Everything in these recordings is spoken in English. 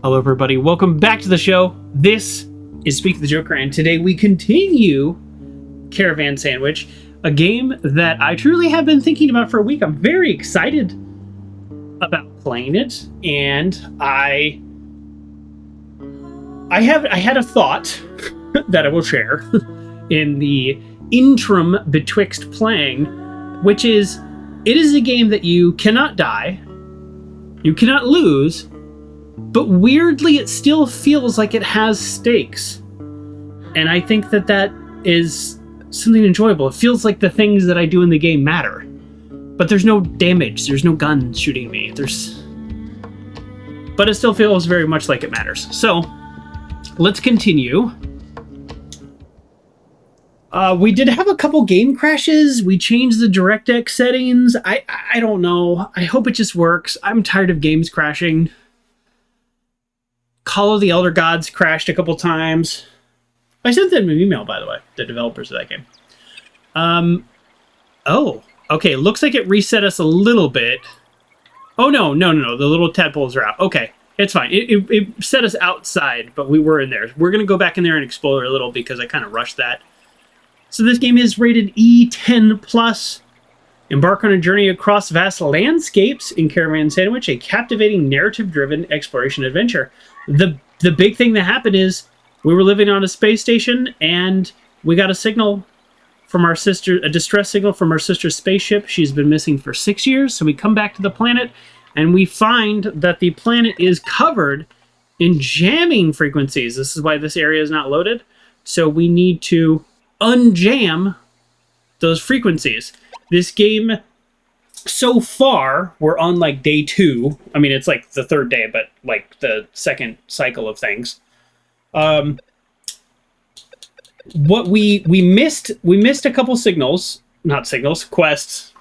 Hello everybody, welcome back to the show. This is Speak the Joker, and today we continue Caravan SandWitch, a game that I truly have been thinking about for a week. I'm very excited about playing it, and I had a thought that I will share in the interim betwixt playing, which is, it is a game that you cannot die, you cannot lose, but weirdly it still feels like it has stakes. And I think that that is something enjoyable. It feels like the things that I do in the game matter. But there's no damage, there's no guns shooting me, but it still feels very much like it matters. So, let's continue. We did have a couple game crashes. We changed the DirectX settings. I don't know. I hope it just works. I'm tired of games crashing. Call of the Elder Gods crashed a couple times. I sent them an email, by the way, the developers of that game. Oh, okay. Looks like it reset us a little bit. Oh, no. The little tadpoles are out. Okay, it's fine. It set us outside, but we were in there. We're going to go back in there and explore a little because I kind of rushed that. So this game is rated E10+. Embark on a journey across vast landscapes in Caravan SandWitch, a captivating narrative-driven exploration adventure. The big thing that happened is we were living on a space station and we got a signal from our sister, a distress signal from our sister's spaceship. She's been missing for 6 years, so we come back to the planet and we find that the planet is covered in jamming frequencies. This is why this area is not loaded. So we need to unjam those frequencies. This game, so far, we're on like day 2. I mean, it's like the third day, but like the second cycle of things. What we missed a couple quests.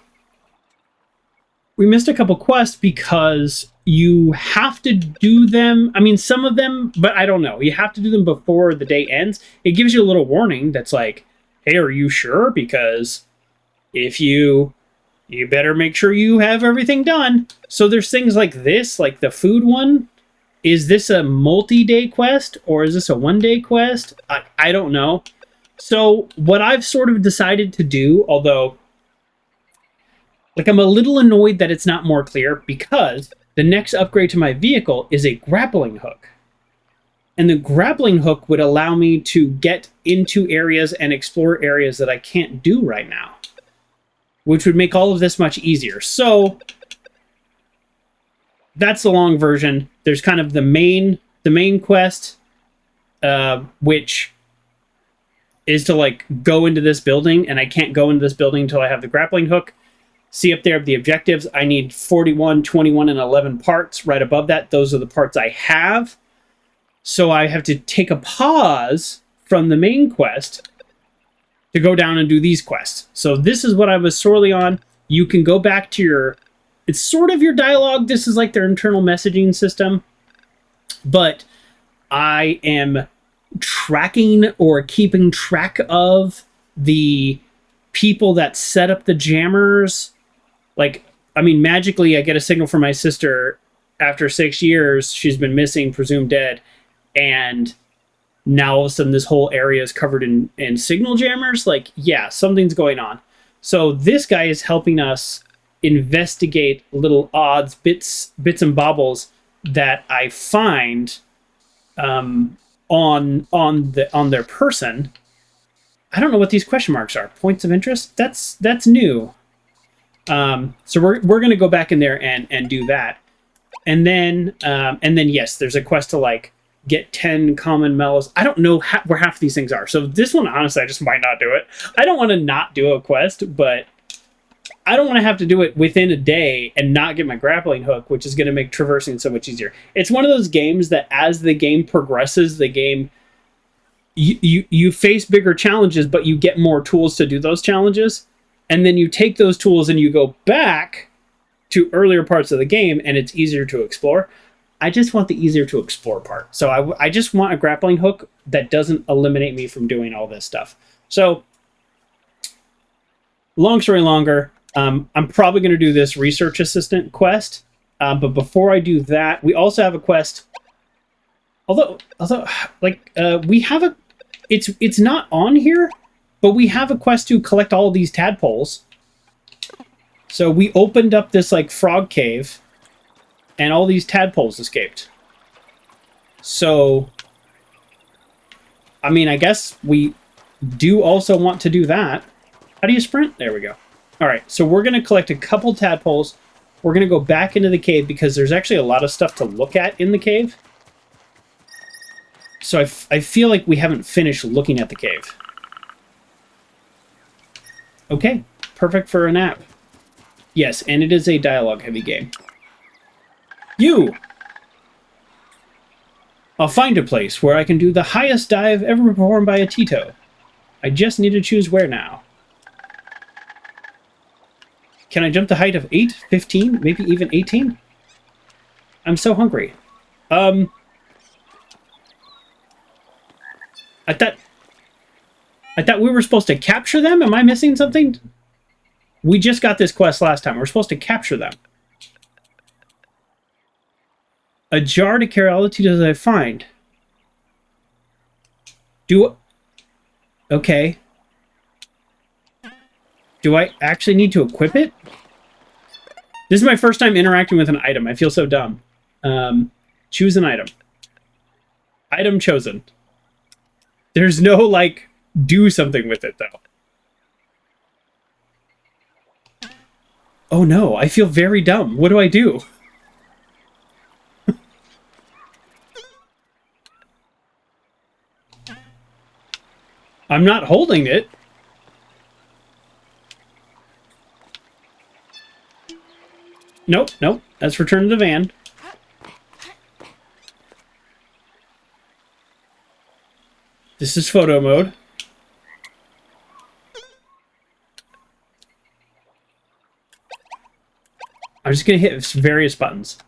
We missed a couple quests because you have to do them. I mean, some of them, but I don't know. You have to do them before the day ends. It gives you a little warning that's like, hey, are you sure? Because if you better make sure you have everything done. So there's things like this, like the food one. Is this a multi-day quest or is this a one-day quest? I don't know. So what I've sort of decided to do, although like I'm a little annoyed that it's not more clear, because the next upgrade to my vehicle is a grappling hook. And the grappling hook would allow me to get into areas and explore areas that I can't do right now, which would make all of this much easier. So that's the long version. There's kind of the main quest, which is to like go into this building, and I can't go into this building until I have the grappling hook. See up there the objectives. I need 41, 21, and 11 parts. Right above that, those are the parts I have. So I have to take a pause from the main quest to go down and do these quests. So this is what I was sorely on. You can go back to your, it's sort of your dialogue. This is like their internal messaging system. But I am tracking or keeping track of the people that set up the jammers. Like, I mean, magically I get a signal from my sister after 6 years. She's been missing, presumed dead. And now all of a sudden this whole area is covered in signal jammers. Like, yeah, something's going on. So this guy is helping us investigate little odds, bits and bobbles that I find on their person. I don't know what these question marks are. Points of interest? That's new. So we're going to go back in there and do that. And then yes, there's a quest to like get 10 common mellows. I don't know where half of these things are. So this one, honestly, I just might not do it. I don't want to not do a quest, but I don't want to have to do it within a day and not get my grappling hook, which is going to make traversing so much easier. It's one of those games that as the game progresses, the game, you face bigger challenges, but you get more tools to do those challenges. And then you take those tools and you go back to earlier parts of the game and it's easier to explore. I just want the easier to explore part. So I just want a grappling hook that doesn't eliminate me from doing all this stuff. So long story longer, I'm probably going to do this research assistant quest. But before I do that, we also have a quest Although, like, we have a... It's not on here, but we have a quest to collect all of these tadpoles. So we opened up this, like, frog cave, and all these tadpoles escaped. So, I mean, I guess we do also want to do that. How do you sprint? There we go. All right, so we're going to collect a couple tadpoles. We're going to go back into the cave because there's actually a lot of stuff to look at in the cave. So I feel like we haven't finished looking at the cave. Okay, perfect for a nap. Yes, and it is a dialogue-heavy game. You! I'll find a place where I can do the highest dive ever performed by a Tito. I just need to choose where now. Can I jump the height of 8, 15, maybe even 18? I'm so hungry. I thought we were supposed to capture them? Am I missing something? We just got this quest last time. We're supposed to capture them. A jar to carry all the Titos I find. Okay. Do I actually need to equip it? This is my first time interacting with an item. I feel so dumb. Choose an item. Item chosen. There's no, like, do something with it, though. Oh, no. I feel very dumb. What do I do? I'm not holding it. Nope, nope. That's return to the van. This is photo mode. I'm just going to hit various buttons.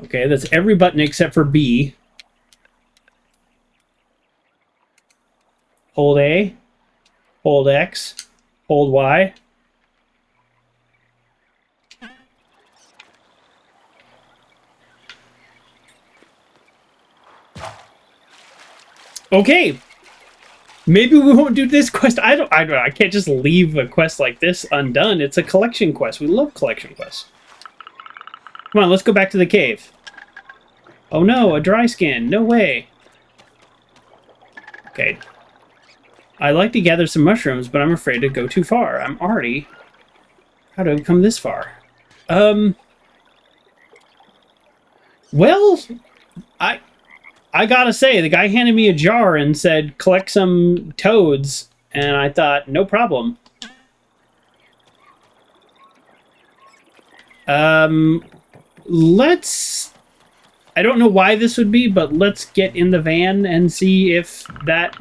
Okay, that's every button except for B. Hold A. Hold X. Hold Y. Okay. Maybe we won't do this quest. I don't know. I can't just leave a quest like this undone. It's a collection quest. We love collection quests. Come on, let's go back to the cave. Oh no, a dry skin. No way. Okay. I'd like to gather some mushrooms, but I'm afraid to go too far. I'm already... How did I come this far? Well, I gotta say, the guy handed me a jar and said, collect some toads, and I thought, no problem. Let's... I don't know why this would be, but let's get in the van and see if that...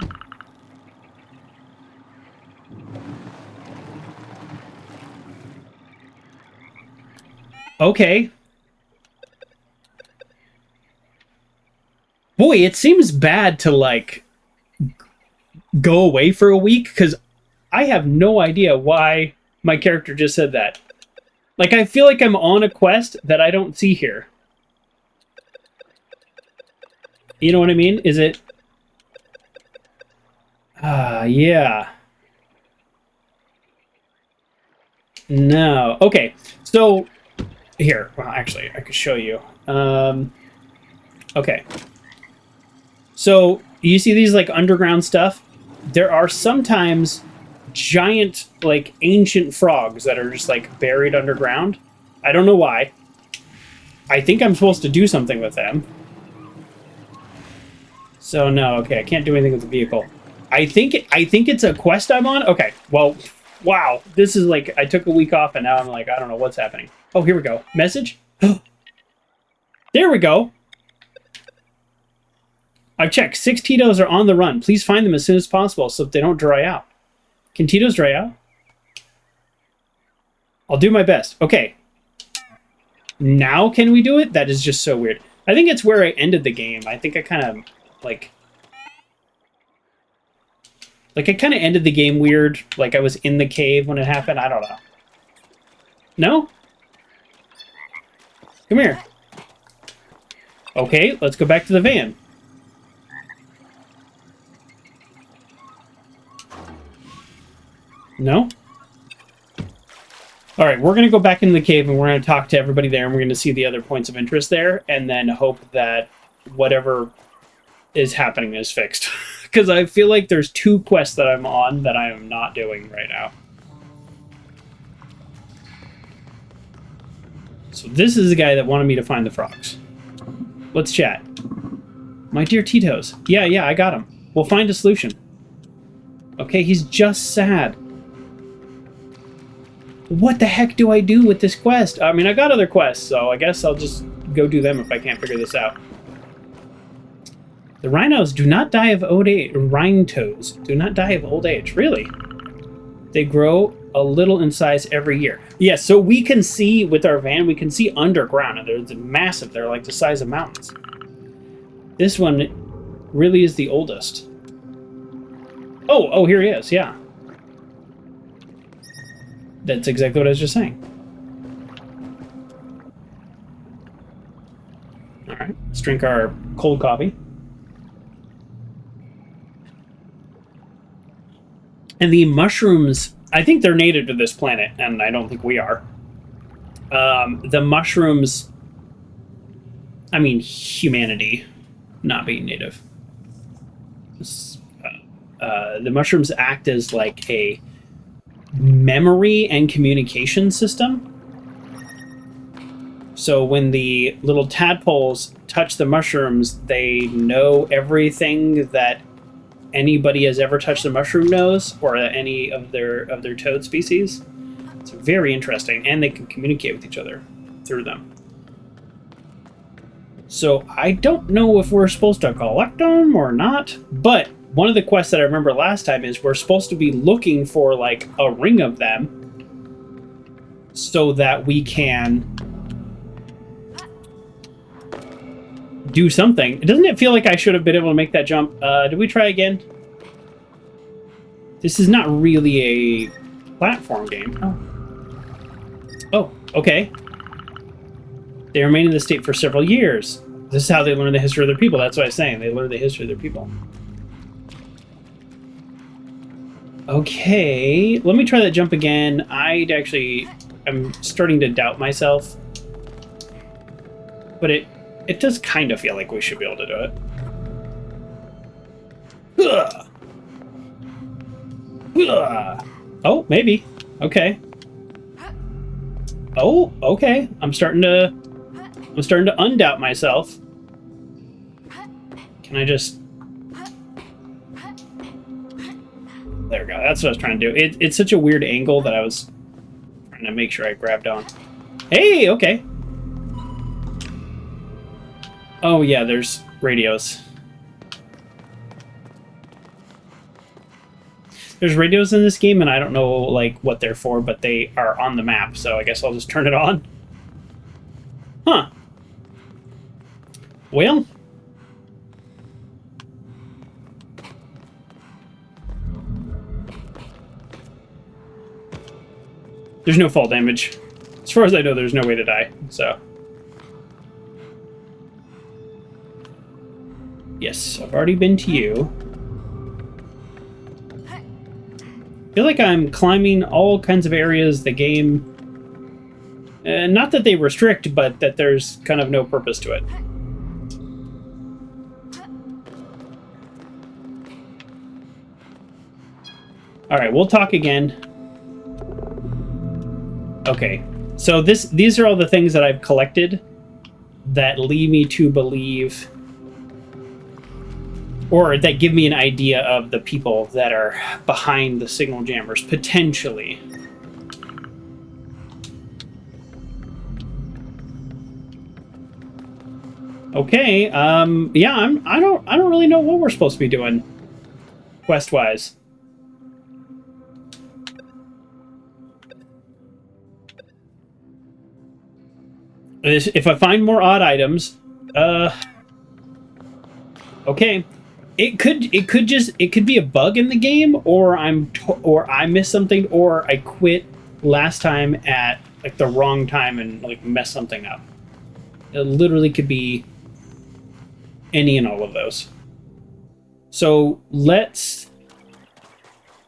Okay. Boy, it seems bad to, like, go away for a week, because I have no idea why my character just said that. Like, I feel like I'm on a quest that I don't see here. You know what I mean? Is it... yeah. No. Okay, so... Here, well, actually, I could show you. Okay. So, you see these, like, underground stuff? There are sometimes giant, like, ancient frogs that are just, like, buried underground. I don't know why. I think I'm supposed to do something with them. So, no, okay, I can't do anything with the vehicle. I think it's a quest I'm on? Okay, well, wow. This is, like, I took a week off, and now I'm like, I don't know what's happening. Oh, here we go. Message? There we go. I've checked. 6 Titos are on the run. Please find them as soon as possible so that they don't dry out. Can Titos dry out? I'll do my best. Okay. Now can we do it? That is just so weird. I think it's where I ended the game. I think I kind of, like... Like, I kind of ended the game weird. Like, I was in the cave when it happened. I don't know. No? Come here. Okay, let's go back to the van. No? Alright, we're going to go back into the cave and we're going to talk to everybody there and we're going to see the other points of interest there and then hope that whatever is happening is fixed. Because I feel like there's 2 quests that I'm on that I am not doing right now. So this is the guy that wanted me to find the frogs. Let's chat. My dear Tito's. Yeah, I got him. We'll find a solution. Okay, he's just sad. What the heck do I do with this quest? I mean, I got other quests, so I guess I'll just go do them if I can't figure this out. The rhinos do not die of old age. Rhinos do not die of old age. Really? They grow a little in size every year. Yeah, so we can see with our van, we can see underground, and they're massive. They're like the size of mountains. This one really is the oldest. Oh, here he is, yeah. That's exactly what I was just saying. All right, let's drink our cold coffee. And the mushrooms, I think they're native to this planet, and I don't think we are. The mushrooms, I mean humanity, not being native. The mushrooms act as like a memory and communication system. So when the little tadpoles touch the mushrooms, they know everything that anybody has ever touched the mushroom knows, or any of their toad species. It's very interesting, and they can communicate with each other through them. So I don't know if we're supposed to collect them or not, but one of the quests that I remember last time is we're supposed to be looking for like a ring of them so that we can do something. Doesn't it feel like I should have been able to make that jump? Did we try again? This is not really a platform game. Oh, okay. They remain in this state for several years. This is how they learn the history of their people. That's what I was saying. They learn the history of their people. Okay, let me try that jump again. I'm starting to doubt myself. But it does kind of feel like we should be able to do it. Ugh. Ugh. Oh, maybe. Okay. Oh, okay. I'm starting to undoubt myself. Can I just... There we go. That's what I was trying to do. It's such a weird angle that I was trying to make sure I grabbed on. Hey, okay. Oh, yeah, there's radios. There's radios in this game, and I don't know, like, what they're for, but they are on the map, so I guess I'll just turn it on. Huh. Well... There's no fall damage. As far as I know, there's no way to die, so... Yes, I've already been to you. I feel like I'm climbing all kinds of areas the game... not that they restrict, but that there's kind of no purpose to it. Alright, we'll talk again. Okay, so these are all the things that I've collected that lead me to believe, or that give me an idea of the people that are behind the signal jammers, potentially. Okay, yeah, I don't really know what we're supposed to be doing quest-wise. If I find more odd items, okay, it could be a bug in the game, or I missed something, or I quit last time at like the wrong time and like messed something up. It literally could be any and all of those. So let's...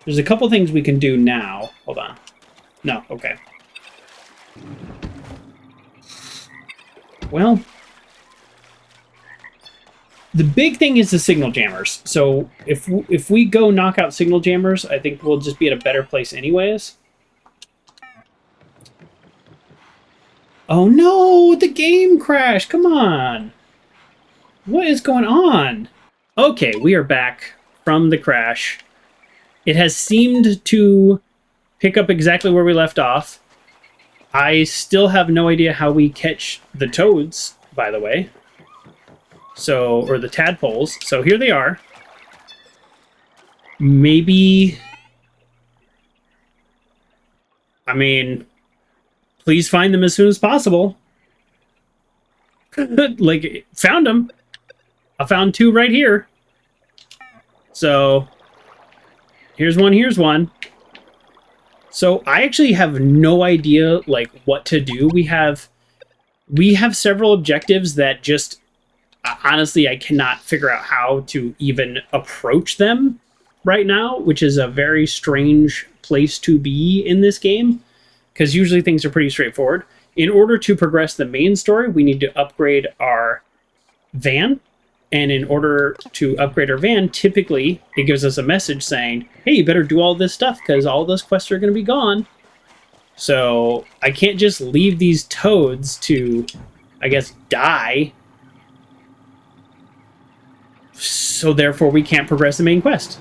There's a couple things we can do now. Hold on. No, okay. Well, the big thing is the signal jammers. So if we go knock out signal jammers, I think we'll just be at a better place anyways. Oh no, the game crashed. Come on. What is going on? Okay, we are back from the crash. It has seemed to pick up exactly where we left off. I still have no idea how we catch the toads, by the way. So, or the tadpoles. So here they are. Maybe... I mean, please find them as soon as possible. Like, found them. I found 2 right here. So, here's one, here's one. So, I actually have no idea, like, what to do. We have several objectives that just, honestly, I cannot figure out how to even approach them right now, which is a very strange place to be in this game, because usually things are pretty straightforward. In order to progress the main story, we need to upgrade our van. And in order to upgrade our van, typically it gives us a message saying, hey, you better do all this stuff because all those quests are going to be gone. So I can't just leave these toads to, I guess, die. So therefore we can't progress the main quest.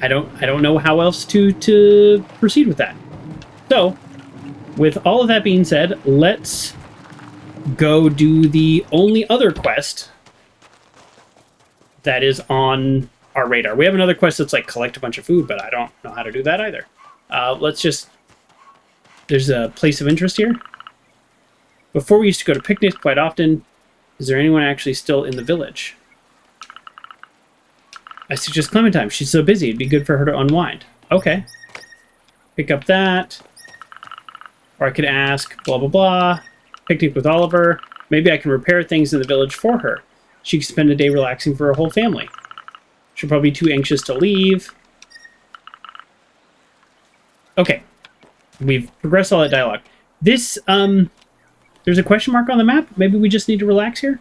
I don't know how else to proceed with that. So, with all of that being said, let's go do the only other quest that is on our radar. We have another quest that's like collect a bunch of food, but I don't know how to do that either. Let's just... There's a place of interest here. Before we used to go to picnics quite often. Is there anyone actually still in the village? I suggest Clementine. She's so busy. It'd be good for her to unwind. Okay. Pick up that. Or I could ask, blah, blah, blah. Picnic with Oliver. Maybe I can repair things in the village for her. She could spend a day relaxing for her whole family. She'll probably be too anxious to leave. Okay. We've progressed all that dialogue. This, there's a question mark on the map. Maybe we just need to relax here?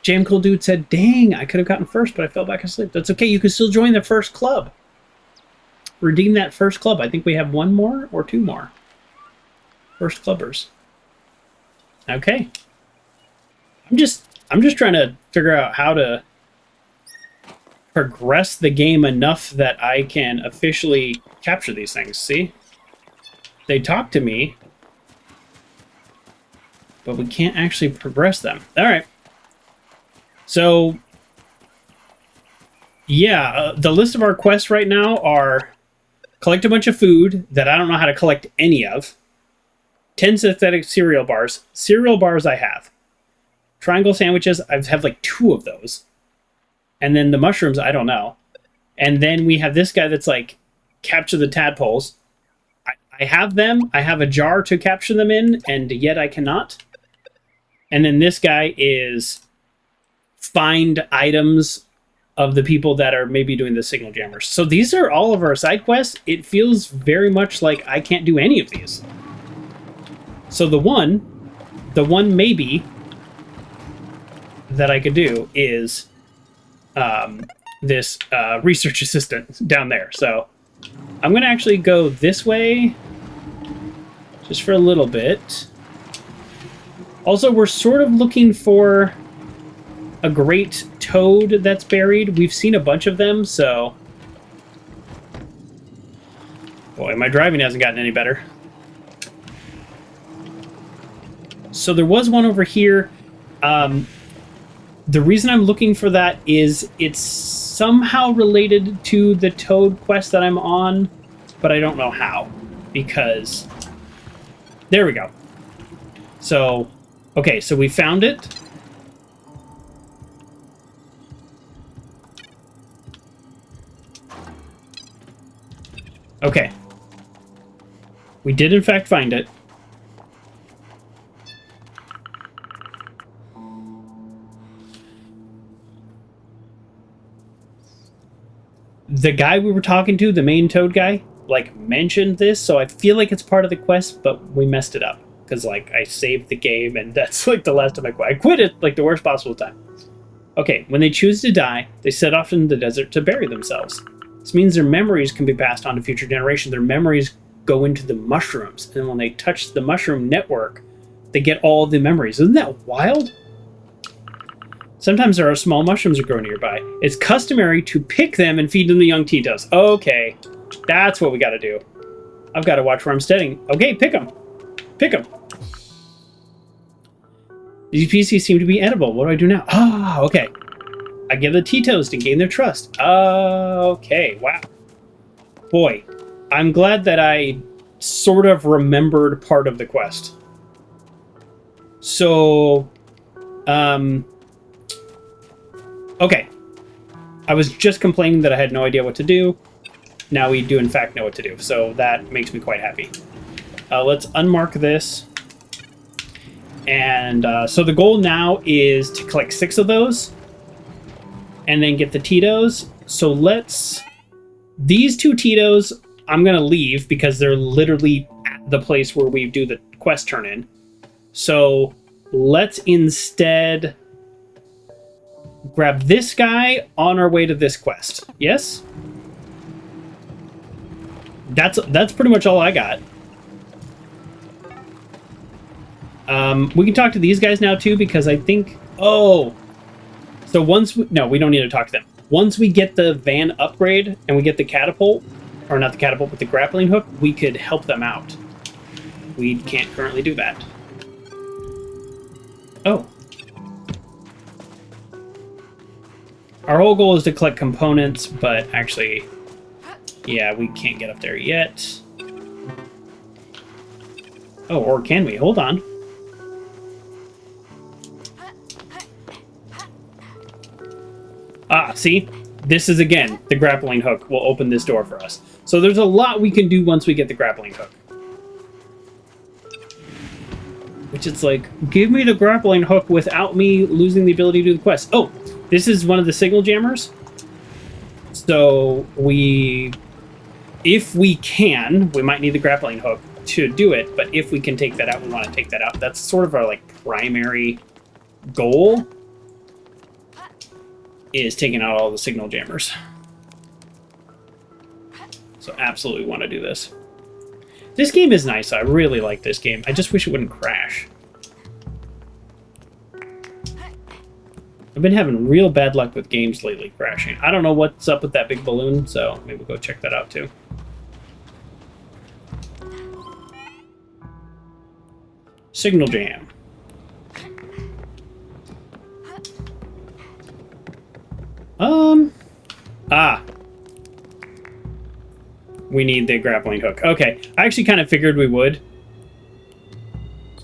Jam Cool Dude said, dang, I could have gotten first, but I fell back asleep. That's okay. You can still join the first club. Redeem that first club. I think we have 1 more or 2 more. First clubbers. Okay. I'm just trying to figure out how to progress the game enough that I can officially capture these things. See? They talk to me, but we can't actually progress them. All right. So, yeah, the list of our quests right now are collect a bunch of food that I don't know how to collect any of. 10 synthetic cereal bars. Cereal bars I have. Triangle sandwiches, I have like 2 of those. And then the mushrooms, I don't know. And then we have this guy that's like, capture the tadpoles. I have them. I have a jar to capture them in, and yet I cannot. And then this guy is find items of the people that are maybe doing the signal jammers. So these are all of our side quests. It feels very much like I can't do any of these. So the one maybe that I could do is this research assistant down there. So I'm going to actually go this way just for a little bit. Also, we're sort of looking for a great toad that's buried. We've seen a bunch of them, so... Boy, my driving hasn't gotten any better. So there was one over here. The reason I'm looking for that is it's somehow related to the toad quest that I'm on, but I don't know how, because... There we go. So, okay, so we found it. Okay. We did, in fact, find it. The guy we were talking to, the main toad guy, like, mentioned this, so I feel like it's part of the quest, but we messed it up. Because, like, I saved the game, and that's, like, the last time I quit. I quit it, like, the worst possible time. Okay, when they choose to die, they set off in the desert to bury themselves. This means their memories can be passed on to future generations. Their memories go into the mushrooms, and when they touch the mushroom network, they get all the memories. Isn't that wild? Sometimes there are small mushrooms that grow nearby. It's customary to pick them and feed them the young Titos. Okay, that's what we gotta do. I've got to watch where I'm steading. Okay, pick them. Pick them. These PCs seem to be edible. What do I do now? Ah, okay. I give the Titos to gain their trust. Okay, wow. Boy, I'm glad that I sort of remembered part of the quest. So, okay. I was just complaining that I had no idea what to do. Now we do, in fact, know what to do. So that makes me quite happy. Let's unmark this. And so the goal now is to collect 6 of those. And then get the Titos. So let's... These 2 Titos, I'm going to leave because they're literally at the place where we do the quest turn-in. So let's instead grab this guy on our way to this quest. Yes? That's pretty much all I got. We can talk to these guys now too because I think... Oh! So once... No, we don't need to talk to them. Once we get the van upgrade and we get the catapult, or not the catapult, but the grappling hook, we could help them out. We can't currently do that. Oh. Our whole goal is to collect components, but actually, yeah, we can't get up there yet. Oh, or can we? Hold on. Ah, see? This is, again, the grappling hook will open this door for us. So there's a lot we can do once we get the grappling hook. Which it's like, give me the grappling hook without me losing the ability to do the quest. Oh, this is one of the signal jammers. So if we can, we might need the grappling hook to do it, but if we can take that out, we want to take that out. That's sort of our, like, primary goal, is taking out all the signal jammers. So absolutely want to do this. This game is nice. I really like this game. I just wish it wouldn't crash. I've been having real bad luck with games lately crashing. I don't know what's up with that big balloon, so maybe we'll go check that out too. Signal jam. We need the grappling hook. Okay, I actually kind of figured we would.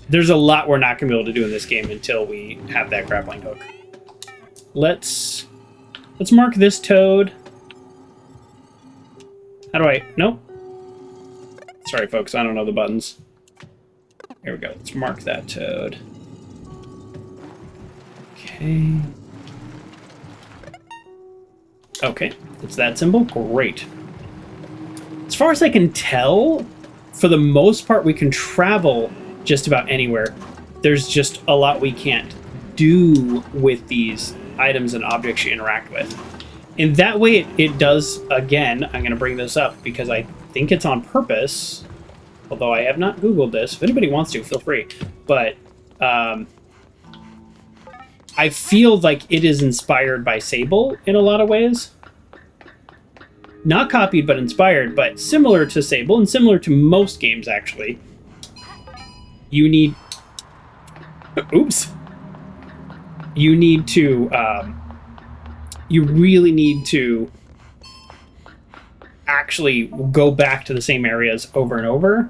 There's a lot we're not going to be able to do in this game until we have that grappling hook. Let's mark this toad. How do I... Nope. Sorry, folks, I don't know the buttons. Here we go. Let's mark that toad. Okay. Okay, it's that symbol. Great. As far as I can tell, for the most part, we can travel just about anywhere. There's just a lot we can't do with these items and objects you interact with. In that way, it does, again, I'm going to bring this up because I think it's on purpose, although I have not Googled this. If anybody wants to, feel free. But I feel like it is inspired by Sable in a lot of ways. Not copied, but inspired, but similar to Sable, and similar to most games, actually. You need... Oops. You need to... you really need to actually go back to the same areas over and over,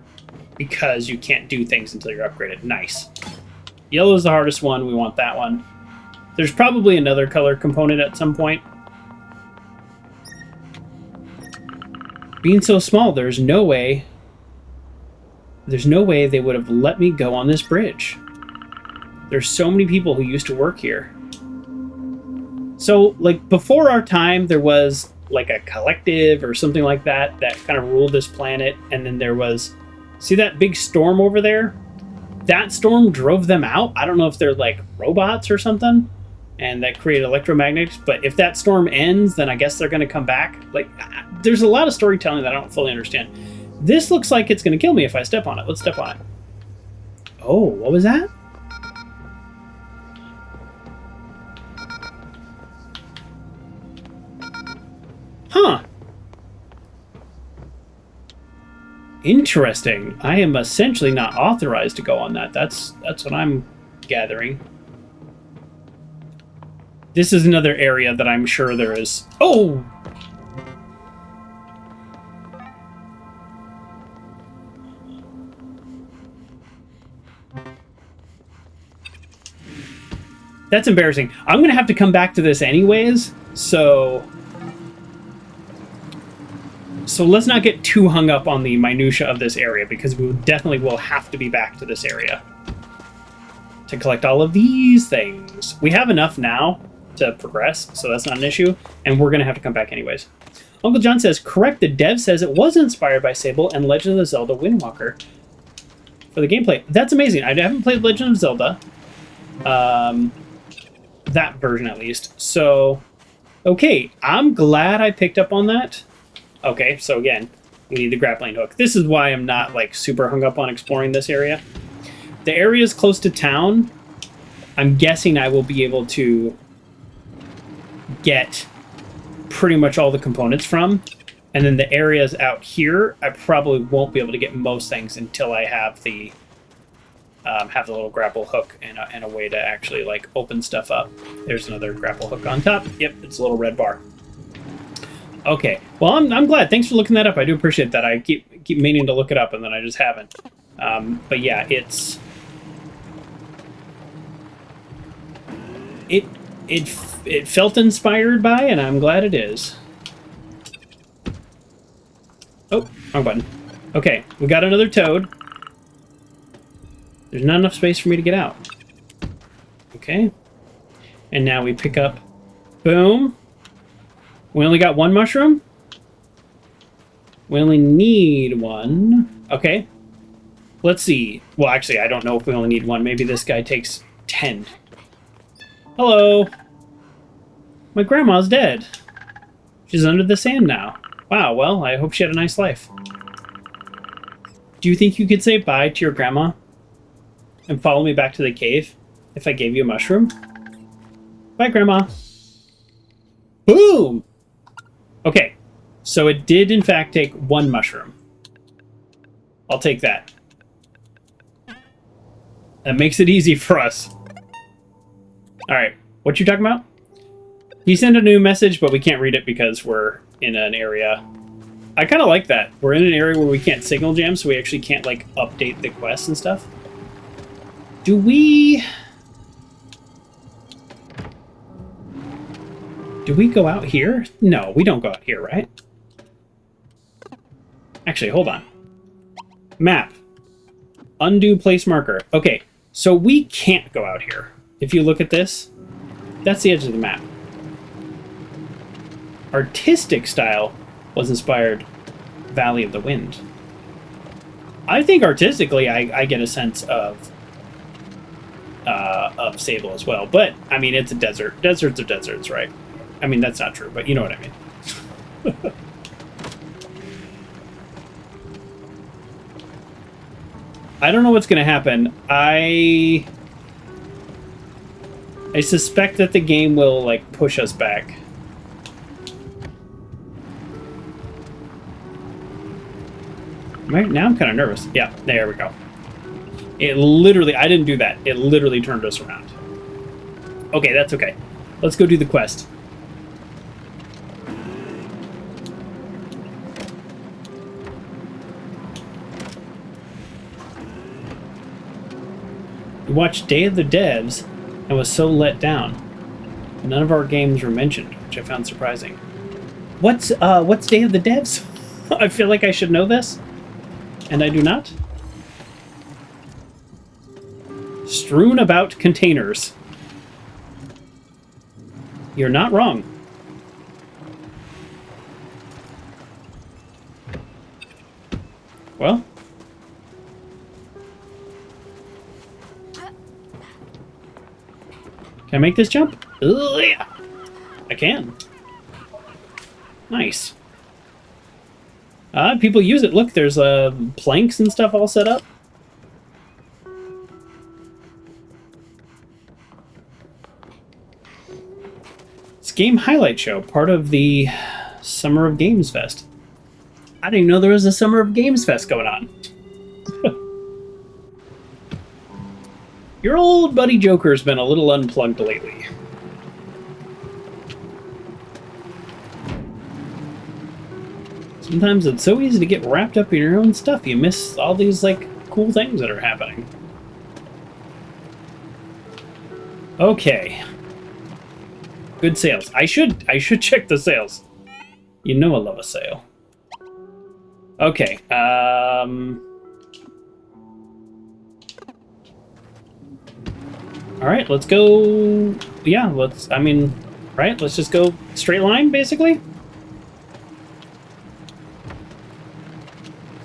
because you can't do things until you're upgraded. Nice. Yellow is the hardest one. We want that one. There's probably another color component at some point. Being so small, there's no way There's no way they would have let me go on this bridge. There's so many people who used to work here. So, like, before our time, there was, like, a collective or something like that that kind of ruled this planet. And then there was... See that big storm over there? That storm drove them out. I don't know if they're, like, robots or something. And that created electromagnets. But if that storm ends, then I guess they're going to come back. Like, there's a lot of storytelling that I don't fully understand. This looks like it's going to kill me if I step on it. Let's step on it. Oh, what was that? Huh. Interesting. I am essentially not authorized to go on that. That's what I'm gathering. This is another area that I'm sure there is... Oh! That's embarrassing. I'm going to have to come back to this anyways, so let's not get too hung up on the minutia of this area, because we definitely will have to be back to this area to collect all of these things. We have enough now to progress, so that's not an issue, and we're going to have to come back anyways. Uncle John says, correct, the dev says it was inspired by Sable and Legend of Zelda Wind Walker for the gameplay. That's amazing. I haven't played Legend of Zelda. That version at least. So, okay, I'm glad I picked up on that. Okay, so again, we need the grappling hook. This is why I'm not like super hung up on exploring this area. The areas close to town, I'm guessing I will be able to get pretty much all the components from. And then the areas out here, I probably won't be able to get most things until I have the little grapple hook and a way to actually like open stuff up. There's another grapple hook on top. Yep, it's a little red bar. Okay, well, I'm glad. Thanks for looking that up. I do appreciate that. I keep meaning to look it up, and then I just haven't. But yeah, it felt inspired by, and I'm glad it is. Oh, wrong button. Okay, we got another toad. There's not enough space for me to get out. Okay. And now we pick up... Boom. We only got one mushroom? We only need one. Okay. Let's see. Well, actually, I don't know if we only need one. Maybe this guy takes 10. Hello. My grandma's dead. She's under the sand now. Wow, well, I hope she had a nice life. Do you think you could say bye to your grandma? And follow me back to the cave if I gave you a mushroom? Bye, Grandma. Boom! Okay, so it did in fact take one mushroom. I'll take that. That makes it easy for us. Alright, what you talking about? He sent a new message, but we can't read it because we're in an area. I kind of like that. We're in an area where we can't signal jam, so we actually can't like update the quests and stuff. Do we go out here? No, we don't go out here, right? Actually, hold on. Map. Undo place marker. Okay, so we can't go out here. If you look at this, that's the edge of the map. Artistic style was inspired Valley of the Wind. I think artistically I get a sense of Sable as well, but I mean it's a desert. Deserts are deserts, right? I mean that's not true, but you know what I mean. I don't know what's gonna happen. I suspect that the game will like push us back. Right now I'm kind of nervous. Yeah, there we go. It literally, I didn't do that. It literally turned us around. Okay, that's okay. Let's go do the quest. We watched Day of the Devs and was so let down. None of our games were mentioned, which I found surprising. What's Day of the Devs? I feel like I should know this, and I do not. Strewn about containers. You're not wrong. Well. Can I make this jump? Ugh, yeah. I can. Nice. People use it. Look, there's planks and stuff all set up. It's Game Highlight Show, part of the Summer of Games Fest. I didn't even know there was a Summer of Games Fest going on. Your old buddy Joker's been a little unplugged lately. Sometimes it's so easy to get wrapped up in your own stuff, you miss all these, like, cool things that are happening. Okay. Good sales. I should check the sales. You know I love a sale. Okay, Alright, let's go... Yeah, let's just go straight line, basically?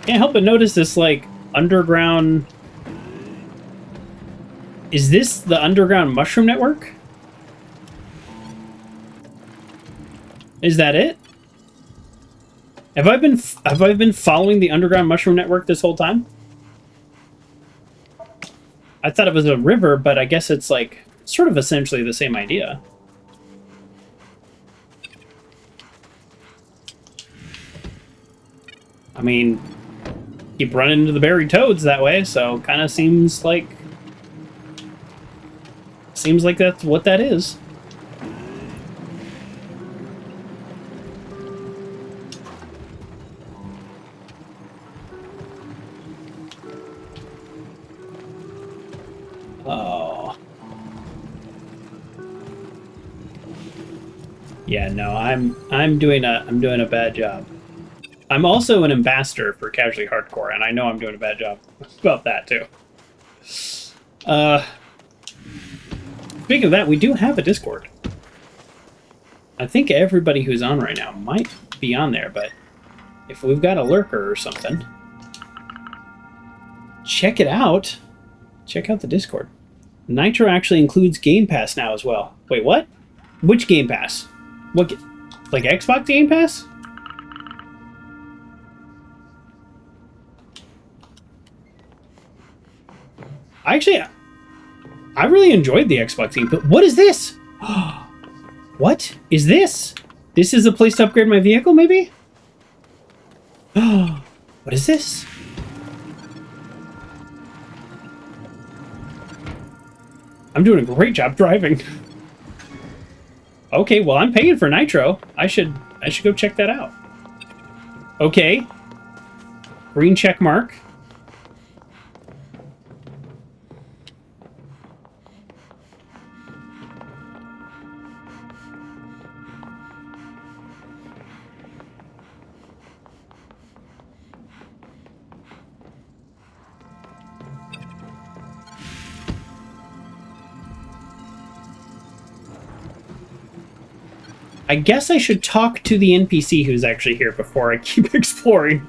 Can't help but notice this, like, underground... Is this the underground mushroom network? Is that it? Have I been following the underground mushroom network this whole time? I thought it was a river, but I guess it's like sort of essentially the same idea. I mean, keep running into the buried toads that way, so kind of seems like that's what that is. Oh. Yeah, no, I'm doing a bad job. I'm also an ambassador for Casually Hardcore, and I know I'm doing a bad job about that too. Speaking of that, we do have a Discord. I think everybody who's on right now might be on there, but if we've got a lurker or something, check it out. Check out the Discord. Nitro actually includes Game Pass now as well. Wait, what? Which Game Pass? What? Like Xbox Game Pass? I really enjoyed the Xbox Game, but what is this? What is this? This is a place to upgrade my vehicle, maybe? What is this? I'm doing a great job driving. Okay, well, I'm paying for Nitro. I should go check that out. Okay. Green check mark. I guess I should talk to the NPC who's actually here before I keep exploring.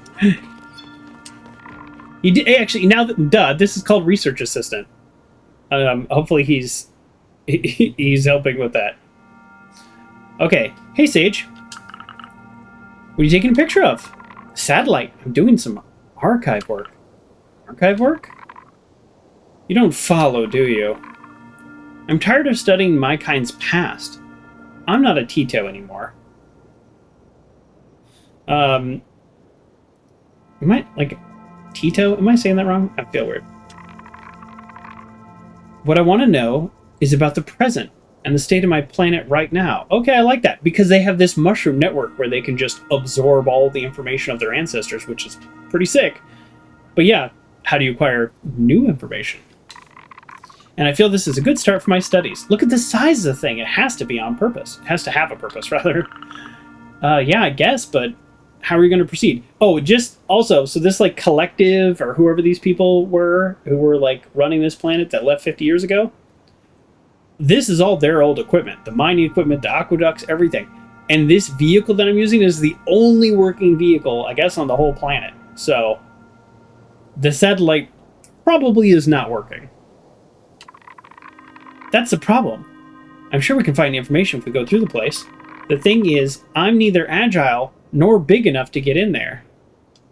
You did actually now that this is called Research Assistant. Hopefully he's helping with that. Okay, hey Sage. What are you taking a picture of? Satellite. I'm doing some archive work. Archive work? You don't follow, do you? I'm tired of studying my kind's past. I'm not a Tito anymore. Am I, like, Tito? Am I saying that wrong? I feel weird. What I want to know is about the present and the state of my planet right now. Okay, I like that, because they have this mushroom network where they can just absorb all the information of their ancestors, which is pretty sick. But yeah, how do you acquire new information? And I feel this is a good start for my studies. Look at the size of the thing. It has to be on purpose. It has to have a purpose, rather. Yeah, I guess, but how are we going to proceed? Oh, just also, so this like collective or whoever these people were who were like running this planet that left 50 years ago, this is all their old equipment, the mining equipment, the aqueducts, everything. And this vehicle that I'm using is the only working vehicle, I guess, on the whole planet. So the satellite probably is not working. That's the problem. I'm sure we can find the information if we go through the place. The thing is, I'm neither agile nor big enough to get in there.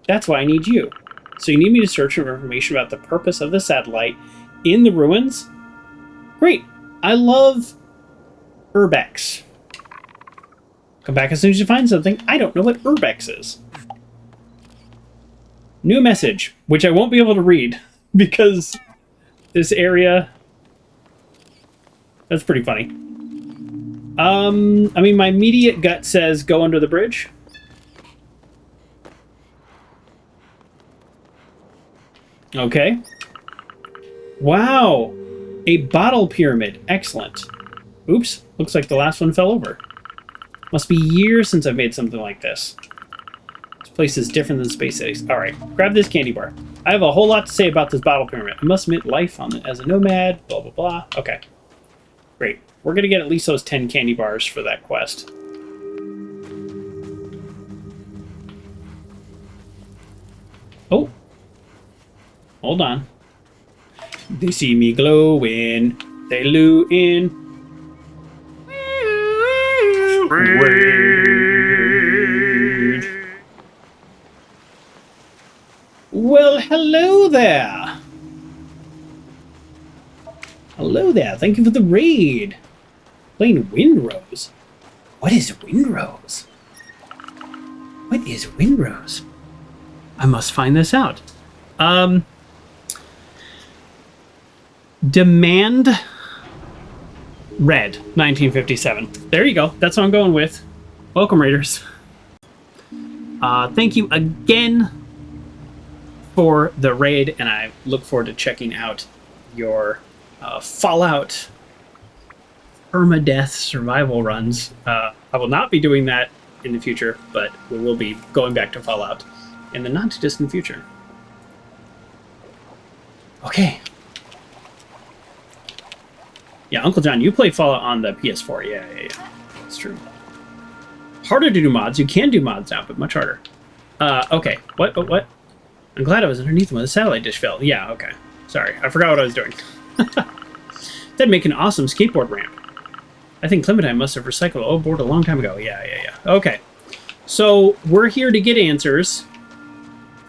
That's why I need you. So you need me to search for information about the purpose of the satellite in the ruins? Great. I love Urbex. Come back as soon as you find something. I don't know what Urbex is. New message, which I won't be able to read because this area... That's pretty funny. I mean, my immediate gut says go under the bridge. Okay. Wow. A bottle pyramid. Excellent. Oops. Looks like the last one fell over. Must be years since I've made something like this. This place is different than Space Cities. Alright. Grab this candy bar. I have a whole lot to say about this bottle pyramid. I must admit life on it as a nomad. Blah, blah, blah. Okay. Great. We're going to get at least those 10 candy bars for that quest. Oh. Hold on. They see me glowing. They lootin'. Well, hello there. Hello there. Thank you for the raid. Playing Windrose. What is Windrose? What is Windrose? I must find this out. Demand Red, 1957. There you go. That's what I'm going with. Welcome, Raiders. Thank you again for the raid, and I look forward to checking out your Fallout permadeath survival runs. I will not be doing that in the future, but we will be going back to Fallout in the not-too-distant future. Okay. Yeah, Uncle John, you play Fallout on the PS4. Yeah. It's true. Harder to do mods. You can do mods now, but much harder. Okay. What? I'm glad I was underneath when the satellite dish fell. Yeah, okay. Sorry, I forgot what I was doing. That'd make an awesome skateboard ramp. I think Clementine must have recycled old board a long time ago. Yeah. Okay. So, we're here to get answers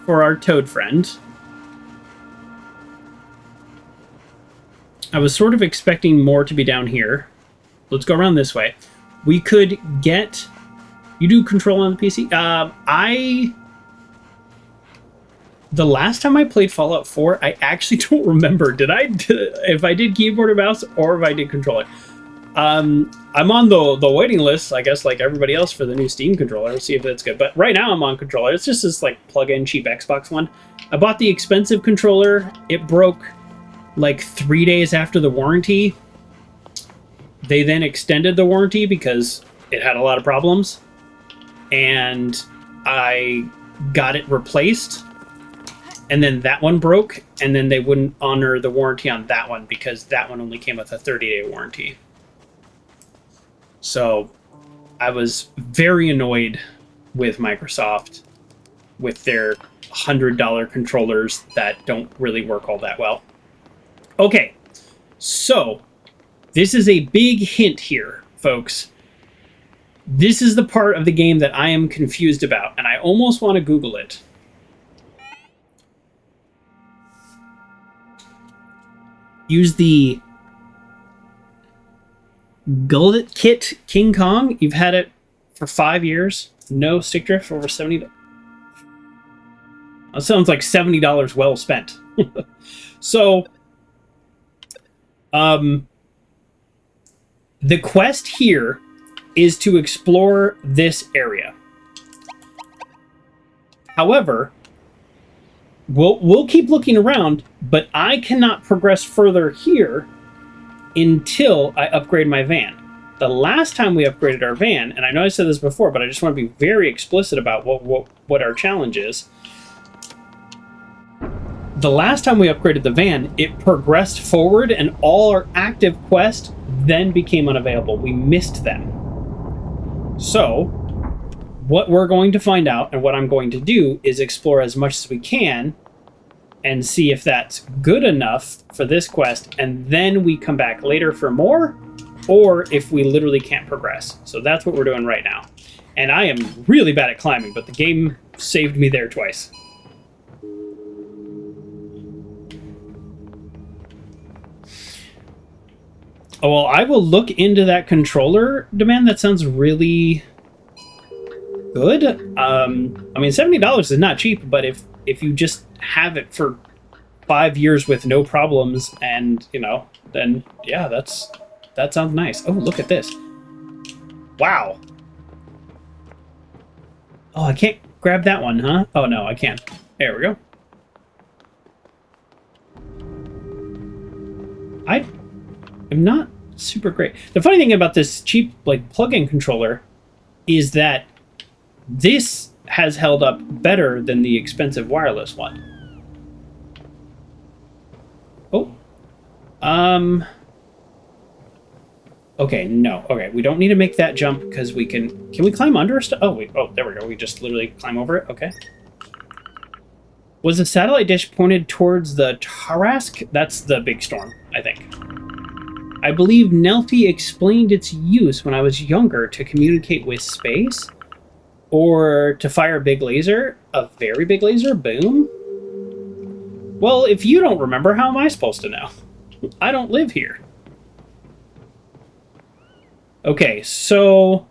for our toad friend. I was sort of expecting more to be down here. Let's go around this way. We could get... You do control on the PC? The last time I played Fallout 4, I actually don't remember. If I did keyboard or mouse, or if I did controller. I'm on the waiting list, I guess, like everybody else, for the new Steam controller. Let's see if that's good. But right now I'm on controller. It's just this like plug-in cheap Xbox one. I bought the expensive controller. It broke like 3 days after the warranty. They then extended the warranty because it had a lot of problems. And I got it replaced. And then that one broke, and then they wouldn't honor the warranty on that one because that one only came with a 30-day warranty. So I was very annoyed with Microsoft with their $100 controllers that don't really work all that well. Okay, so this is a big hint here, folks. This is the part of the game that I am confused about, and I almost want to Google it. Use the Gullet Kit King Kong. You've had it for 5 years. No stick drift for over $70. That sounds like $70 well spent. So, the quest here is to explore this area. However, we'll keep looking around, but I cannot progress further here until I upgrade my van. The last time we upgraded our van, and I know I said this before, but I just want to be very explicit about what our challenge is. The last time we upgraded the van, it progressed forward and all our active quests then became unavailable. We missed them. So, what we're going to find out and what I'm going to do is explore as much as we can and see if that's good enough for this quest, and then we come back later for more, or if we literally can't progress. So that's what we're doing right now. And I am really bad at climbing, but the game saved me there twice. Oh, well, I will look into that controller demand. That sounds really good. I mean, $70 is not cheap, but if you just have it for 5 years with no problems, and then yeah, that sounds nice. Oh, look at this! Wow. Oh, I can't grab that one, huh? Oh no, I can. There we go. I am not super great. The funny thing about this cheap plug-in controller is that this has held up better than the expensive wireless one. Oh. Okay, no. Okay, we don't need to make that jump because we can we climb under stuff? Oh, there we go. We just literally climb over it. Okay. Was the satellite dish pointed towards the Tarask? That's the big storm, I think. I believe Nelty explained its use when I was younger to communicate with space, or to fire a big laser, a very big laser. Boom. Well, if you don't remember, how am I supposed to know? I don't live here. Okay, so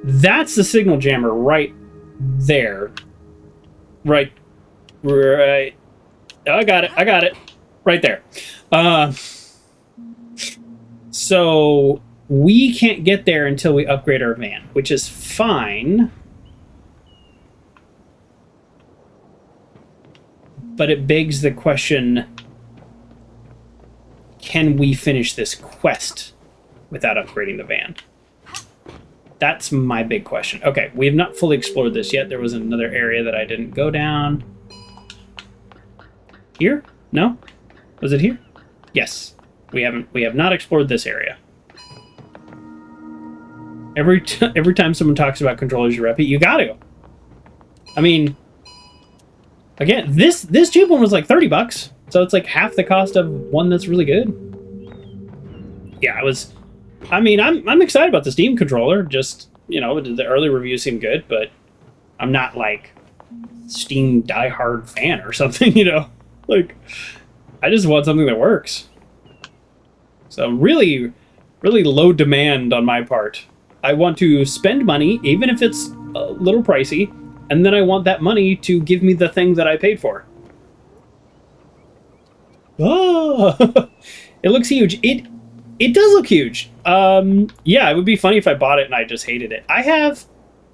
that's the signal jammer right there. Right. I got it. Right there. So we can't get there until we upgrade our van, which is fine. But it begs the question, can we finish this quest without upgrading the van? That's my big question. Okay, we have not fully explored this yet. There was another area that I didn't go down. Here? No? Was it here? Yes. We have not explored this area. Every time someone talks about controllers, you repeat, you got to. I mean, again, this cheap one was like $30, so it's like half the cost of one that's really good. Yeah, I'm excited about the Steam controller. Just, the early reviews seem good, but I'm not like Steam diehard fan or something, Like, I just want something that works. So really, really low demand on my part. I want to spend money, even if it's a little pricey, and then I want that money to give me the thing that I paid for. Oh, it looks huge. It does look huge. Yeah, it would be funny if I bought it and I just hated it. I guess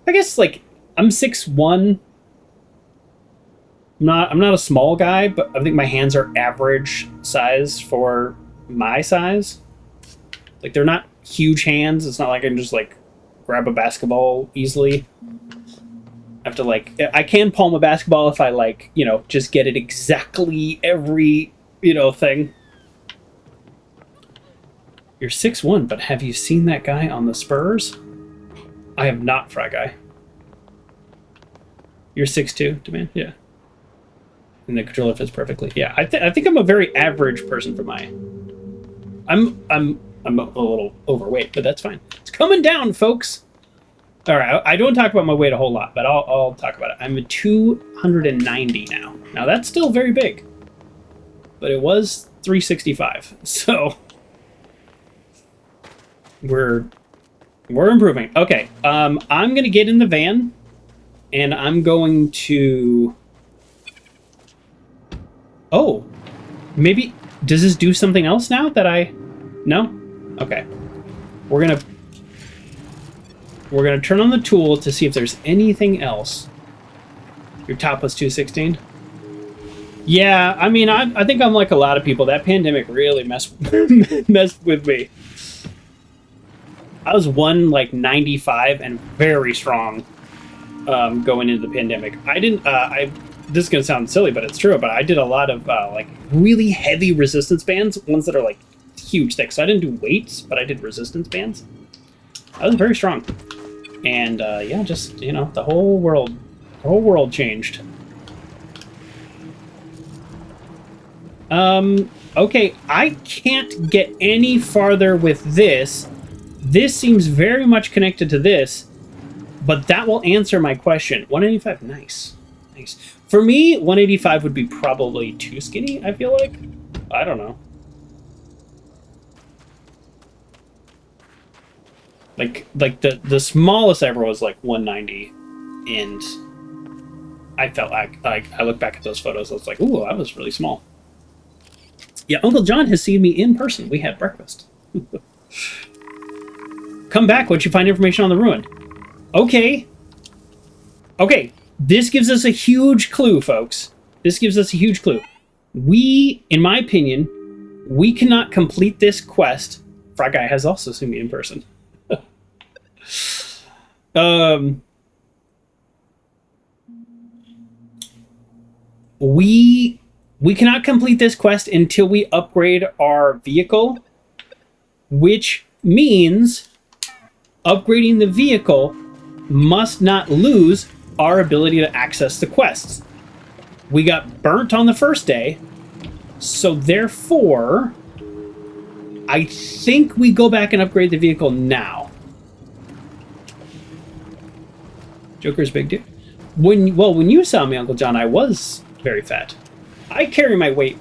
I'm 6'1". I'm not a small guy, but I think my hands are average size for my size. Like, they're not huge hands. It's not like I can just grab a basketball easily. I have to I can palm a basketball if I just get it exactly every thing. You're 6'1", but have you seen that guy on the Spurs? I have not, Fry Guy. You're 6'2", Demand? Yeah. And the controller fits perfectly. Yeah, I think I'm a very average person for my... I'm a little overweight, but that's fine. It's coming down, folks! Alright, I don't talk about my weight a whole lot, but I'll talk about it. I'm at 290 now. Now, that's still very big. But it was 365, so... We're improving. Okay, I'm going to get in the van, and I'm going to... Oh, maybe... Does this do something else now that I... No? Okay. We're gonna turn on the tool to see if there's anything else. Your top was 216? Yeah, I think I'm like a lot of people. That pandemic really messed with me. I was like 95 and very strong going into the pandemic. I didn't. This is gonna sound silly, but it's true. But I did a lot of like really heavy resistance bands, ones that are like huge thick. So I didn't do weights, but I did resistance bands. I was very strong, and yeah, just the whole world changed. Okay, I can't get any farther with this. This seems very much connected to this, but that will answer my question. 185, nice. Nice. For me, 185 would be probably too skinny, I feel like. I don't know. Like the smallest ever was like 190, and I felt like I look back at those photos, I was like, ooh, I was really small. Yeah, Uncle John has seen me in person. We had breakfast. Come back once you find information on the ruin. Okay. Okay, this gives us a huge clue, folks. This gives us a huge clue. We, in my opinion, we cannot complete this quest. Frog Guy has also seen me in person. We cannot complete this quest until we upgrade our vehicle, which means upgrading the vehicle must not lose our ability to access the quests. We got burnt on the first day, so therefore, I think we go back and upgrade the vehicle now. Joker's big dude. When you saw me, Uncle John, I was very fat. I carry my weight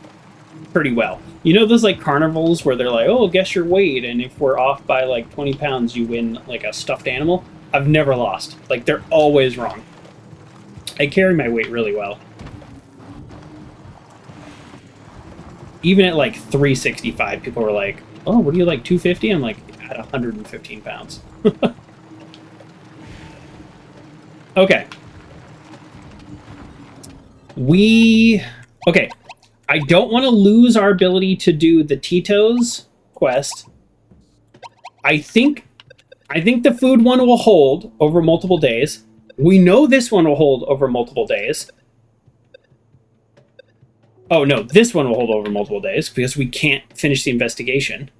pretty well. You know those like carnivals where they're like, oh, guess your weight, and if we're off by like 20 pounds, you win like a stuffed animal? I've never lost. Like, they're always wrong. I carry my weight really well. Even at like 365, people were like, oh, what do you like, 250? I'm like, at 115 pounds. Okay. Okay. I don't want to lose our ability to do the Tito's quest. I think the food one will hold over multiple days. We know this one will hold over multiple days. Oh, no, this one will hold over multiple days because we can't finish the investigation.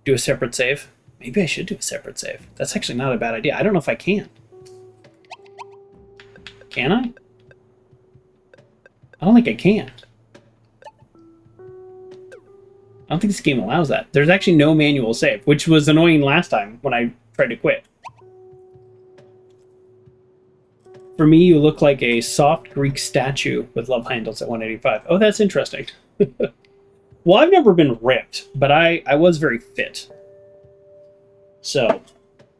Do a separate save. Maybe I should do a separate save. That's actually not a bad idea. I don't know if I can. Can I? I don't think I can. I don't think this game allows that. There's actually no manual save, which was annoying last time when I tried to quit. For me, you look like a soft Greek statue with love handles at 185. Oh, that's interesting. Well, I've never been ripped, but I was very fit. So,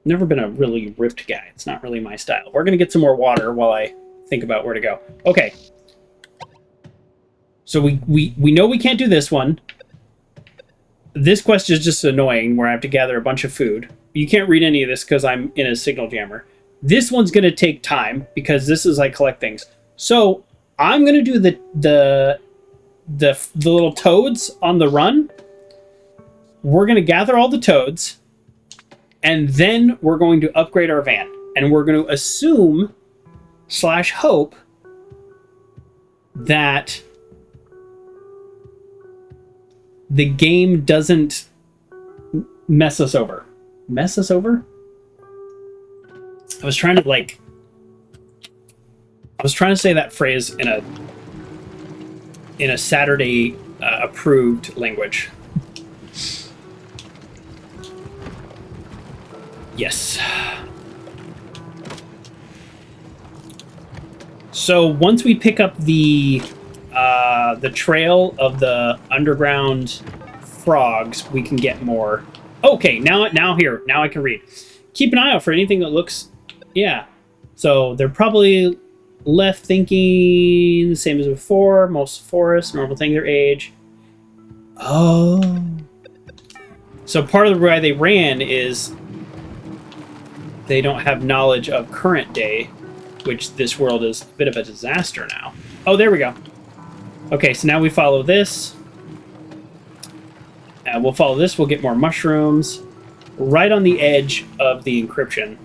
never been a really ripped guy. It's not really my style. We're going to get some more water while I think about where to go. Okay. So we know we can't do this one. This quest is just annoying where I have to gather a bunch of food. You can't read any of this because I'm in a signal jammer. This one's going to take time because this is like collect things. So I'm going to do the little toads on the run. We're going to gather all the toads, and then we're going to upgrade our van. And we're going to assume / hope that the game doesn't mess us over. Mess us over? I was trying to say that phrase in a Saturday approved language. Yes. So once we pick up the trail of the underground frogs, we can get more. Okay, now I can read. Keep an eye out for anything that looks, yeah. So they're probably left thinking the same as before. Most forests, normal thing, their age. Oh. So part of the why they ran is they don't have knowledge of current day, which this world is a bit of a disaster now. Oh, there we go. Okay, so now we follow this. We'll follow this. We'll get more mushrooms. right on the edge of the encryption.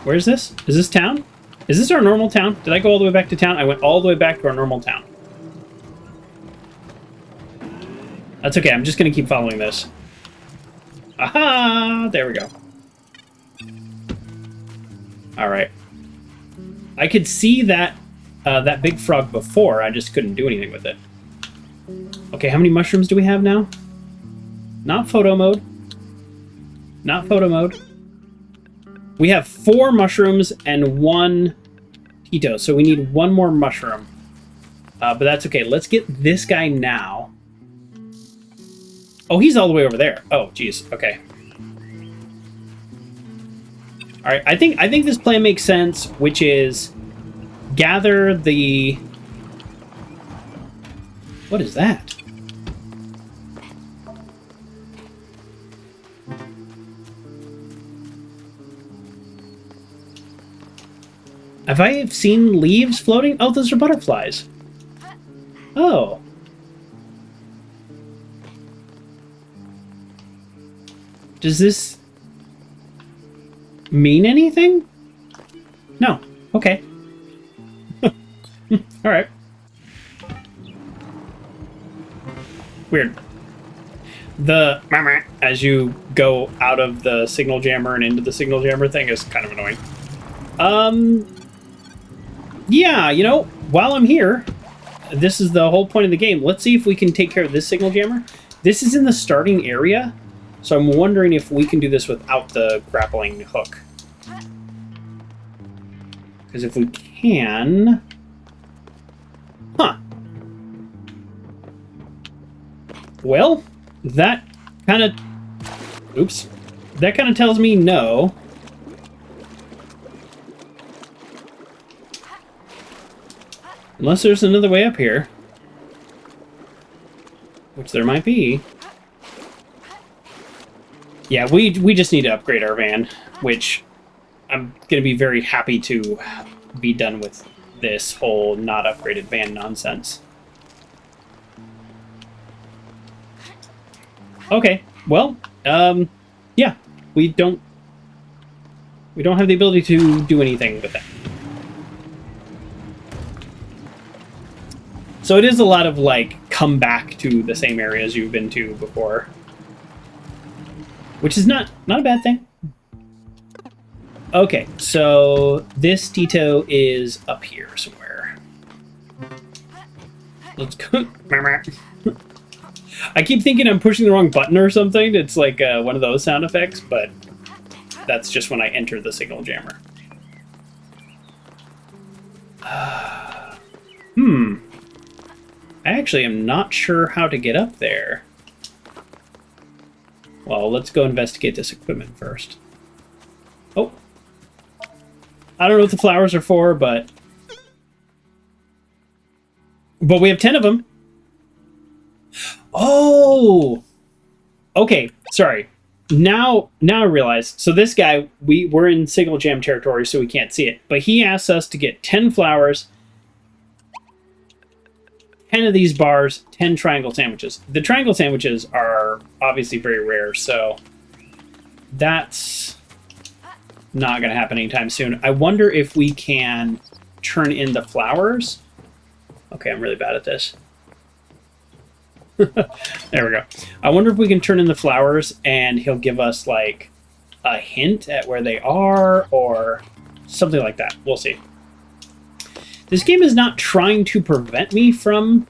Where is this? Is this town? Is this our normal town? Did I go all the way back to town? I went all the way back to our normal town. That's okay, I'm just going to keep following this. Aha! There we go. Alright. I could see that that big frog before, I just couldn't do anything with it. Okay, how many mushrooms do we have now? Not photo mode. Not photo mode. We have 4 mushrooms and 1 Tito, so we need 1 more mushroom. But that's okay. Let's get this guy now. Oh, he's all the way over there. Oh, geez. Okay. All right. I think this plan makes sense, which is gather the... What is that? Have I seen leaves floating? Oh, those are butterflies. Oh. Does this mean anything? No. Okay. All right. Weird. The as you go out of the signal jammer and into the signal jammer thing is kind of annoying. Yeah, you know, while I'm here, this is the whole point of the game. Let's see if we can take care of this signal jammer. This is in the starting area, so I'm wondering if we can do this without the grappling hook. Because if we can... Huh. Well, that kind of... Oops. That kind of tells me no. Unless there's another way up here. Which there might be. Yeah, we just need to upgrade our van, which I'm going to be very happy to be done with this whole not upgraded van nonsense. Okay, well, yeah, we don't have the ability to do anything with that. So it is a lot of, like, come back to the same areas you've been to before. Which is not a bad thing. Okay, so this Tito is up here somewhere. Let's go. I keep thinking I'm pushing the wrong button or something. It's like one of those sound effects, but that's just when I enter the signal jammer. I actually am not sure how to get up there. Well, let's go investigate this equipment first. Oh. I don't know what the flowers are for, but we have 10 of them. Oh! Okay, sorry. Now I realize. So this guy, we're in signal jam territory, so we can't see it. But he asks us to get 10 flowers, 10 of these bars, 10 triangle sandwiches. The triangle sandwiches are obviously very rare, so that's not going to happen anytime soon. I wonder if we can turn in the flowers. Okay, I'm really bad at this. There we go. I wonder if we can turn in the flowers and he'll give us, like, a hint at where they are or something like that. We'll see. This game is not trying to prevent me from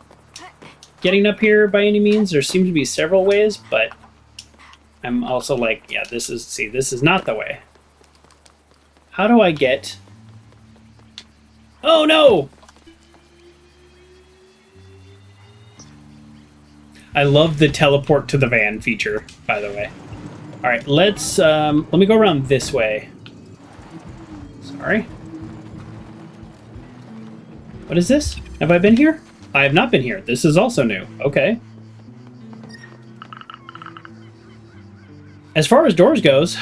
getting up here by any means. There seem to be several ways, but I'm also like, yeah, this is not the way. How do I get... Oh, no! I love the teleport to the van feature, by the way. All right, let me go around this way. Sorry. What is this? Have I been here? I have not been here. This is also new. Okay. As far as doors goes,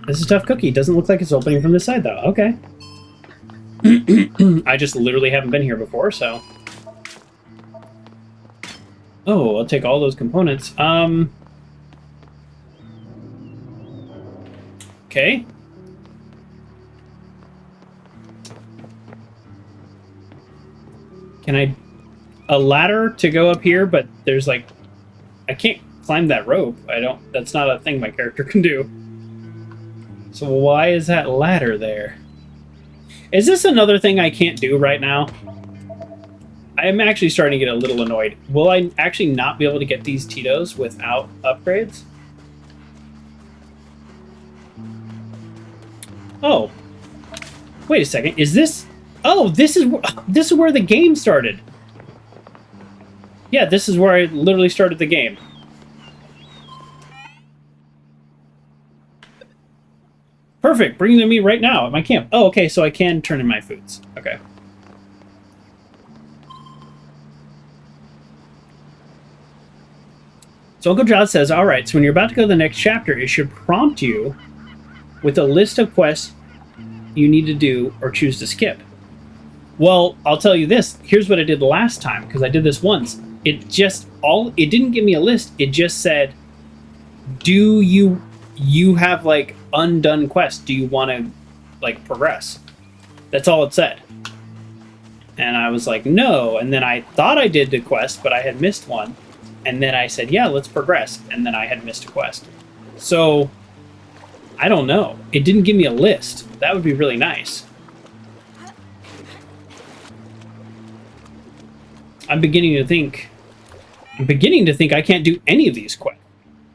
this is a tough cookie. Doesn't look like it's opening from this side, though. Okay. I just literally haven't been here before, so... Oh, I'll take all those components. Okay. Can I... A ladder to go up here, but there's like... I can't climb that rope. I don't... That's not a thing my character can do. So why is that ladder there? Is this another thing I can't do right now? I am actually starting to get a little annoyed. Will I actually not be able to get these Tito's without upgrades? Oh. Wait a second. Is this... Oh, this is where the game started. Yeah, this is where I literally started the game. Perfect. Bring them to me right now at my camp. Oh, okay, so I can turn in my foods. Okay. So Uncle John says, all right, so when you're about to go to the next chapter, it should prompt you with a list of quests you need to do or choose to skip. Well, I'll tell you this. Here's what I did last time, because I did this once. It didn't give me a list. It just said, do you have, like, undone quests? Do you want to, like, progress? That's all it said. And I was like, no. And then I thought I did the quest, but I had missed one. And then I said, yeah, let's progress. And then I had missed a quest. So, I don't know. It didn't give me a list. That would be really nice. I'm beginning to think I can't do any of these quests.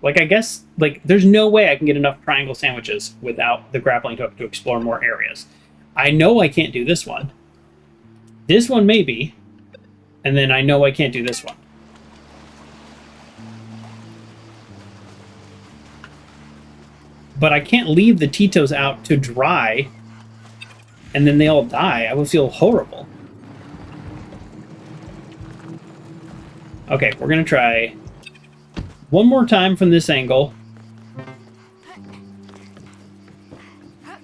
Like, I guess, like, there's no way I can get enough triangle sandwiches without the grappling hook to explore more areas. I know I can't do this one. This one maybe. And then I know I can't do this one. But I can't leave the Tito's out to dry and then they all die. I would feel horrible. Okay, we're going to try one more time from this angle.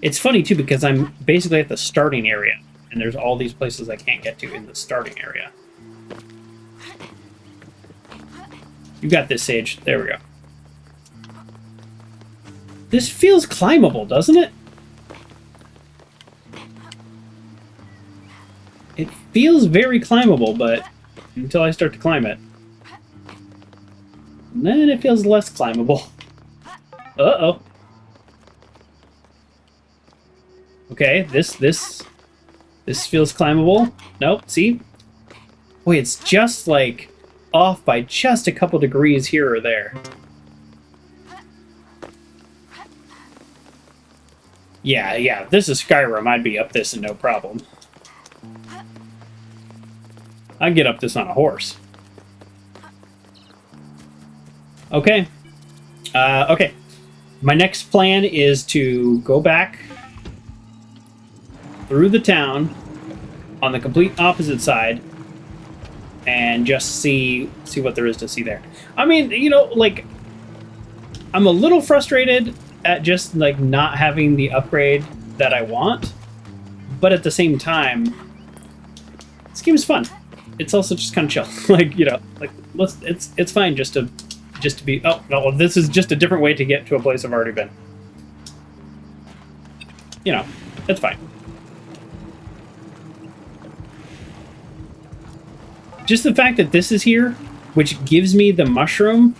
It's funny, too, because I'm basically at the starting area, and there's all these places I can't get to in the starting area. You got this, Sage. There we go. This feels climbable, doesn't it? It feels very climbable, but until I start to climb it. And then it feels less climbable. Uh-oh. Okay, this feels climbable. Nope, see? Boy, it's just like off by just a couple degrees here or there. Yeah, if this is Skyrim, I'd be up this and no problem. I'd get up this on a horse. Okay. Okay. My next plan is to go back through the town on the complete opposite side and just see what there is to see there. I mean, you know, like, I'm a little frustrated at just, like, not having the upgrade that I want, but at the same time, this game is fun. It's also just kind of chill. Like, you know, like, it's fine just to be, oh, no, this is just a different way to get to a place I've already been. You know, it's fine. Just the fact that this is here, which gives me the mushroom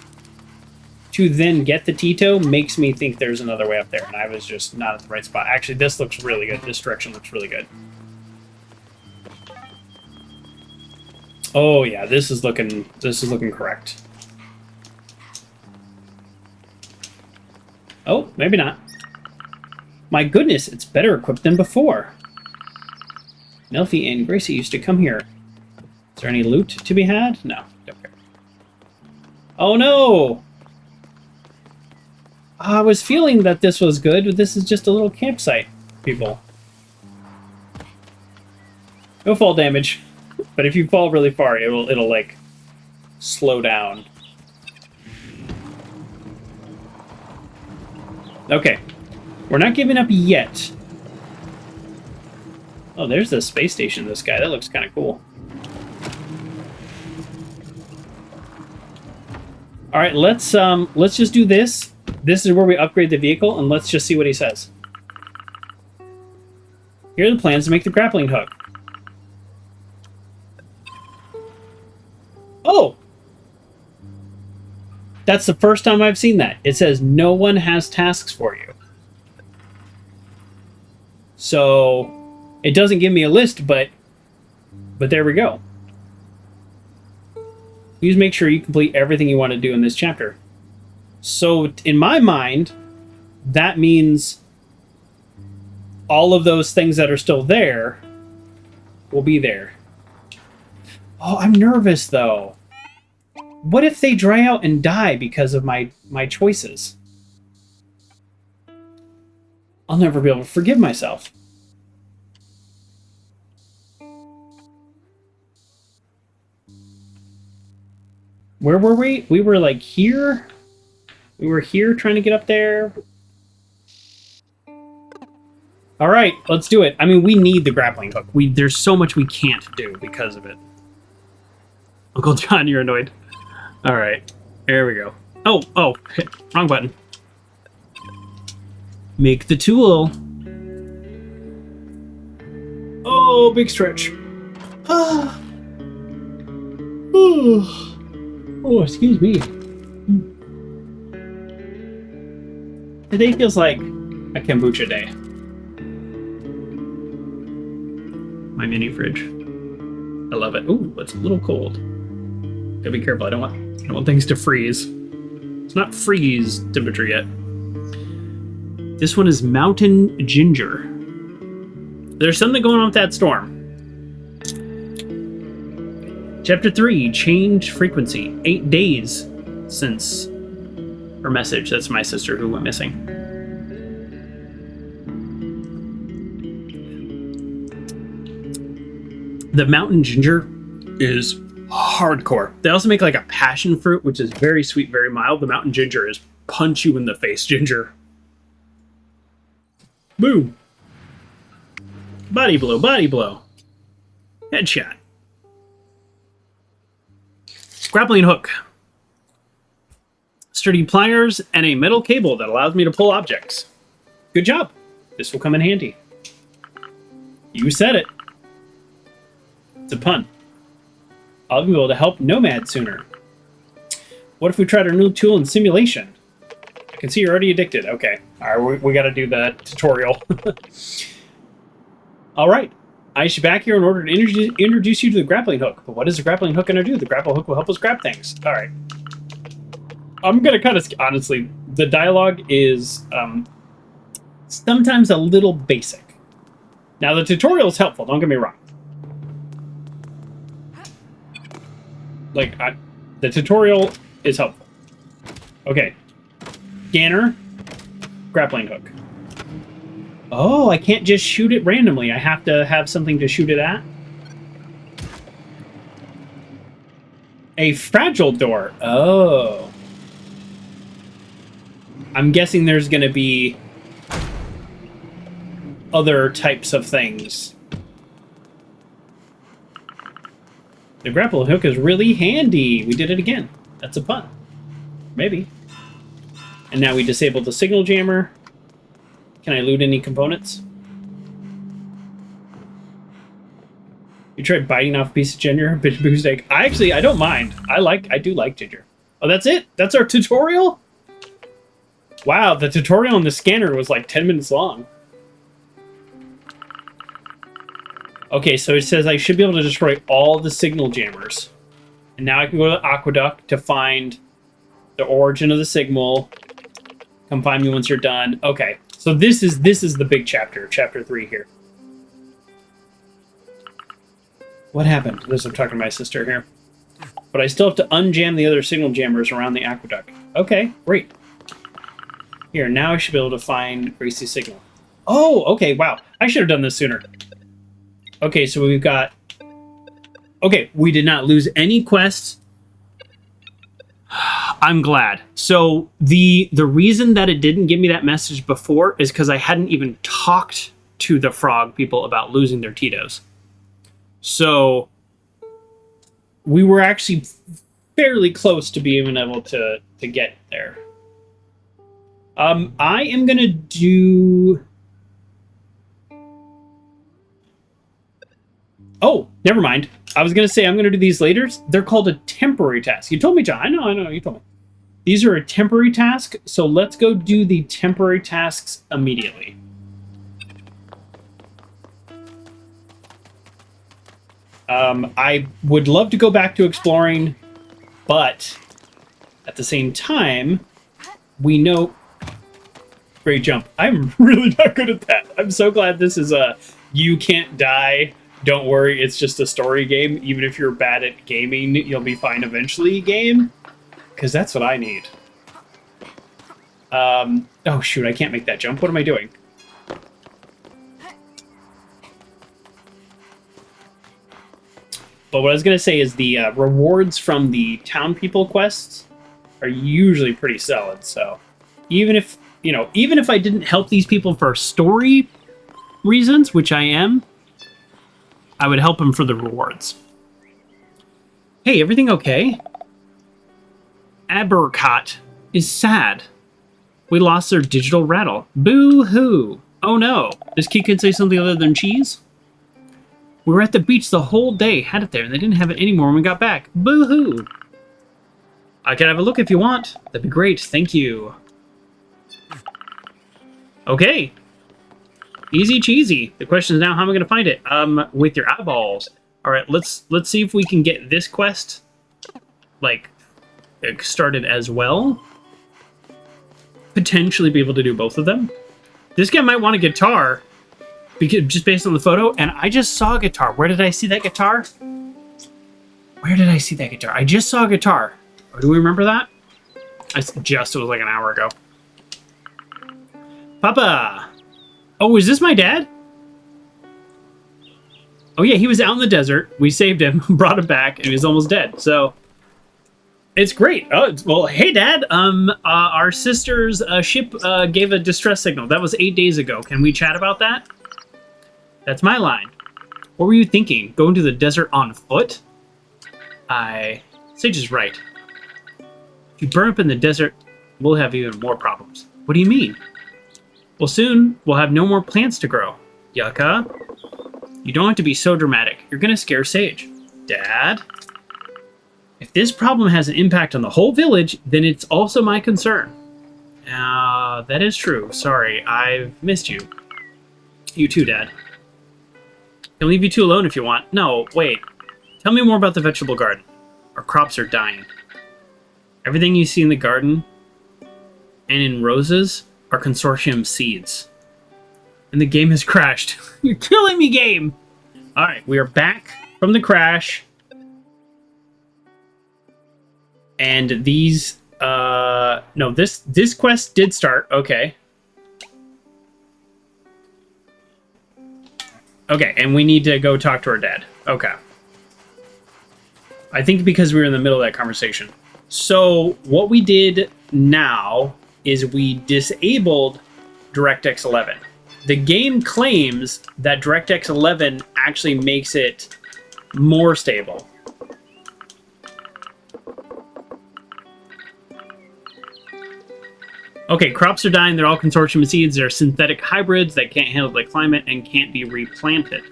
to then get the Tito, makes me think there's another way up there, and I was just not at the right spot. Actually, this looks really good. This direction looks really good. Oh yeah, this is looking correct. Oh, maybe not. My goodness, it's better equipped than before. Nelfie and Gracie used to come here. Is there any loot to be had? No, don't care. Oh no! I was feeling that this was good, but this is just a little campsite, people. No fall damage, but if you fall really far, it'll like slow down. Okay, we're not giving up yet. Oh, there's the space station. This guy, that looks kind of cool. All right, let's just do this. This is where we upgrade the vehicle, and let's just see what he says. Here are the plans to make the grappling hook. Oh! That's the first time I've seen that. It says no one has tasks for you. So it doesn't give me a list, but there we go. Please make sure you complete everything you want to do in this chapter. So in my mind, that means all of those things that are still there will be there. Oh, I'm nervous though. What if they dry out and die because of my choices? I'll never be able to forgive myself. Where were we? We were like here. We were here trying to get up there. All right, let's do it. I mean, we need the grappling hook. There's so much we can't do because of it. Uncle John, you're annoyed. All right, there we go. Oh, wrong button. Make the tool. Oh, big stretch. Ah. Oh, excuse me. Today feels like a kombucha day. My mini fridge. I love it. Ooh, it's a little cold. Gotta be careful. I don't want things to freeze. It's not freeze temperature yet. This one is mountain ginger. There's something going on with that storm. Chapter 3, change frequency. 8 days since her message. That's my sister who went missing. The mountain ginger is hardcore. They also make like a passion fruit, which is very sweet, very mild. The mountain ginger is punch you in the face ginger. Boom. Body blow, body blow. Headshot. Grappling hook. Sturdy pliers and a metal cable that allows me to pull objects. Good job. This will come in handy. You said it. It's a pun. I'll be able to help Nomad sooner. What if we tried our new tool in simulation? I can see you're already addicted. Okay. All right, we got to do the tutorial. All right. I should be back here in order to introduce you to the grappling hook. But what is the grappling hook going to do? The grappling hook will help us grab things. All right. I'm going to kind of... Honestly, the dialogue is sometimes a little basic. Now, the tutorial is helpful. Don't get me wrong. The tutorial is helpful. Okay. Scanner. Grappling hook. Oh, I can't just shoot it randomly. I have to have something to shoot it at. A fragile door. Oh. I'm guessing there's going to be other types of things. The grapple hook is really handy. We did it again. That's a pun. Maybe. And now we disabled the signal jammer. Can I loot any components? You tried biting off a piece of ginger, bamboo steak. I don't mind. I do like ginger. Oh, that's it? That's our tutorial? Wow, the tutorial on the scanner was like 10 minutes long. Okay, so it says I should be able to destroy all the signal jammers. And now I can go to the aqueduct to find the origin of the signal. Come find me once you're done. Okay, so this is the big chapter, chapter 3 here. What happened? I'm talking to my sister here. But I still have to unjam the other signal jammers around the aqueduct. Okay, great. Here, now I should be able to find Gracie's signal. Oh, okay, wow. I should have done this sooner. Okay, so we've got... Okay, we did not lose any quests. I'm glad. So the reason that it didn't give me that message before is because I hadn't even talked to the frog people about losing their Tito's. So we were actually fairly close to being able to get there. I am gonna do... Oh, never mind. I was gonna say I'm gonna do these later. They're called a temporary task. You told me, John. I know, you told me. These are a temporary task, so let's go do the temporary tasks immediately. I would love to go back to exploring, but at the same time, we know... Great jump. I'm really not good at that. I'm so glad this is a you can't die, don't worry, it's just a story game. Even if you're bad at gaming, you'll be fine eventually game. Because that's what I need. Oh shoot, I can't make that jump. What am I doing? But what I was going to say is the rewards from the town people quests are usually pretty solid. So even if, you know, even if I didn't help these people for story reasons, which I am, I would help them for the rewards. Hey, everything okay? Abercott is sad. We lost their digital rattle. Boo-hoo. Oh no. This kid could say something other than cheese? We were at the beach the whole day, had it there, and they didn't have it anymore when we got back. Boo-hoo. I can have a look if you want. That'd be great, thank you. Okay. Easy cheesy. The question is now, how am I going to find it? With your eyeballs. Alright, let's see if we can get this quest, like, started as well. Potentially be able to do both of them. This guy might want a guitar, because just based on the photo, and I just saw a guitar. Where did I see that guitar? Where did I see that guitar? I just saw a guitar. Oh, do we remember that? It was like an hour ago. Papa! Oh, is this my dad? Oh yeah, he was out in the desert. We saved him, brought him back, and he was almost dead. So it's great. Oh, well, hey Dad. Our sister's ship gave a distress signal. That was 8 days ago. Can we chat about that? That's my line. What were you thinking? Going to the desert on foot? Sage is right. If you burn up in the desert, we'll have even more problems. What do you mean? Well, soon we'll have no more plants to grow. Yucca. You don't have to be so dramatic. You're gonna scare Sage. Dad? If this problem has an impact on the whole village, then it's also my concern. That is true. Sorry, I've missed you. You too, Dad. I'll leave you two alone if you want. No, wait. Tell me more about the vegetable garden. Our crops are dying. Everything you see in the garden and in roses are consortium seeds. And the game has crashed. You're killing me, game! Alright, we are back from the crash. And these, no, this quest did start. Okay. Okay, and we need to go talk to our dad. Okay. I think because we were in the middle of that conversation. So, what we did now is we disabled DirectX 11. The game claims that DirectX 11 actually makes it more stable. Okay, crops are dying. They're all consortium seeds. They're synthetic hybrids that can't handle the climate and can't be replanted.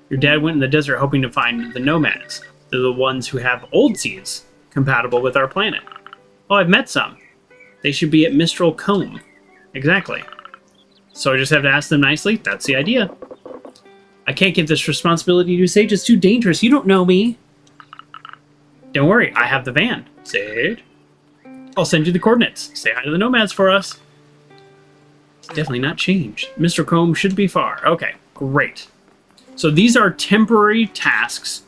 Your dad went in the desert hoping to find the nomads. They're the ones who have old seeds compatible with our planet. Oh, I've met some. They should be at Mistral Combe. Exactly. So I just have to ask them nicely? That's the idea. I can't give this responsibility to Sage. It's too dangerous. You don't know me. Don't worry. I have the van. Sage. I'll send you the coordinates. Say hi to the nomads for us. It's definitely not changed. Mr. Combe should be far. Okay, great. So these are temporary tasks.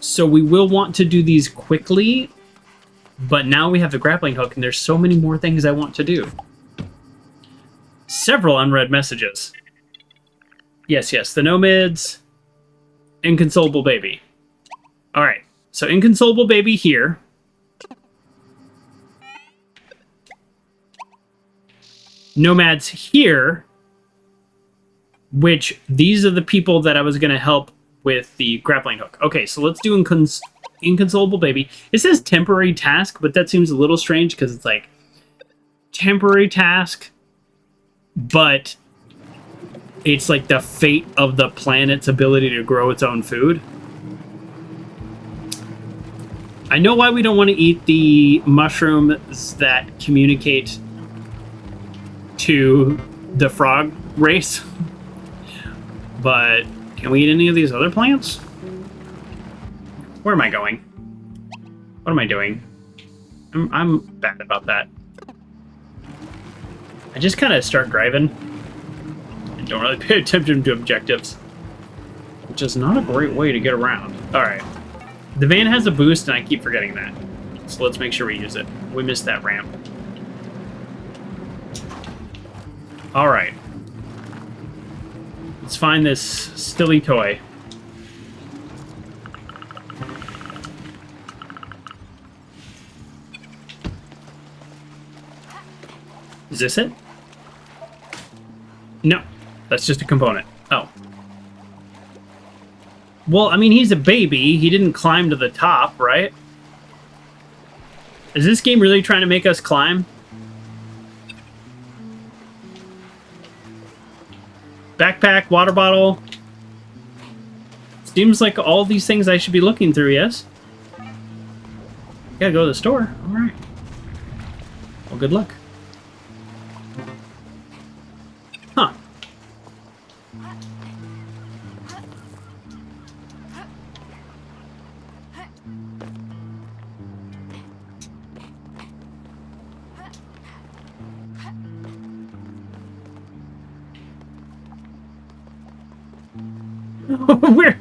So we will want to do these quickly. But now we have the grappling hook, and there's so many more things I want to do. Several unread messages. Yes, yes. The nomads. Inconsolable baby. Alright. So inconsolable baby here. Nomads here, which these are the people that I was going to help with the grappling hook. Okay, so let's do inconsolable baby. It says temporary task, but that seems a little strange because it's like temporary task, but it's like the fate of the planet's ability to grow its own food. I know why we don't want to eat the mushrooms that communicate to the frog race, but can we eat any of these other plants? Where am I going? What am I doing? I'm bad about that. I just kind of start driving and don't really pay attention to objectives, which is not a great way to get around. All right. The van has a boost, and I keep forgetting that. So let's make sure we use it. We missed that ramp. All right. Let's find this stilly toy. Is this it? No. That's just a component. Oh. Well, I mean, he's a baby. He didn't climb to the top, right? Is this game really trying to make us climb? Backpack, water bottle. Seems like all these things I should be looking through, yes? Gotta go to the store. Alright. Well, good luck. Huh.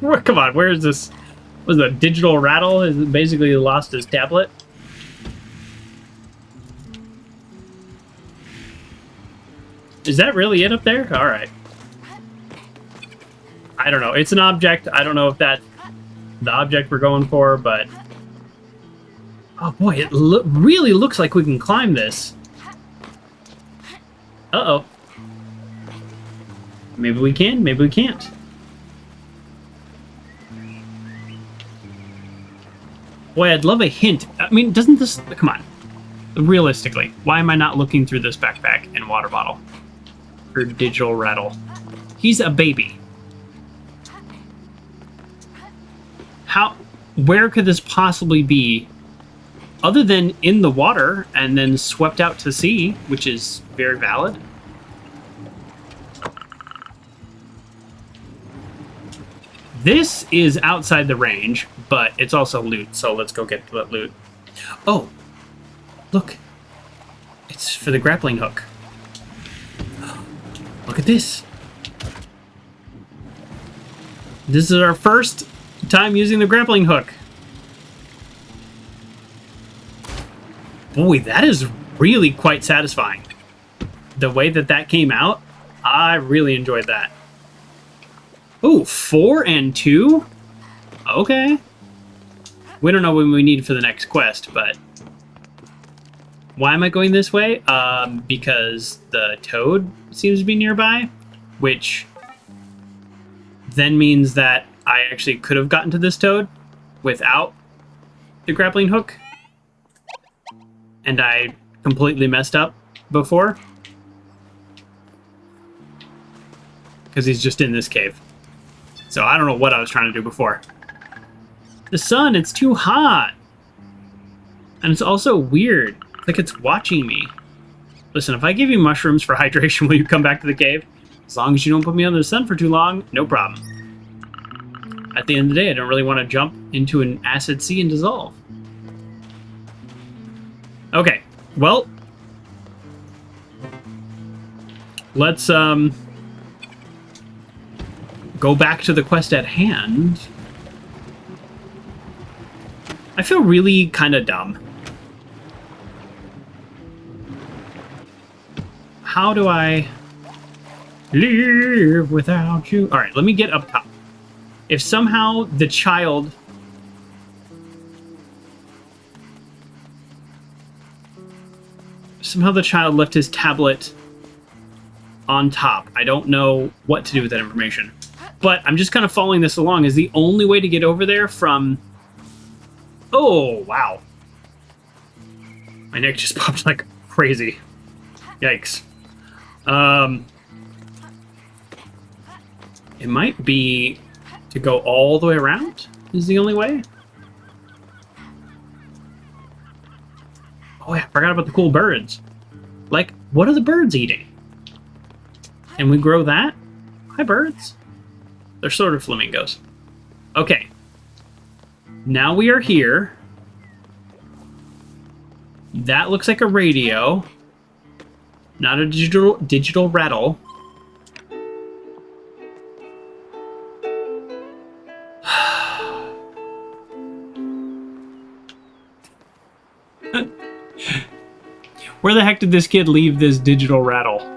where, come on, where is this? Was the digital rattle? Is basically lost his tablet? Is that really it up there? All right. I don't know. It's an object. I don't know if that's the object we're going for, but... Oh boy, it really looks like we can climb this. Uh-oh. Maybe we can, maybe we can't. Boy, I'd love a hint. I mean, doesn't this... Come on. Realistically, why am I not looking through this backpack and water bottle? Or digital rattle? He's a baby. How... Where could this possibly be? Other than in the water and then swept out to sea, which is very valid. This is outside the range, but it's also loot, so let's go get the loot. Oh, look. It's for the grappling hook. Look at this. This is our first time using the grappling hook. Boy, that is really quite satisfying. The way that that came out, I really enjoyed that. Ooh, 4 and 2? Okay. We don't know what we need for the next quest, but... Why am I going this way? Because the toad seems to be nearby, which then means that I actually could have gotten to this toad without the grappling hook. And I completely messed up before. Because he's just in this cave. So I don't know what I was trying to do before. The sun, it's too hot. And it's also weird. It's like it's watching me. Listen, if I give you mushrooms for hydration, will you come back to the cave? As long as you don't put me under the sun for too long, no problem. At the end of the day, I don't really want to jump into an acid sea and dissolve. Okay, well, let's go back to the quest at hand. I feel really kind of dumb. How do I live without you? All right, let me get up top. If somehow the child... Somehow the child left his tablet on top. I don't know what to do with that information. But I'm just kind of following this along. Is the only way to get over there from Oh, wow. My neck just popped like crazy. Yikes. It might be to go all the way around is the only way. Oh, yeah, I forgot about the cool birds. Like, what are the birds eating? Can we grow that? Hi, birds. They're sort of flamingos. Okay. Now we are here. That looks like a radio. Not a digital rattle. Where the heck did this kid leave this digital rattle?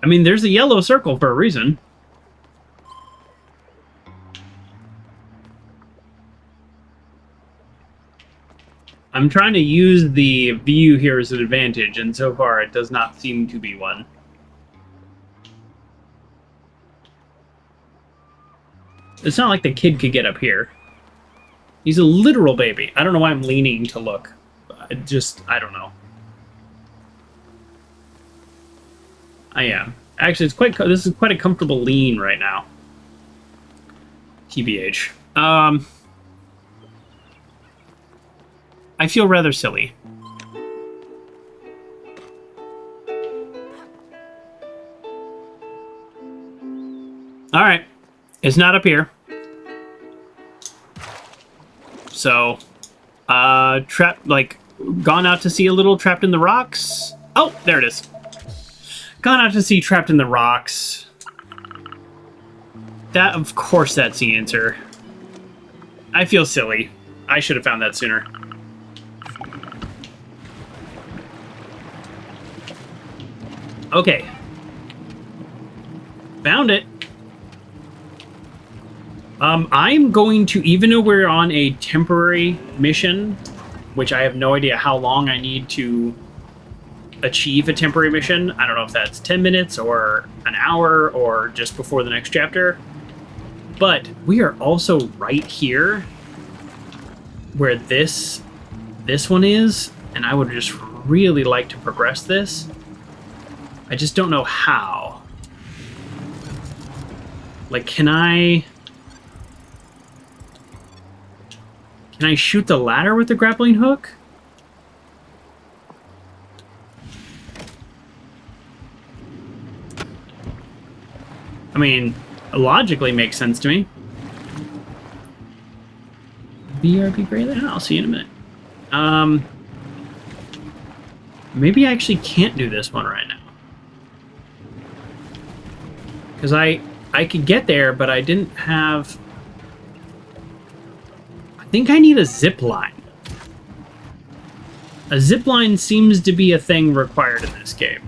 I mean, there's a yellow circle for a reason. I'm trying to use the view here as an advantage, and so far it does not seem to be one. It's not like the kid could get up here. He's a literal baby. I don't know why I'm leaning to look. I don't know. I am. Actually, this is quite a comfortable lean right now. TBH. I feel rather silly. Alright. It's not up here. So, gone out to sea a little, trapped in the rocks. Oh, there it is. Gone out to sea, trapped in the rocks. That, of course, that's the answer. I feel silly. I should have found that sooner. Okay. Found it. I'm going to, even though we're on a temporary mission, which I have no idea how long I need to achieve a temporary mission. I don't know if that's 10 minutes or an hour or just before the next chapter. But we are also right here where this one is, and I would just really like to progress this. I just don't know how. Like, can I shoot the ladder with the grappling hook? I mean, logically makes sense to me. BRB great. I'll see you in a minute. Maybe I actually can't do this one right now. Because I could get there, but I didn't have... I think I need a zip line. A zip line seems to be a thing required in this game.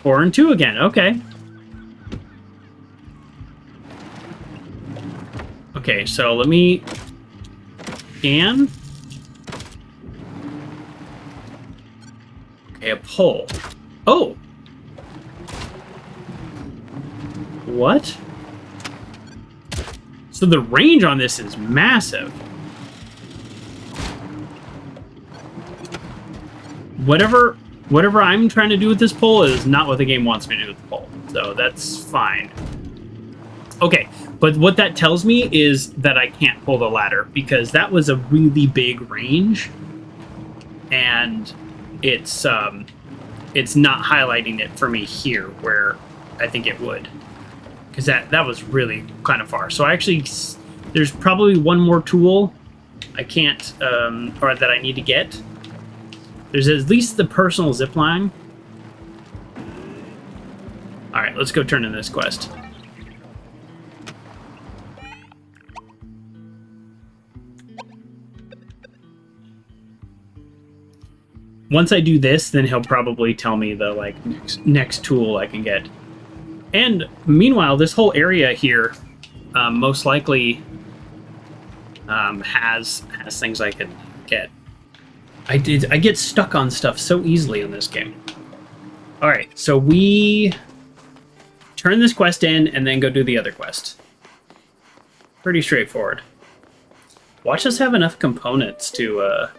Four and two again, okay. Okay, so let me scan. Okay, a pole. Oh! What? So the range on this is massive. Whatever I'm trying to do with this pole is not what the game wants me to do with the pole. So that's fine. Okay, but what that tells me is that I can't pull the ladder because that was a really big range. And it's not highlighting it for me here where I think it would. Because that was really kind of far. So there's probably one more tool I can't, or that I need to get. There's at least the personal zipline. Alright, let's go turn in this quest. once I do this, then he'll probably tell me the like next tool I can get. And meanwhile, this whole area here most likely has things I can get. I get stuck on stuff so easily in this game. All right, so we turn this quest in and then go do the other quest. Pretty straightforward. Watch us have enough components to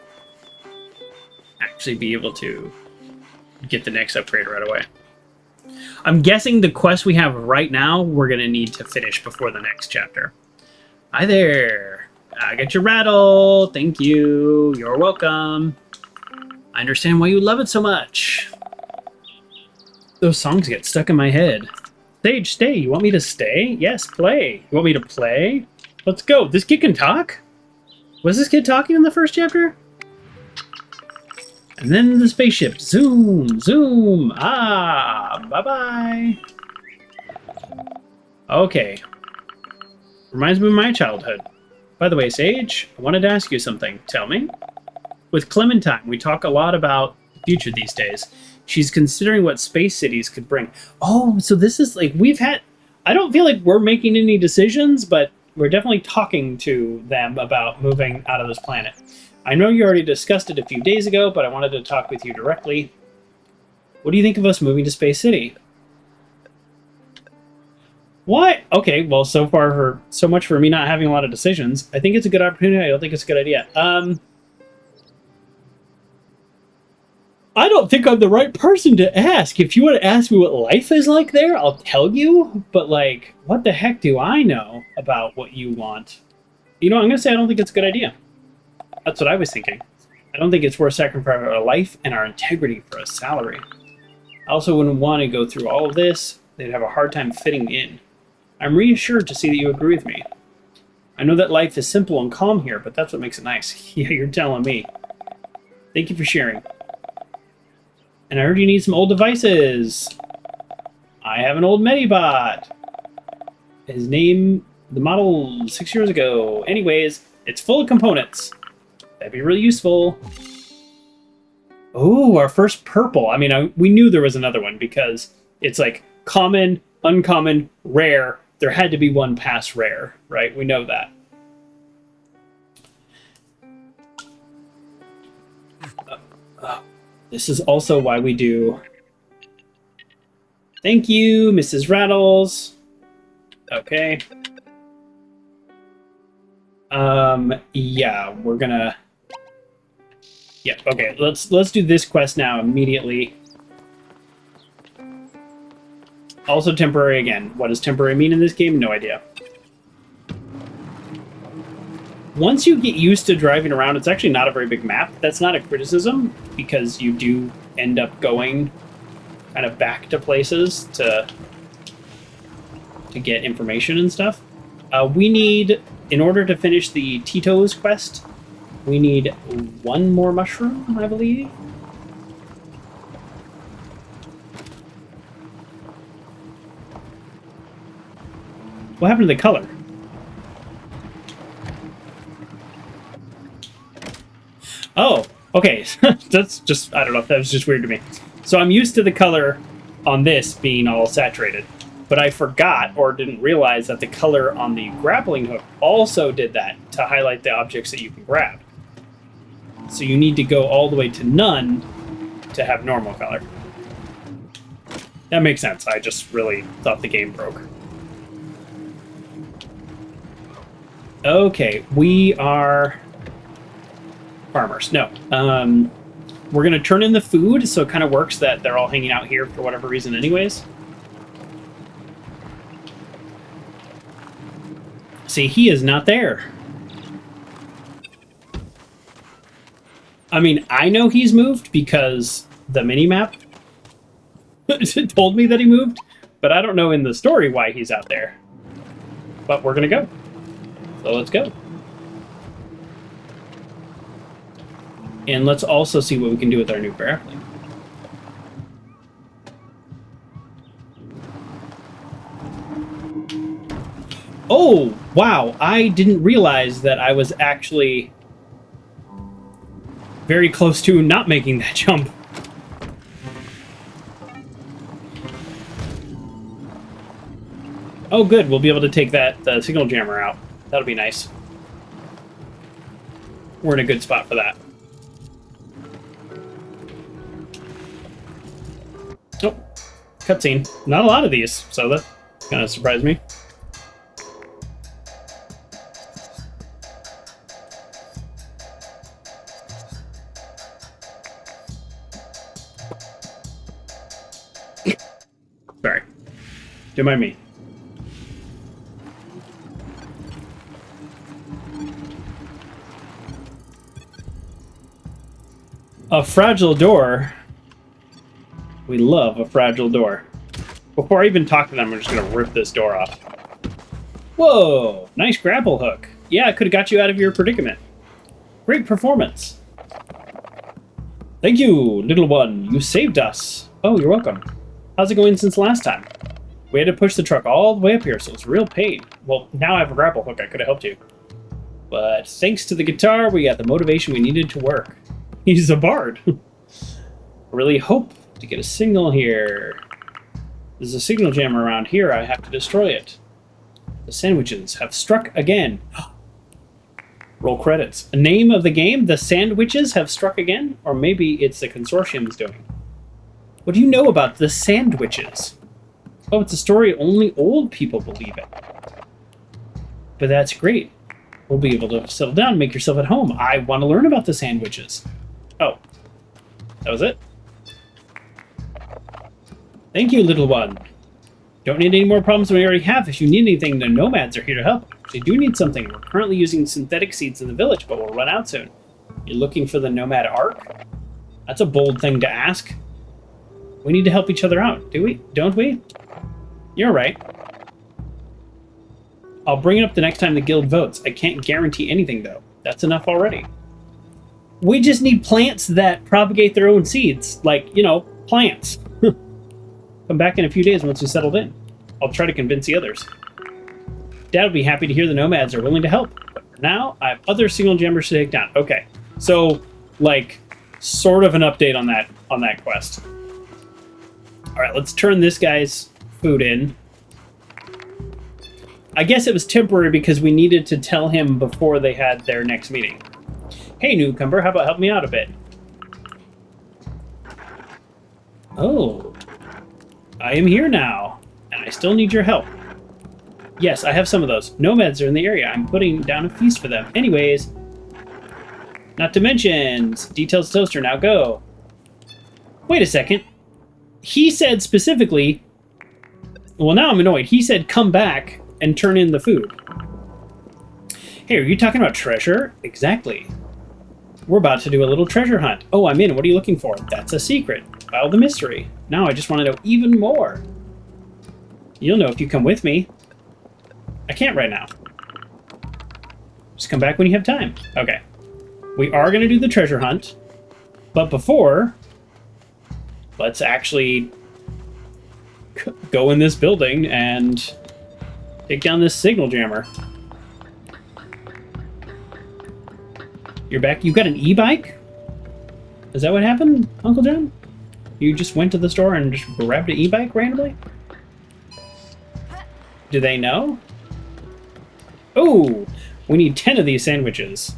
actually be able to get the next upgrade right away. I'm guessing the quest we have right now, we're going to need to finish before the next chapter. Hi there. I got your rattle. Thank you. You're welcome. I understand why you love it so much. Those songs get stuck in my head. Sage, stay. You want me to stay? Yes, play. You want me to play? Let's go. This kid can talk? Was this kid talking in the first chapter? And then the spaceship. Zoom, zoom. Ah, bye-bye. Okay. Reminds me of my childhood. By the way, Sage, I wanted to ask you something. Tell me. With Clementine, we talk a lot about the future these days. She's considering what space cities could bring. Oh, so this is like, we've had... I don't feel like we're making any decisions, but we're definitely talking to them about moving out of this planet. I know you already discussed it a few days ago, but I wanted to talk with you directly. What do you think of us moving to Space City? What? Okay, well, so much for me not having a lot of decisions. I think it's a good opportunity. I don't think it's a good idea. I don't think I'm the right person to ask. If you want to ask me what life is like there, I'll tell you. But, like, what the heck do I know about what you want? You know, I'm going to say I don't think it's a good idea. That's what I was thinking. I don't think it's worth sacrificing our life and our integrity for a salary. I also wouldn't want to go through all of this. They'd have a hard time fitting in. I'm reassured to see that you agree with me. I know that life is simple and calm here, but that's what makes it nice. Yeah, you're telling me. Thank you for sharing. And I heard you need some old devices. I have an old Medibot. His name, the model 6 years ago. Anyways, it's full of components. That'd be really useful. Oh, our first purple. I mean, we knew there was another one because it's like common, uncommon, rare. There had to be one past rare, right? We know that. This is also why we do... Thank you, Mrs. Rattles. Okay. Yeah, we're gonna... Yeah, okay, let's do this quest now immediately. Also temporary again. What does temporary mean in this game? No idea. Once you get used to driving around, it's actually not a very big map. That's not a criticism, because you do end up going kind of back to places to get information and stuff. We need, in order to finish the Tito's quest, we need one more mushroom, I believe. What happened to the color? Oh, okay. That's just, I don't know, that was just weird to me. So I'm used to the color on this being all saturated, but I forgot or didn't realize that the color on the grappling hook also did that to highlight the objects that you can grab. So you need to go all the way to none to have normal color. That makes sense. I just really thought the game broke. Okay, we are farmers. No. We're going to turn in the food, so it kind of works that they're all hanging out here for whatever reason anyways. See, he is not there. I mean, I know he's moved because the mini-map told me that he moved, but I don't know in the story why he's out there. But we're going to go. So let's go. And let's also see what we can do with our new grappling. Oh, wow. I didn't realize that I was actually... very close to not making that jump. Oh, good. We'll be able to take the signal jammer out. That'll be nice. We're in a good spot for that. Oh, cutscene. Not a lot of these, so that kind of surprised me. Sorry. Don't mind me. A fragile door. We love a fragile door. Before I even talk to them, I'm just going to rip this door off. Whoa! Nice grapple hook. Yeah, I could have got you out of your predicament. Great performance. Thank you, little one. You saved us. Oh, you're welcome. How's it going since last time? We had to push the truck all the way up here, so it's a real pain. Well, now I have a grapple hook. I could have helped you. But thanks to the guitar, we got the motivation we needed to work. He's a bard. I really hope to get a signal here. There's a signal jammer around here. I have to destroy it. The sandwiches have struck again. Roll credits. A name of the game? The sandwiches have struck again? Or maybe it's the consortium's doing. What do you know about the sandwiches? Oh, it's a story only old people believe in. But that's great. We'll be able to settle down and make yourself at home. I want to learn about the sandwiches. Oh, that was it? Thank you, little one. Don't need any more problems than we already have. If you need anything, the nomads are here to help. If you do need something, we're currently using synthetic seeds in the village, but we'll run out soon. You're looking for the nomad ark? That's a bold thing to ask. We need to help each other out, do we? Don't we? You're right. I'll bring it up the next time the guild votes. I can't guarantee anything, though. That's enough already. We just need plants that propagate their own seeds. Like, you know, plants. Come back in a few days once we settled in. I'll try to convince the others. Dad will be happy to hear the nomads are willing to help. But for now, I have other signal jammers to take down. Okay, so, like, sort of an update on that quest. All right, let's turn this guy's food in. I guess it was temporary because we needed to tell him before they had their next meeting. Hey, newcomer, how about help me out a bit? Oh, I am here now, and I still need your help. Yes, I have some of those. Nomads are in the area. I'm putting down a feast for them. Anyways, not to mention, details toaster, now go. Wait a second. He said specifically, well, now I'm annoyed. He said come back and turn in the food. Hey, are you talking about treasure? Exactly. We're about to do a little treasure hunt. Oh, I'm in. What are you looking for? That's a secret. File the mystery. Now I just want to know even more. You'll know if you come with me. I can't right now. Just come back when you have time. Okay. We are going to do the treasure hunt. But before, let's actually go in this building and take down this signal jammer. You're back. You got an e-bike? Is that what happened, Uncle John? You just went to the store and just grabbed an e-bike randomly? Do they know? Oh, we need 10 of these sandwiches.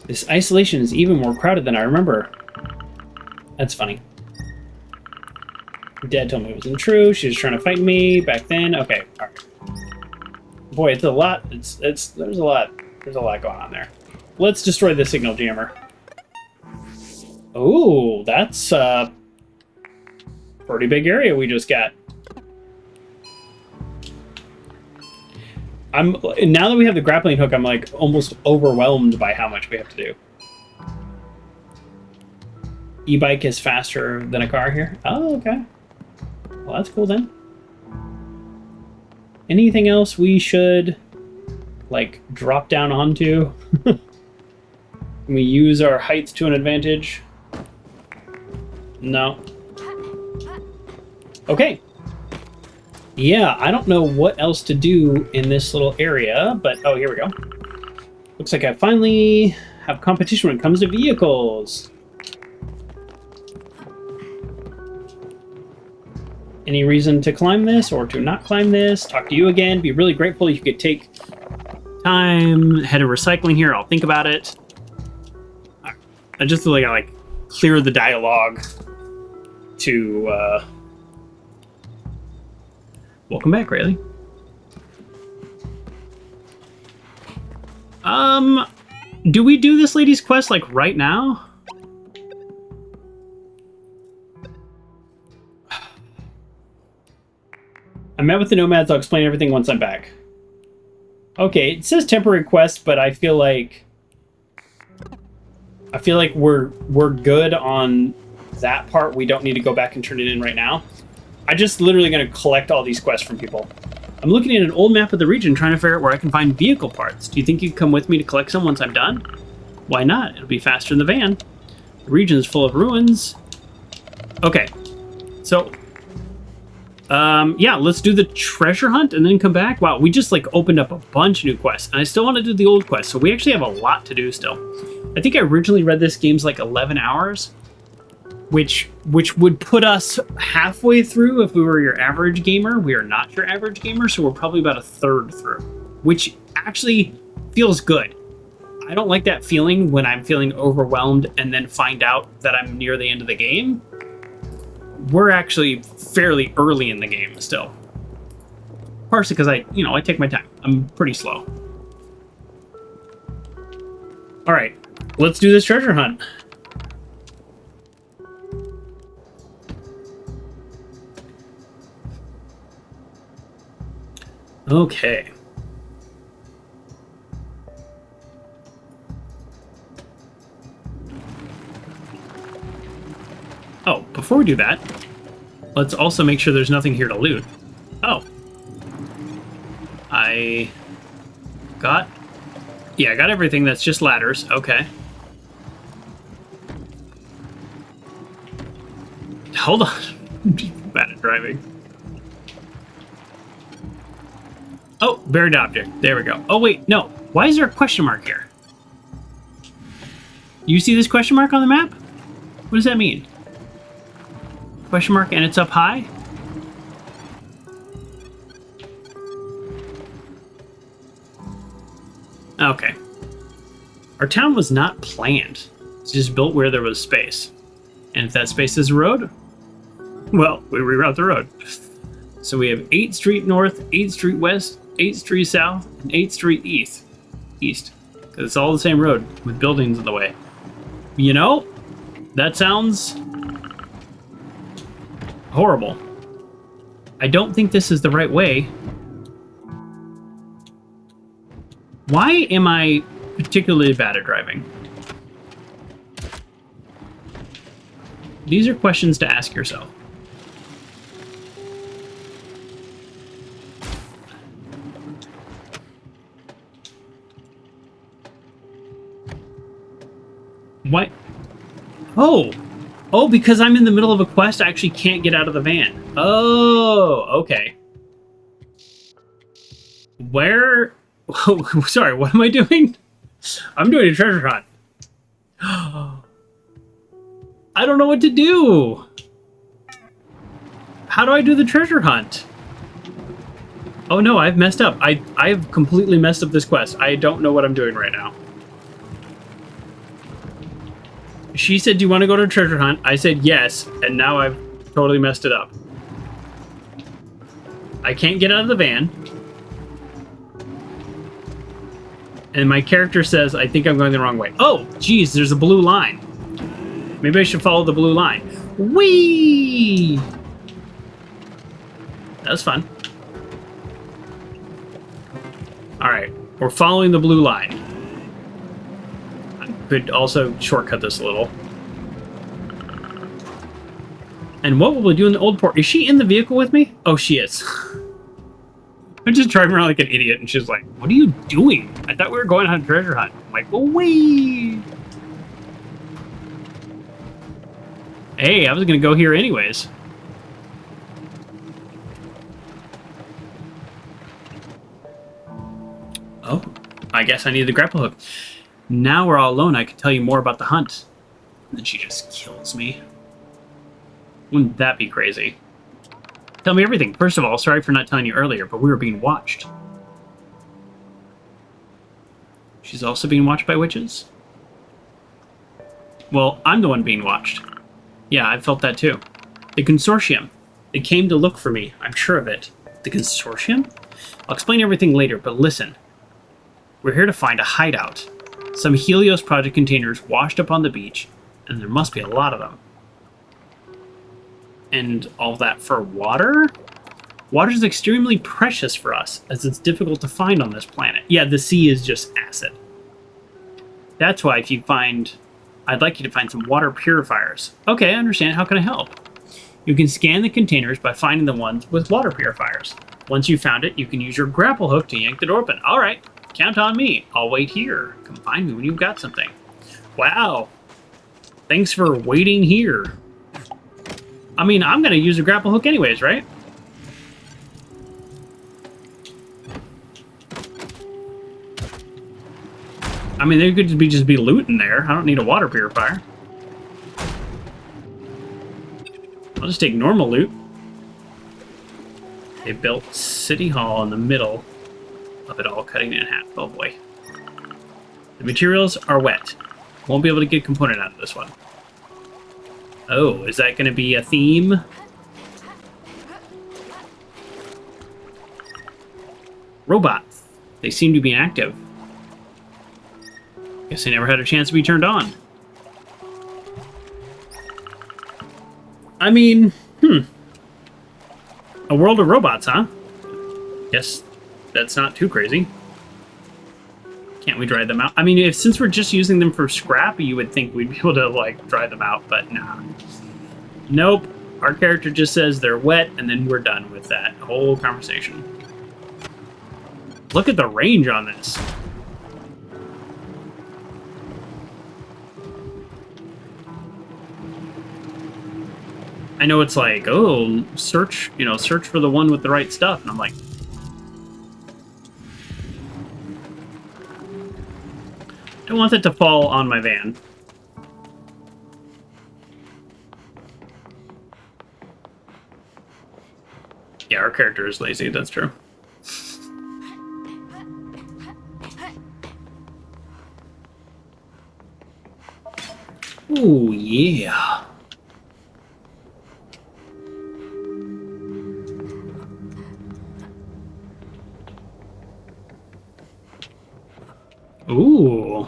This isolation is even more crowded than I remember. That's funny. Dad told me it wasn't true. She was trying to fight me back then. Okay, all right. Boy, it's a lot. There's a lot going on there. Let's destroy the signal jammer. Oh, that's a pretty big area we just got. Now that we have the grappling hook, I'm like almost overwhelmed by how much we have to do. E-bike is faster than a car here. Oh, okay. Well, that's cool then. Anything else we should, like, drop down onto? Can we use our height to an advantage? No. Okay. Yeah, I don't know what else to do in this little area, but oh, here we go. Looks like I finally have competition when it comes to vehicles. Any reason to climb this or to not climb this? Talk to you again. Be really grateful you could take time. Head of recycling here. I'll think about it. I just feel like I like clear the dialogue to welcome back, Rayleigh. Do we do this lady's quest like right now? I met with the nomads. I'll explain everything once I'm back. Okay, it says temporary quest, but I feel like we're good on that part. We don't need to go back and turn it in right now. I'm just literally going to collect all these quests from people. I'm looking at an old map of the region, trying to figure out where I can find vehicle parts. Do you think you'd come with me to collect some once I'm done? Why not? It'll be faster in the van. The region is full of ruins. Okay, so yeah, let's do the treasure hunt and then come back. Wow, we just like opened up a bunch of new quests, and I still want to do the old quests, so we actually have a lot to do still. I think I originally read this game's like 11 hours, which would put us halfway through if we were your average gamer. We are not your average gamer, so we're probably about a third through, which actually feels good. I don't like that feeling when I'm feeling overwhelmed and then find out that I'm near the end of the game. We're actually fairly early in the game still. Partially because I take my time. I'm pretty slow. All right, let's do this treasure hunt. Okay. Oh, before we do that, let's also make sure there's nothing here to loot. Oh. I got everything. That's just ladders. Okay. Hold on. I'm bad at driving. Oh, buried object. There we go. Oh, wait, no. Why is there a question mark here? You see this question mark on the map? What does that mean? Question mark and it's up high? Okay. Our town was not planned. It's just built where there was space. And if that space is a road, well, we reroute the road. So we have 8th Street North, 8th Street West, 8th Street South, and 8th Street East. Because it's all the same road with buildings in the way. You know, that sounds horrible. I don't think this is the right way. Why am I particularly bad at driving? These are questions to ask yourself. What? Oh, because I'm in the middle of a quest, I actually can't get out of the van. Oh, okay. Where? Oh, sorry, what am I doing? I'm doing a treasure hunt. I don't know what to do. How do I do the treasure hunt? Oh no, I've messed up. I've completely messed up this quest. I don't know what I'm doing right now. She said, do you want to go to a treasure hunt? I said yes, and now I've totally messed it up. I can't get out of the van. And my character says, I think I'm going the wrong way. Oh, geez, there's a blue line. Maybe I should follow the blue line. Whee! That was fun. All right, we're following the blue line. Could also shortcut this a little. And what will we do in the old port? Is she in the vehicle with me? Oh, she is. I'm just driving around like an idiot, and she's like, what are you doing? I thought we were going on a treasure hunt. I'm like, well, wait. Hey, I was going to go here anyways. I guess I need the grapple hook. Now we're all alone. I can tell you more about the hunt. And then she just kills me. Wouldn't that be crazy? Tell me everything. First of all, sorry for not telling you earlier, but we were being watched. She's also being watched by witches? Well, I'm the one being watched. Yeah, I felt that too. The consortium. They came to look for me. I'm sure of it. The consortium? I'll explain everything later, but listen. We're here to find a hideout. Some Helios Project containers washed up on the beach, and there must be a lot of them. And all that for water? Water is extremely precious for us, as it's difficult to find on this planet. Yeah, the sea is just acid. That's why if you find... I'd like you to find some water purifiers. Okay, I understand. How can I help? You can scan the containers by finding the ones with water purifiers. Once you've found it, you can use your grapple hook to yank the door open. All right, count on me. I'll wait here. Come find me when you've got something. Wow. Thanks for waiting here. I mean, I'm going to use a grapple hook anyways, right? I mean, there could just be loot in there. I don't need a water purifier. I'll just take normal loot. They built City Hall in the middle of it all, cutting it in half. Oh boy. The materials are wet. Won't be able to get a component out of this one. Oh, is that going to be a theme? Robots. They seem to be inactive. Guess they never had a chance to be turned on. I mean, a world of robots, huh? Guess that's not too crazy. Can't we dry them out? I mean, since we're just using them for scrap, you would think we'd be able to, like, dry them out, but nah. Nope. Our character just says they're wet, and then we're done with that whole conversation. Look at the range on this. I know it's like, oh, search for the one with the right stuff. And I'm like, don't want that to fall on my van. Yeah, our character is lazy, that's true. Ooh, yeah. Ooh.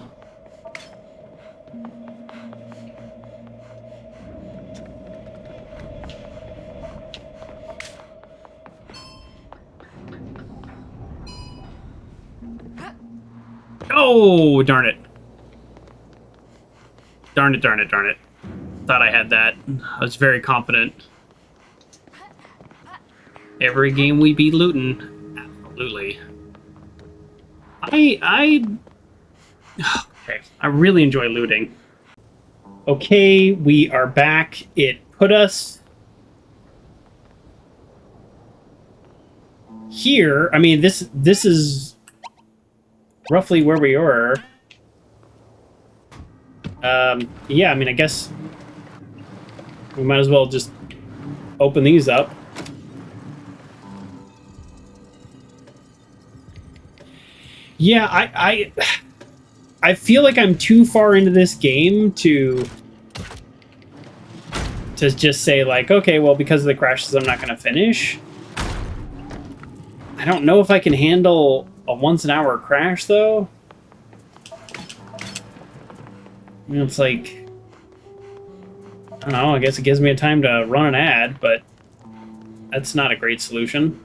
Oh, darn it. Darn it, darn it, darn it. Thought I had that. I was very confident. Every game we be looting. Absolutely. Okay, I really enjoy looting. Okay, we are back. It put us here. I mean, this is roughly where we were. Yeah, I mean, I guess we might as well just open these up. Yeah, I feel like I'm too far into this game to just say, like, okay, well, because of the crashes, I'm not going to finish. I don't know if I can handle a once-an-hour crash, though. I mean, it's like, I don't know, I guess it gives me a time to run an ad, but that's not a great solution.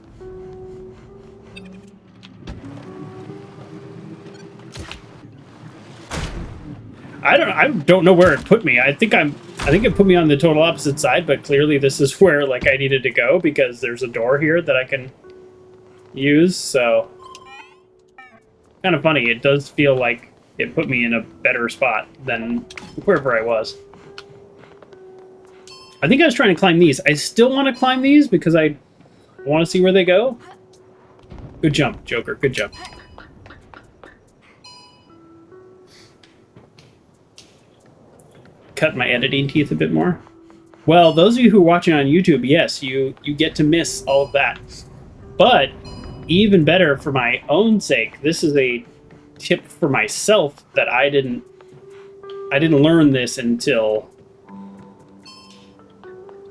I don't know where it put me. I think it put me on the total opposite side, but clearly this is where, like, I needed to go because there's a door here that I can use, so kind of funny. It does feel like it put me in a better spot than wherever I was. I think I was trying to climb these. I still want to climb these because I want to see where they go. Good jump, Joker. Good jump. cut my editing teeth a bit more. Well, those of you who are watching on YouTube, yes, you get to miss all of that. But even better, for my own sake, this is a tip for myself that I didn't learn this until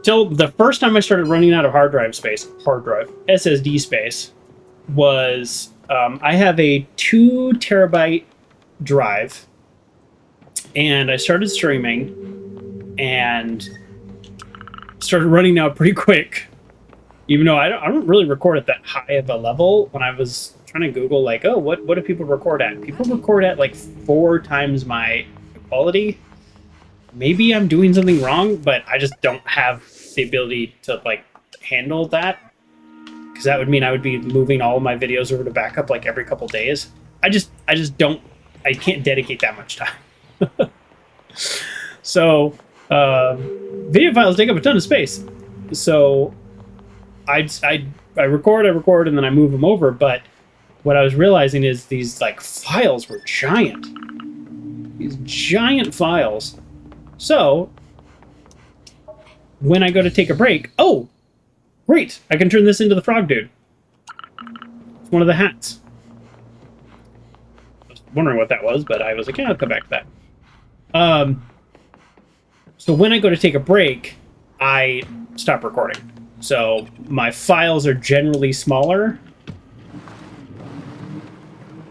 the first time I started running out of SSD space was I have a 2 terabyte drive, and I started streaming and started running out pretty quick, even though I don't really record at that high of a level. When I was trying to Google, like, oh, what do people record at? People record at like 4 times my quality. Maybe I'm doing something wrong, but I just don't have the ability to like handle that, because that would mean I would be moving all of my videos over to backup like every couple days. I can't dedicate that much time. So video files take up a ton of space. So I record, and then I move them over. But what I was realizing is these like files were giant. These giant files. So when I go to take a break, oh, great! I can turn this into the frog dude. It's one of the hats. I was wondering what that was, but I was like, yeah, I'll come back to that. So when I go to take a break, I stop recording. So my files are generally smaller,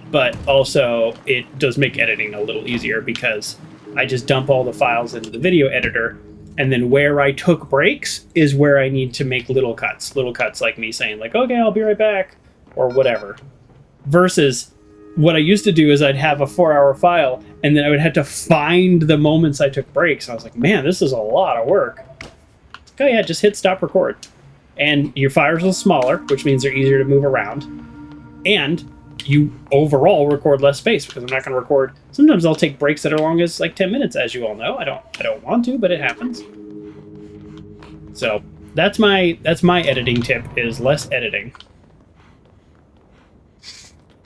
but also it does make editing a little easier because I just dump all the files into the video editor, and then where I took breaks is where I need to make little cuts like me saying like, okay, I'll be right back, or whatever. Versus what I used to do is I'd have a 4-hour file, and then I would have to find the moments I took breaks. I was like, man, this is a lot of work. Oh yeah, just hit stop record. And your files are smaller, which means they're easier to move around. And you overall record less space, because I'm not going to record. Sometimes I'll take breaks that are long as like 10 minutes, as you all know. I don't want to, but it happens. So that's my editing tip, is less editing.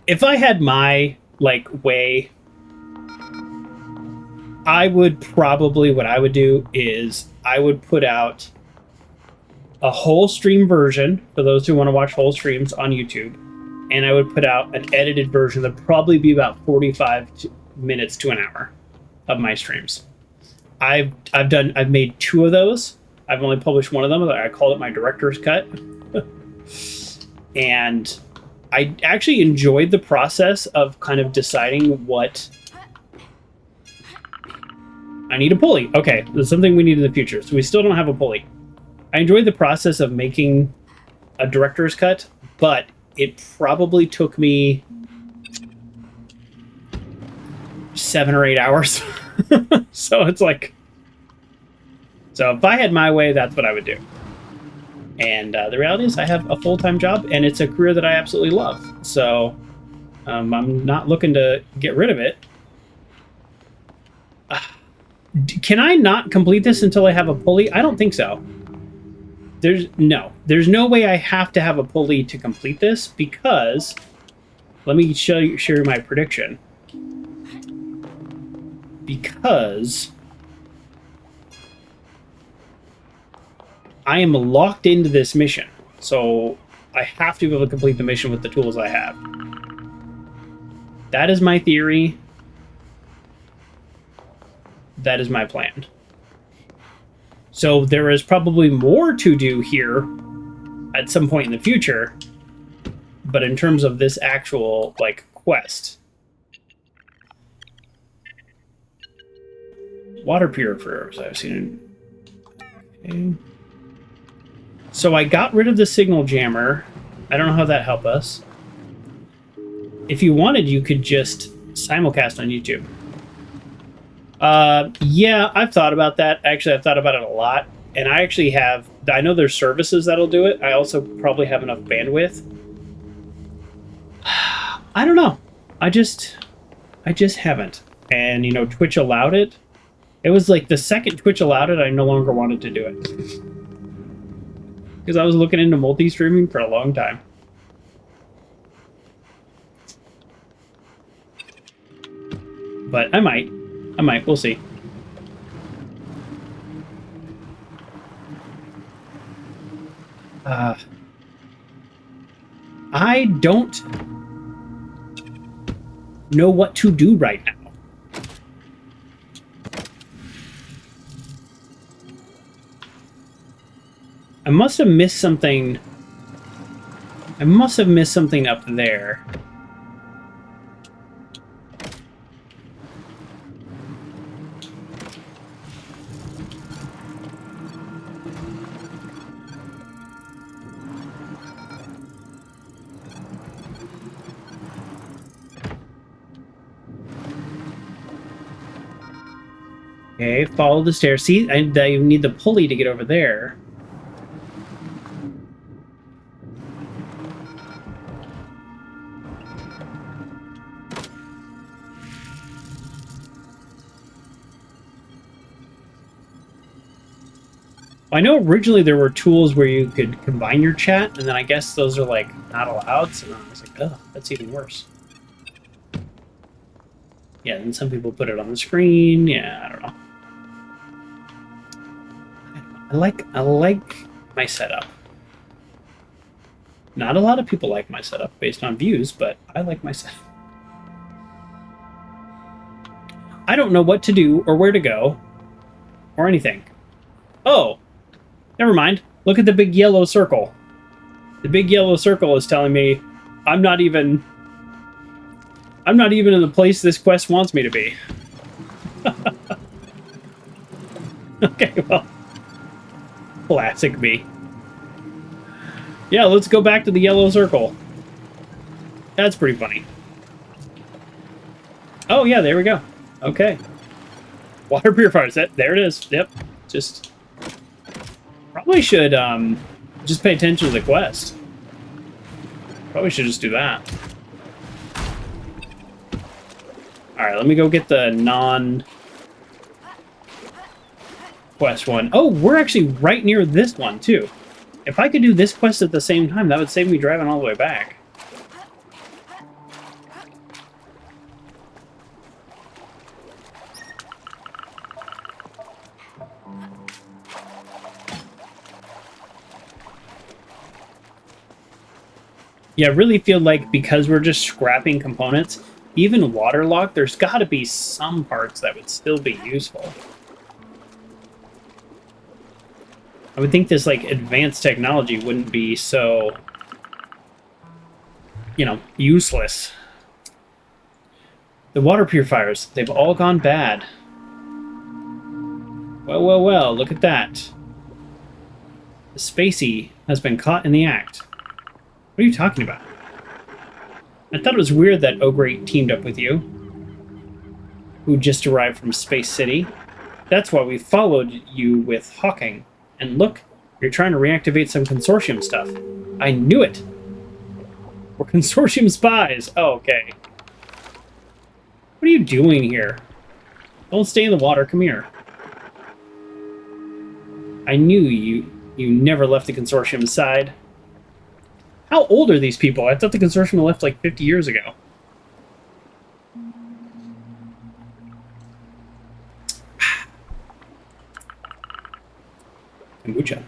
If I had my like way, I would probably, what I would do is I would put out a whole stream version for those who want to watch whole streams on YouTube, and I would put out an edited version that would probably be about 45 minutes to an hour of my streams. I've made 2 of those. I've only published one of them. I called it my director's cut. And I actually enjoyed the process of kind of deciding what I need a pulley. Okay, there's something we need in the future. So we still don't have a pulley. I enjoyed the process of making a director's cut, but it probably took me 7 or 8 hours. So it's like, so if I had my way, that's what I would do. And the reality is I have a full-time job, and it's a career that I absolutely love. So I'm not looking to get rid of it. Can I not complete this until I have a pulley? I don't think so. There's no way I have to have a pulley to complete this, because let me show you my prediction. Because I am locked into this mission, so I have to be able to complete the mission with the tools I have. That is my theory. That is my plan. So there is probably more to do here at some point in the future, but in terms of this actual like quest, water purifiers I've seen. Okay. So I got rid of the signal jammer. I don't know how that helped us. If you wanted, you could just simulcast on YouTube. Yeah, I've thought about that. Actually, I've thought about it a lot. And I actually have, I know there's services that'll do it. I also probably have enough bandwidth. I don't know. I just haven't. And, you know, Twitch allowed it. It was like the second Twitch allowed it, I no longer wanted to do it. Because I was looking into multi-streaming for a long time. But I might. We'll see. I don't know what to do right now. I must have missed something. I must have missed something up there. Okay, follow the stairs. See, I need the pulley to get over there. I know originally there were tools where you could combine your chat, and then I guess those are, like, not allowed, so I was like, oh, that's even worse. Yeah, and some people put it on the screen. Yeah, I don't know. I like my setup. Not a lot of people like my setup based on views, but I like my setup. I don't know what to do or where to go or anything. Oh, never mind. Look at the big yellow circle. The big yellow circle is telling me I'm not even in the place this quest wants me to be. Okay, well, classic me. Yeah, let's go back to the yellow circle. That's pretty funny. Oh yeah, there we go. Okay. Water purifiers. There it is. Yep. Just probably should just pay attention to the quest. Probably should just do that. All right, let me go get the non-quest one. Oh, we're actually right near this one too. If I could do this quest at the same time, that would save me driving all the way back. Yeah, I really feel like because we're just scrapping components, even waterlogged, there's got to be some parts that would still be useful. I would think this, like, advanced technology wouldn't be so, you know, useless. The water purifiers, they've all gone bad. Well, well, well, look at that. The Spacey has been caught in the act. What are you talking about? I thought it was weird that Ogre teamed up with you, who just arrived from Space City. That's why we followed you with Hawking. And look, you're trying to reactivate some consortium stuff. I knew it! We're consortium spies! Oh, okay. What are you doing here? Don't stay in the water, come here. I knew you never left the consortium side. How old are these people? I thought the consortium left like 50 years ago. Kombucha.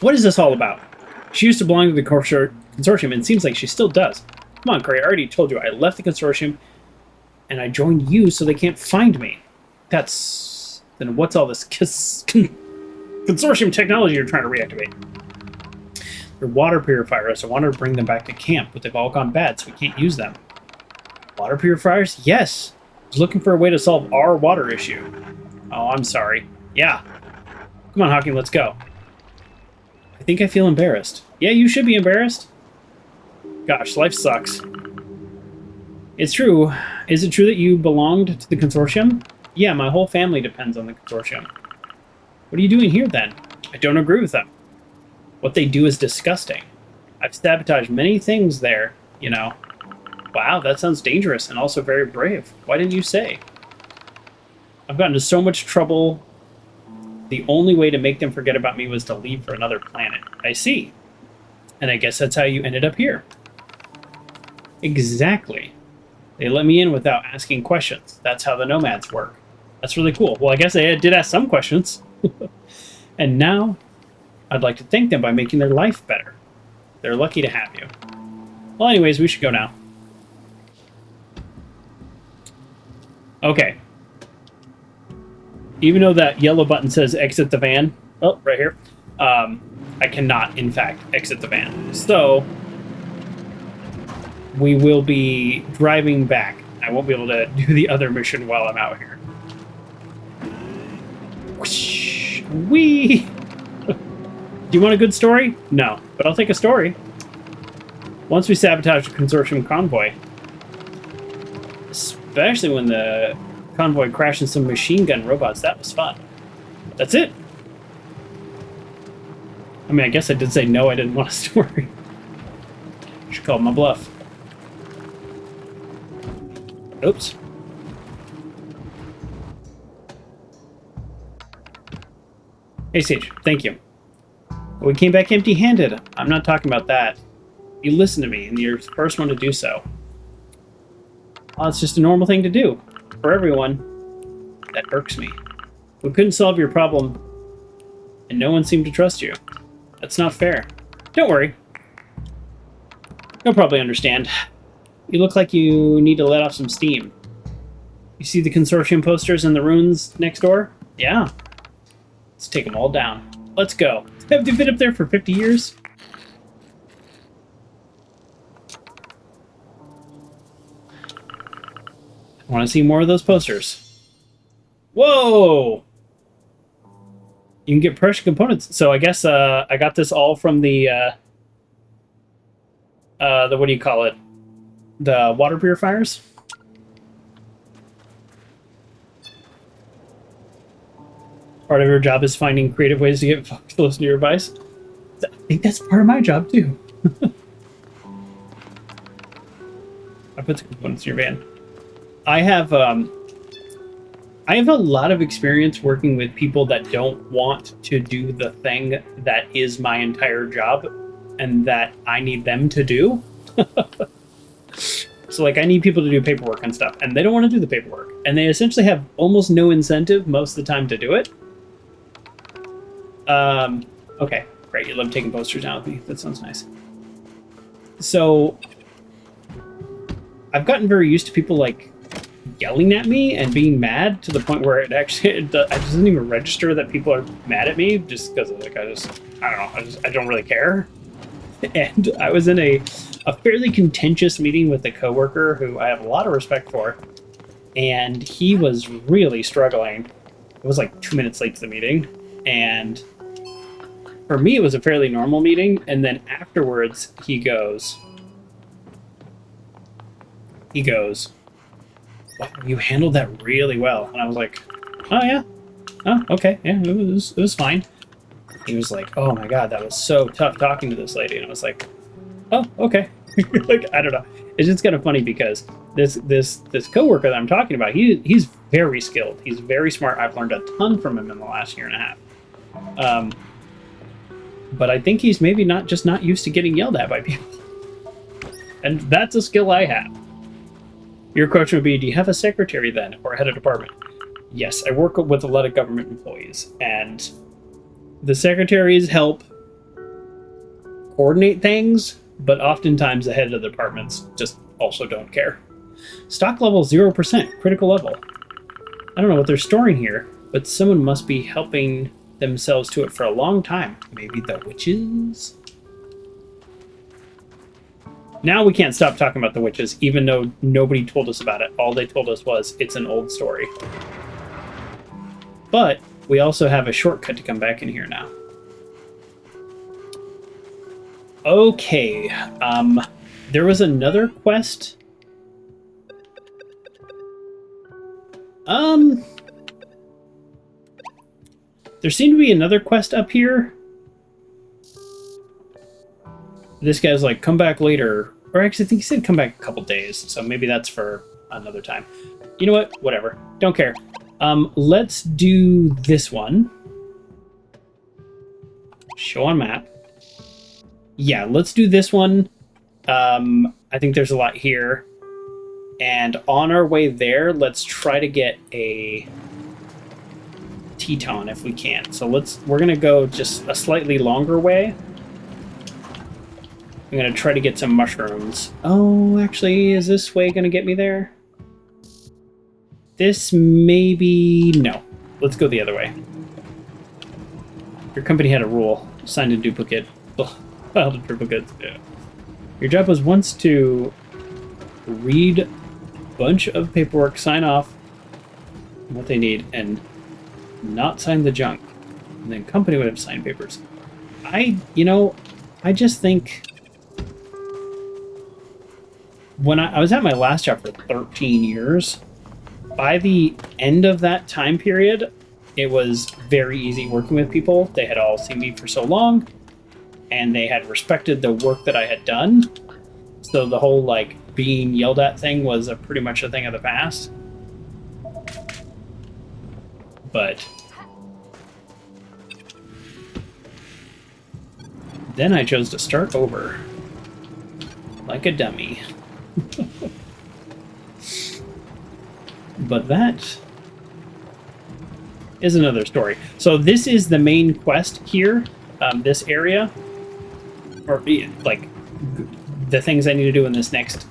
What is this all about? She used to belong to the consortium, and it seems like she still does. Come on, Cray, I already told you I left the consortium, and I joined you so they can't find me. That's... Then what's all this consortium technology you're trying to reactivate? They're water purifiers. I wanted to bring them back to camp, but they've all gone bad, so we can't use them. Water purifiers? Yes! I was looking for a way to solve our water issue. Oh, I'm sorry. Yeah. Come on, Hawking, let's go. I think I feel embarrassed. Yeah, you should be embarrassed. Gosh, life sucks. It's true. Is it true that you belonged to the consortium? Yeah, my whole family depends on the consortium. What are you doing here, then? I don't agree with them. What they do is disgusting. I've sabotaged many things there, you know. Wow, that sounds dangerous and also very brave. Why didn't you say? I've gotten into so much trouble. The only way to make them forget about me was to leave for another planet. I see. And I guess that's how you ended up here. Exactly. They let me in without asking questions. That's how the nomads work. That's really cool. Well, I guess I did ask some questions. And now I'd like to thank them by making their life better. They're lucky to have you. Well, anyways, we should go now. Okay. Even though that yellow button says exit the van, oh, right here, I cannot, in fact, exit the van. So, we will be driving back. I won't be able to do the other mission while I'm out here. Whoosh, whee! Do you want a good story? No, but I'll take a story. Once we sabotaged a consortium convoy, especially when the convoy crashed into some machine gun robots, that was fun. That's it. I mean, I guess I did say no, I didn't want a story. Should call my bluff. Oops. Hey, Sage, thank you. We came back empty-handed. I'm not talking about that. You listen to me, and you're the first one to do so. Well, it's just a normal thing to do. For everyone, that irks me. We couldn't solve your problem, and no one seemed to trust you. That's not fair. Don't worry. You'll probably understand. You look like you need to let off some steam. You see the consortium posters in the ruins next door? Yeah. Let's take them all down. Let's go. Have they been up there for 50 years? I want to see more of those posters. Whoa! You can get precious components. So I guess I got this all from the what do you call it? The water purifiers? Part of your job is finding creative ways to get close to your device. I think that's part of my job too. I put the components in your van. I have a lot of experience working with people that don't want to do the thing that is my entire job and that I need them to do. So, like, I need people to do paperwork and stuff, and they don't want to do the paperwork. And they essentially have almost no incentive most of the time to do it. Okay, great. You love taking posters down with me. That sounds nice. So, I've gotten very used to people, like, yelling at me and being mad to the point where it actually it doesn't even register that people are mad at me just because, like, I don't really care. And I was in a fairly contentious meeting with a coworker who I have a lot of respect for, and he was really struggling. It was like 2 minutes late to the meeting, and for me it was a fairly normal meeting. And then afterwards he goes, "Wow, you handled that really well." And I was like, "Oh yeah, oh okay, yeah, it was fine." He was like, "Oh my god, that was so tough talking to this lady." And I was like, "Oh, okay." Like, I don't know. It's just kind of funny because this coworker that I'm talking about, he's very skilled. He's very smart. I've learned a ton from him in the last year and a half. But I think he's maybe not used to getting yelled at by people. And that's a skill I have. Your question would be, do you have a secretary then, or a head of department? Yes, I work with a lot of government employees, and the secretaries help coordinate things, but oftentimes the head of the departments just also don't care. Stock level 0%, critical level. I don't know what they're storing here, but someone must be helping themselves to it for a long time. Maybe the witches? Now we can't stop talking about the witches, even though nobody told us about it. All they told us was, it's an old story. But we also have a shortcut to come back in here now. Okay, there was another quest. There seemed to be another quest up here. This guy's like, come back later. Or actually, I think he said come back a couple days, so maybe that's for another time. You know what? Whatever. Don't care. Let's do this one. Show on map. Yeah, let's do this one. I think there's a lot here. And on our way there, let's try to get a Teton if we can. So we're gonna go just a slightly longer way. I'm gonna try to get some mushrooms. Oh, actually, is this way gonna get me there? This maybe... no. Let's go the other way. Your company had a rule. Signed in duplicate. Filed in duplicates. Yeah. Your job was once to read a bunch of paperwork, sign off what they need, and not sign the junk. And then company would have signed papers. I just think... when I was at my last job for 13 years, by the end of that time period, it was very easy working with people. They had all seen me for so long, and they had respected the work that I had done. So the whole, like, being yelled at thing was pretty much a thing of the past. But then I chose to start over like a dummy. But that is another story. So this is the main quest here, this area, or like the things I need to do in this next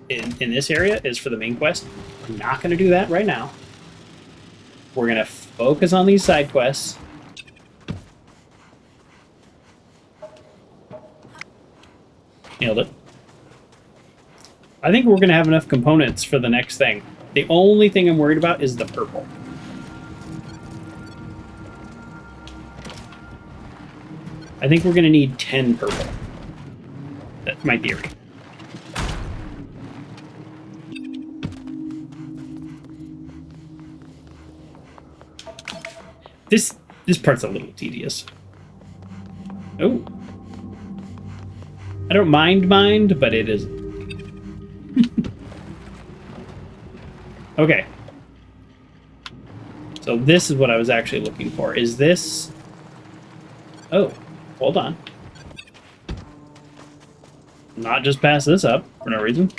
in this area is for the main quest. I'm not going to do that right now. We're going to focus on these side quests. Nailed it. I think we're going to have enough components for the next thing. The only thing I'm worried about is the purple. I think we're going to need 10 purple. That's my theory. This part's a little tedious. Oh. I don't mind, but it is... Okay. So this is what I was actually looking for. Is this... Oh, hold on. Not just pass this up for no reason.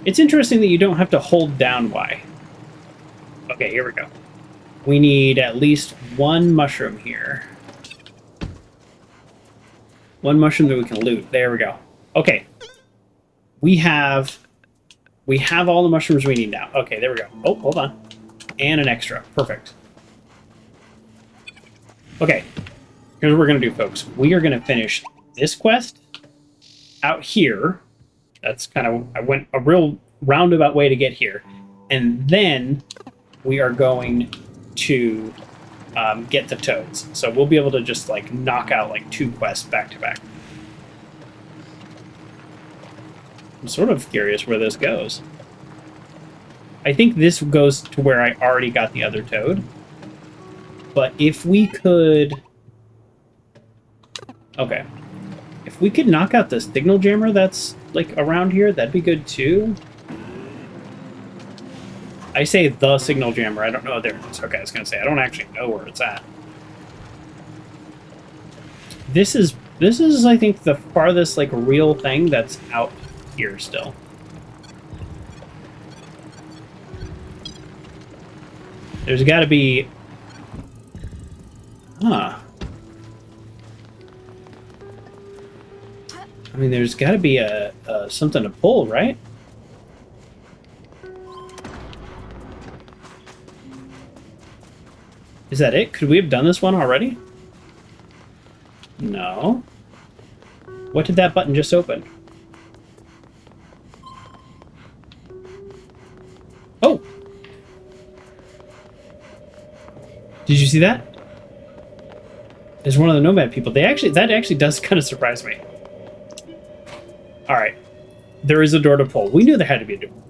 It's interesting that you don't have to hold down Y. Okay, here we go. We need at least one mushroom here. One mushroom that we can loot. There we go. Okay. We have all the mushrooms we need now. Okay, there we go. Oh, hold on. And an extra. Perfect. Okay. Here's what we're going to do, folks. We are going to finish this quest out here. That's kind of... I went a real roundabout way to get here. And then we are going to get the toads. So we'll be able to just, like, knock out, like, 2 quests back to back. I'm sort of curious where this goes. I think this goes to where I already got the other toad. But if we could... Okay. If we could knock out the signal jammer that's, like, around here, that'd be good, too. I say the signal jammer. I don't know. There it is. Okay, I was going to say, I don't actually know where it's at. This is, I think, the farthest, like, real thing that's out here still. There's got to be... Huh. I mean, there's got to be a something to pull, right? Is that it? Could we have done this one already? No. What did that button just open? Oh! Did you see that? There's one of the nomad people. That actually does kind of surprise me. Alright. There is a door to pull. We knew there had to be a door to pull.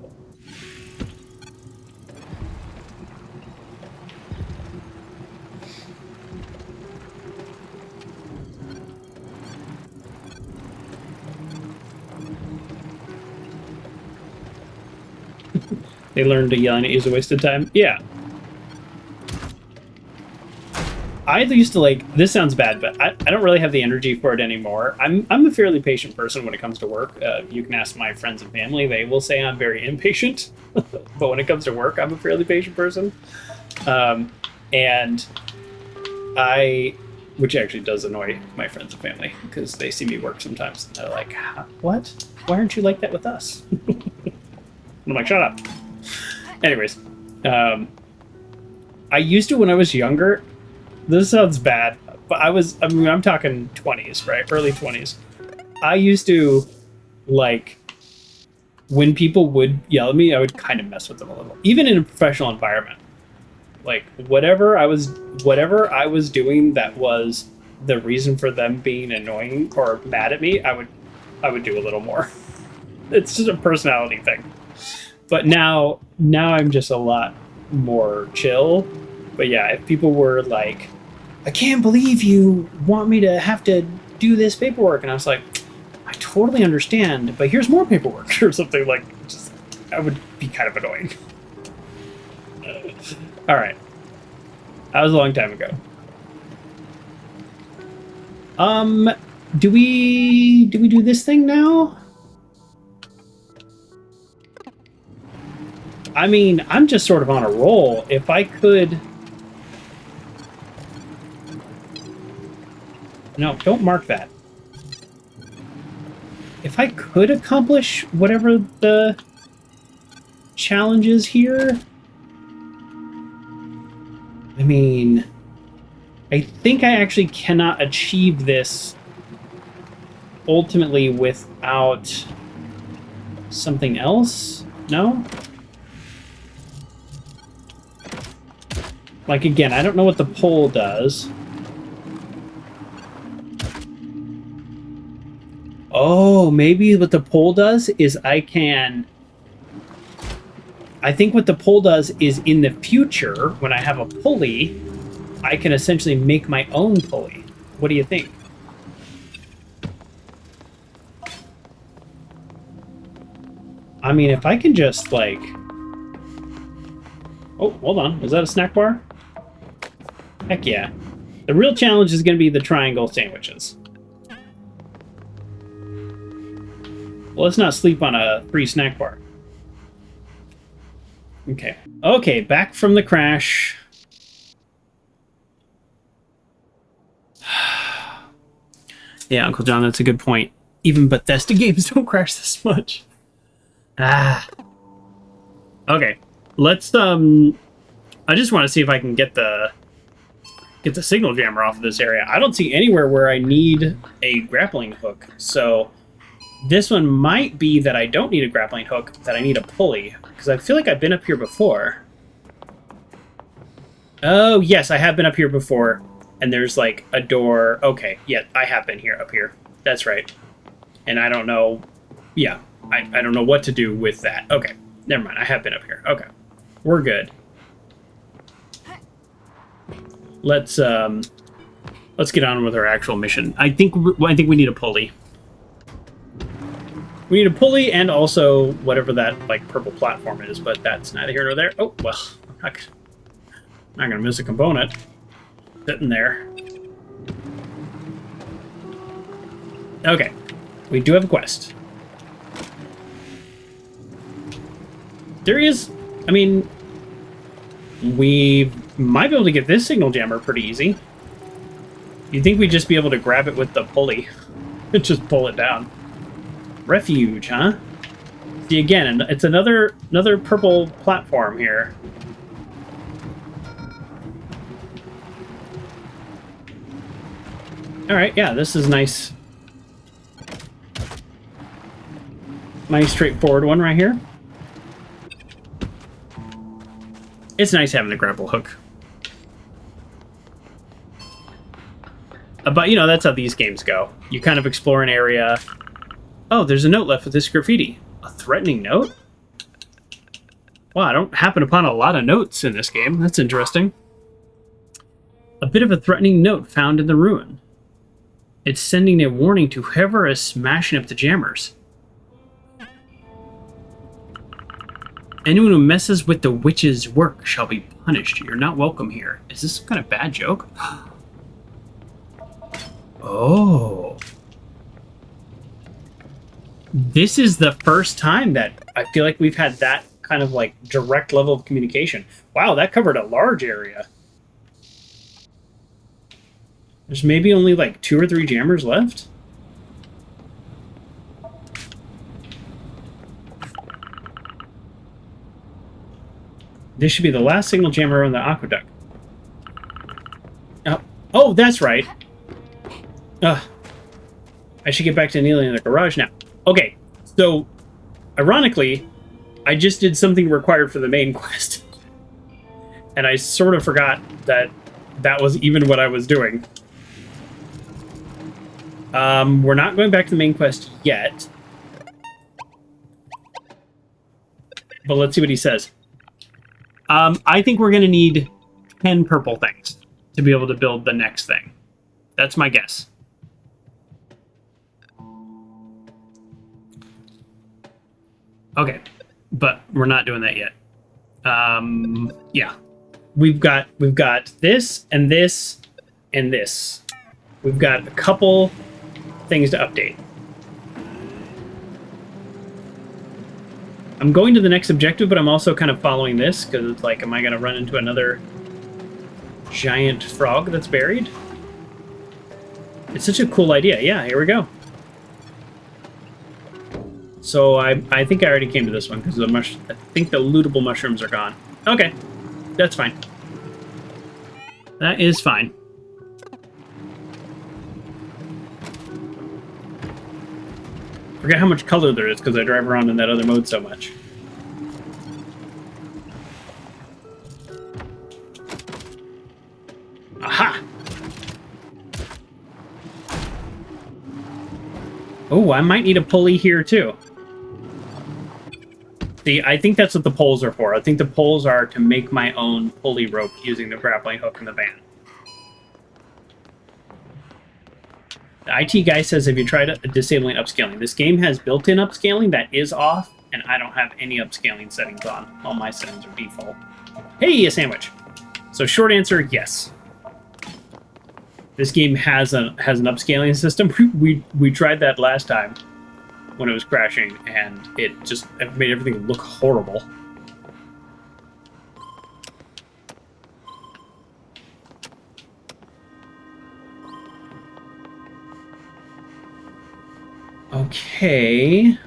They learned to yelling at you is a waste of time? Yeah. I used to like, this sounds bad, but I don't really have the energy for it anymore. I'm a fairly patient person when it comes to work. You can ask my friends and family. They will say I'm very impatient. But when it comes to work, I'm a fairly patient person. And which actually does annoy my friends and family because they see me work sometimes. And they're like, what? Why aren't you like that with us? And I'm like, shut up. Anyways, I used to when I was younger. This sounds bad, but I'm talking 20s, right? Early 20s. I used to, like, when people would yell at me, I would kind of mess with them a little. Even in a professional environment. Like, whatever I was doing that was the reason for them being annoying or mad at me, I would do a little more. It's just a personality thing. But now I'm just a lot more chill. But yeah, if people were like, I can't believe you want me to have to do this paperwork. And I was like, I totally understand, but here's more paperwork or something like, I would be kind of annoying. All right. That was a long time ago. Do we do this thing now? I mean, I'm just sort of on a roll. If I could... No, don't mark that. If I could accomplish whatever the challenge is here... I mean... I think I actually cannot achieve this ultimately without something else? No? Like, again, I don't know what the pole does. Oh, maybe what the pole does is I think what the pole does is in the future, when I have a pulley, I can essentially make my own pulley. What do you think? I mean, if I can just, like... Oh, hold on. Is that a snack bar? Heck yeah. The real challenge is going to be the triangle sandwiches. Well, let's not sleep on a free snack bar. Okay. Okay, back from the crash. Yeah, Uncle John, that's a good point. Even Bethesda games don't crash this much. Ah. Okay. Let's, I just want to see if I can get the signal jammer off of this area. I don't see anywhere where I need a grappling hook, so this one might be that I don't need a grappling hook, that I need a pulley, because I feel like I've been up here before. Oh, yes, I have been up here before, and there's, like, a door. Okay, yeah, I have been up here. That's right. And I don't know... Yeah, I don't know what to do with that. Okay, never mind, I have been up here. Okay, we're good. Let's get on with our actual mission. I think we need a pulley. We need a pulley and also whatever that, like, purple platform is, but that's neither here nor there. Oh, well, I'm not gonna miss a component sitting there. Okay, we do have a quest. There is, I mean, we might be able to get this signal jammer pretty easy. You'd think we'd just be able to grab it with the pulley and just pull it down. Refuge, huh? See, again, it's another purple platform here. Alright, yeah, this is nice. Nice straightforward one right here. It's nice having the grapple hook. But, you know, that's how these games go. You kind of explore an area. Oh, there's a note left with this graffiti. A threatening note? Wow, I don't happen upon a lot of notes in this game. That's interesting. A bit of a threatening note found in the ruin. It's sending a warning to whoever is smashing up the jammers. Anyone who messes with the witch's work shall be punished. You're not welcome here. Is this some kind of bad joke? Oh. This is the first time that I feel like we've had that kind of like direct level of communication. Wow, that covered a large area. There's maybe only like 2 or 3 jammers left. This should be the last signal jammer on the aqueduct. Oh, that's right. I should get back to kneeling in the garage now. Okay, so ironically, I just did something required for the main quest. And I sort of forgot that that was even what I was doing. We're not going back to the main quest yet. But let's see what he says. I think we're going to need 10 purple things to be able to build the next thing. That's my guess. Okay, but we're not doing that yet. Yeah. We've got this and this and this. We've got a couple things to update. I'm going to the next objective, but I'm also kind of following this because it's like, am I going to run into another giant frog that's buried? It's such a cool idea. Yeah, here we go. So I think I already came to this one because I think the lootable mushrooms are gone. Okay, that's fine. That is fine. Forget how much color there is because I drive around in that other mode so much. Aha! Oh, I might need a pulley here too. See, I think that's what the poles are for. I think the poles are to make my own pulley rope using the grappling hook in the van. The IT guy says, have you tried disabling upscaling? This game has built-in upscaling that is off, and I don't have any upscaling settings on. All my settings are default. Hey, a sandwich. So short answer, yes. This game has an upscaling system. We tried that last time when it was crashing, and it made everything look horrible. Okay.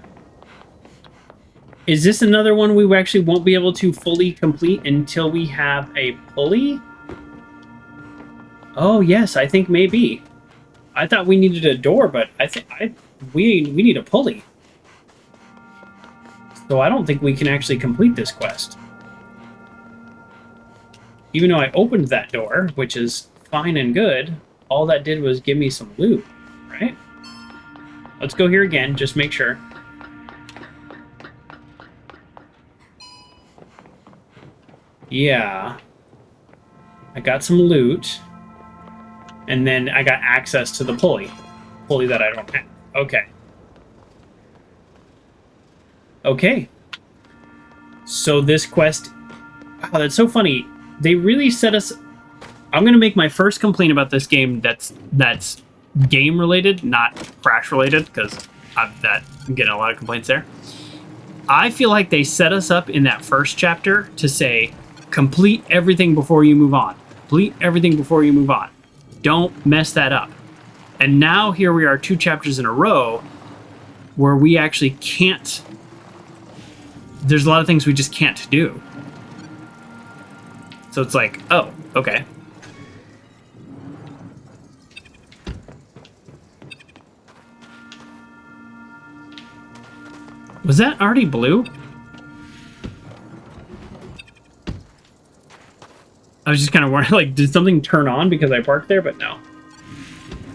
Is this another one we actually won't be able to fully complete until we have a pulley? Oh, yes, I think maybe. I thought we needed a door, but we need a pulley. So I don't think we can actually complete this quest. Even though I opened that door, which is fine and good, all that did was give me some loot, right? Let's go here again, just make sure. Yeah. I got some loot. And then I got access to the pulley that I don't have. Okay. Okay. So this quest... Wow, that's so funny. They really set us... I'm going to make my first complaint about this game that's game-related, not crash-related, because I'm getting a lot of complaints there. I feel like they set us up in that first chapter to say, complete everything before you move on. Complete everything before you move on. Don't mess that up. And now here we are 2 chapters in a row where we actually can't... There's a lot of things we just can't do. So it's like, oh, okay. Was that already blue? I was just kind of wondering, like, did something turn on because I parked there? But no.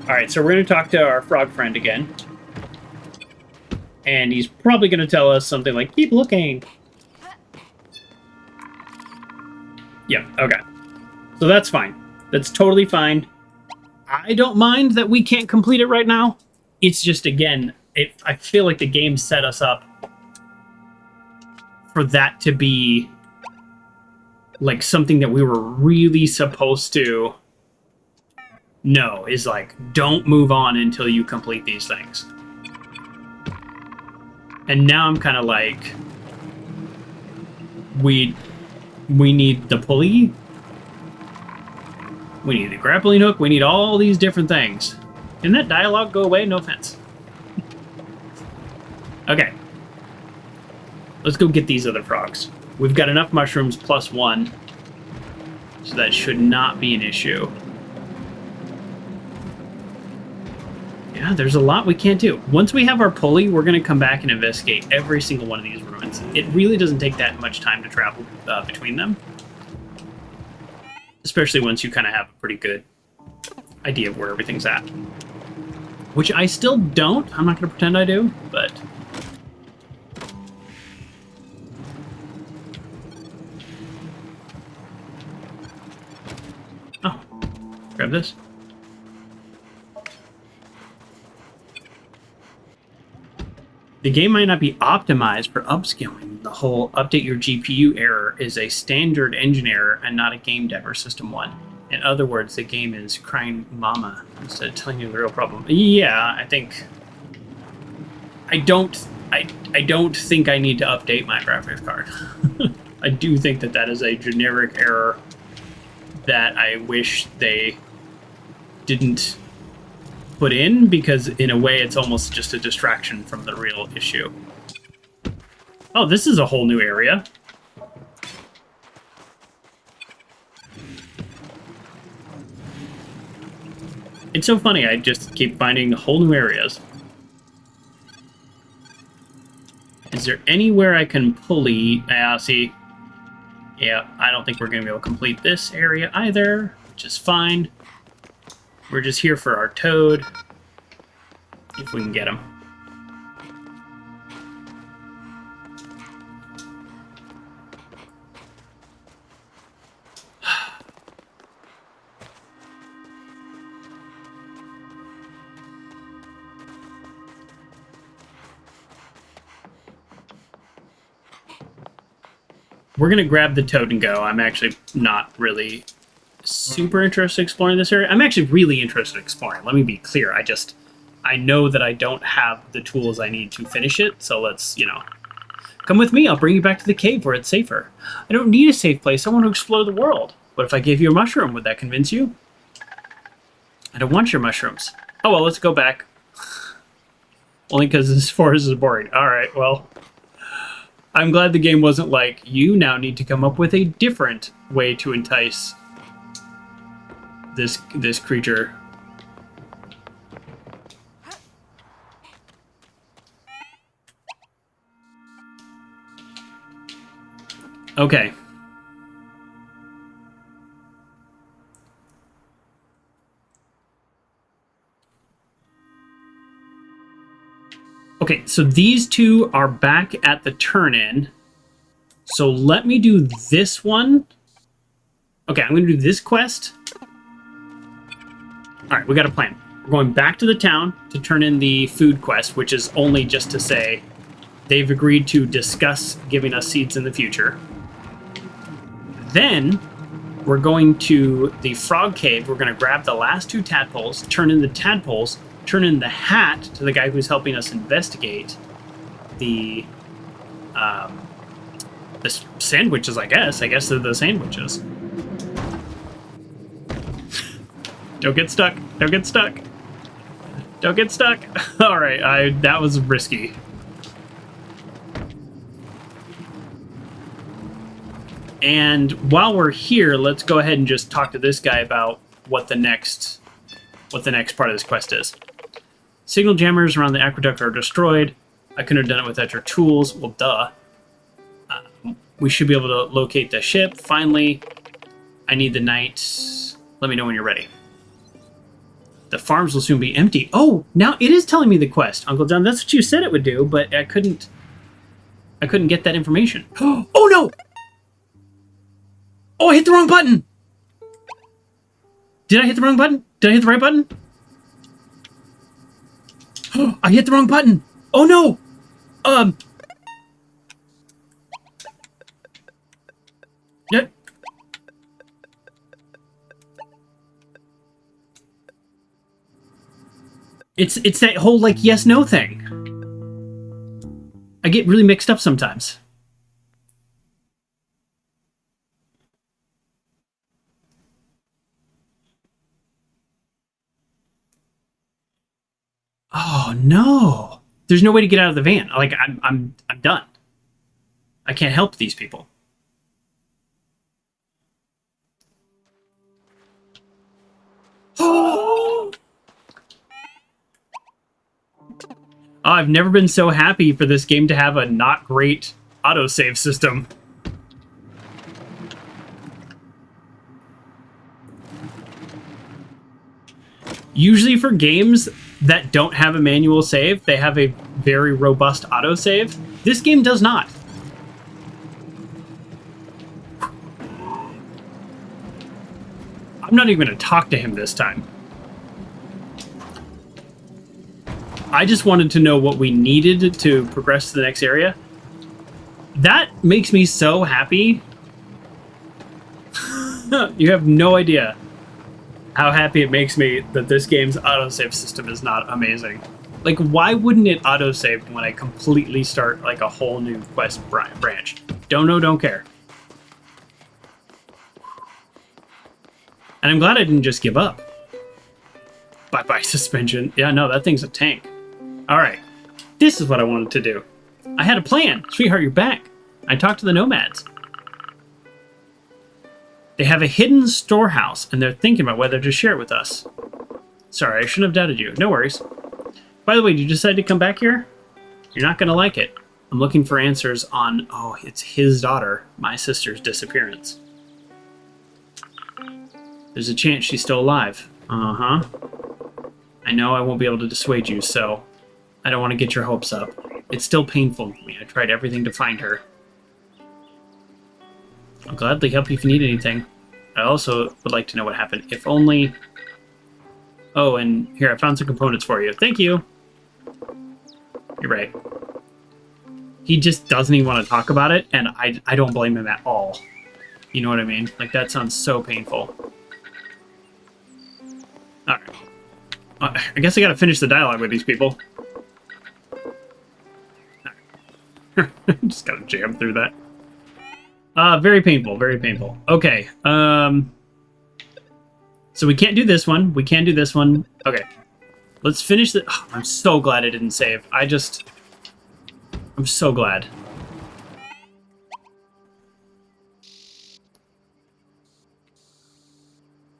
Alright, so we're going to talk to our frog friend again. And he's probably going to tell us something like, keep looking. Yeah, okay. So that's fine. That's totally fine. I don't mind that we can't complete it right now. It's just, again, I feel like the game set us up for that to be like something that we were really supposed to no is like, don't move on until you complete these things. And now I'm kind of like, we need the pulley, we need the grappling hook, we need all these different things. Can that dialogue go away? No offense. Okay. Let's go get these other frogs. We've got enough mushrooms plus 1, so that should not be an issue. Yeah, there's a lot we can't do. Once we have our pulley, we're going to come back and investigate every single one of these ruins. It really doesn't take that much time to travel between them. Especially once you kind of have a pretty good idea of where everything's at. Which I still don't. I'm not going to pretend I do, but... Oh, grab this. The game might not be optimized for upscaling. The whole update your GPU error is a standard engine error and not a game dev or system one. In other words, the game is crying mama instead of telling you the real problem. Yeah, I think... I don't think I need to update my graphics card. I do think that that is a generic error that I wish they didn't put in, because in a way it's almost just a distraction from the real issue. Oh, this is a whole new area. It's so funny, I just keep finding whole new areas. Is there anywhere I can pulley? See. Yeah, I don't think we're going to be able to complete this area either, which is fine. We're just here for our toad, if we can get him. We're going to grab the toad and go. I'm actually not really super interested in exploring this area. I'm actually really interested in exploring. Let me be clear. I know that I don't have the tools I need to finish it, so let's, come with me. I'll bring you back to the cave where it's safer. I don't need a safe place. I want to explore the world. What if I gave you a mushroom? Would that convince you? I don't want your mushrooms. Oh, well, let's go back. Only because this forest is boring. All right, well... I'm glad the game wasn't like, you now need to come up with a different way to entice this creature. Okay. Okay, so these two are back at the turn-in. So let me do this one. Okay, I'm going to do this quest. All right, we got a plan. We're going back to the town to turn in the food quest, which is only just to say they've agreed to discuss giving us seeds in the future. Then we're going to the frog cave. We're going to grab the last 2 tadpoles, turn in the tadpoles, turn in the hat to the guy who's helping us investigate the sandwiches, I guess. I guess they're the sandwiches. Don't get stuck. Don't get stuck. Don't get stuck. All right, that was risky. And while we're here, let's go ahead and just talk to this guy about what the next part of this quest is. Signal jammers around the aqueduct are destroyed. I couldn't have done it without your tools. Well, duh. We should be able to locate the ship. Finally, I need the knight. Let me know when you're ready. The farms will soon be empty. Oh, now it is telling me the quest, Uncle John. That's what you said it would do, but I couldn't get that information. Oh, no! Oh, I hit the wrong button! Did I hit the wrong button? Did I hit the right button? I hit the wrong button. Oh no. Yeah. It's that whole, like, yes-no thing. I get really mixed up sometimes. Oh, no. There's no way to get out of the van. Like, I'm done. I can't help these people. Oh, I've never been so happy for this game to have a not great autosave system. Usually for games that don't have a manual save, they have a very robust autosave. This game does not. I'm not even going to talk to him this time. I just wanted to know what we needed to progress to the next area. That makes me so happy. You have no idea how happy it makes me that this game's autosave system is not amazing. Like, why wouldn't it autosave when I completely start, like, a whole new quest branch? Don't know, don't care. And I'm glad I didn't just give up. Bye-bye, suspension. Yeah, no, that thing's a tank. All right, this is what I wanted to do. I had a plan. Sweetheart, you're back. I talked to the nomads. They have a hidden storehouse, and they're thinking about whether to share it with us. Sorry, I shouldn't have doubted you. No worries. By the way, did you decide to come back here? You're not going to like it. I'm looking for answers on, oh, it's his daughter, my sister's disappearance. There's a chance she's still alive. Uh-huh. I know I won't be able to dissuade you, so I don't want to get your hopes up. It's still painful for me. I tried everything to find her. I'll gladly help you if you need anything. I also would like to know what happened. If only... Oh, and here, I found some components for you. Thank you! You're right. He just doesn't even want to talk about it, and I don't blame him at all. You know what I mean? Like, that sounds so painful. Alright. I guess I gotta finish the dialogue with these people. Just gotta jam through that. Very painful, very painful. Okay, so we can't do this one. We can do this one. Okay. Let's finish the... Oh, I'm so glad I didn't save. I'm so glad.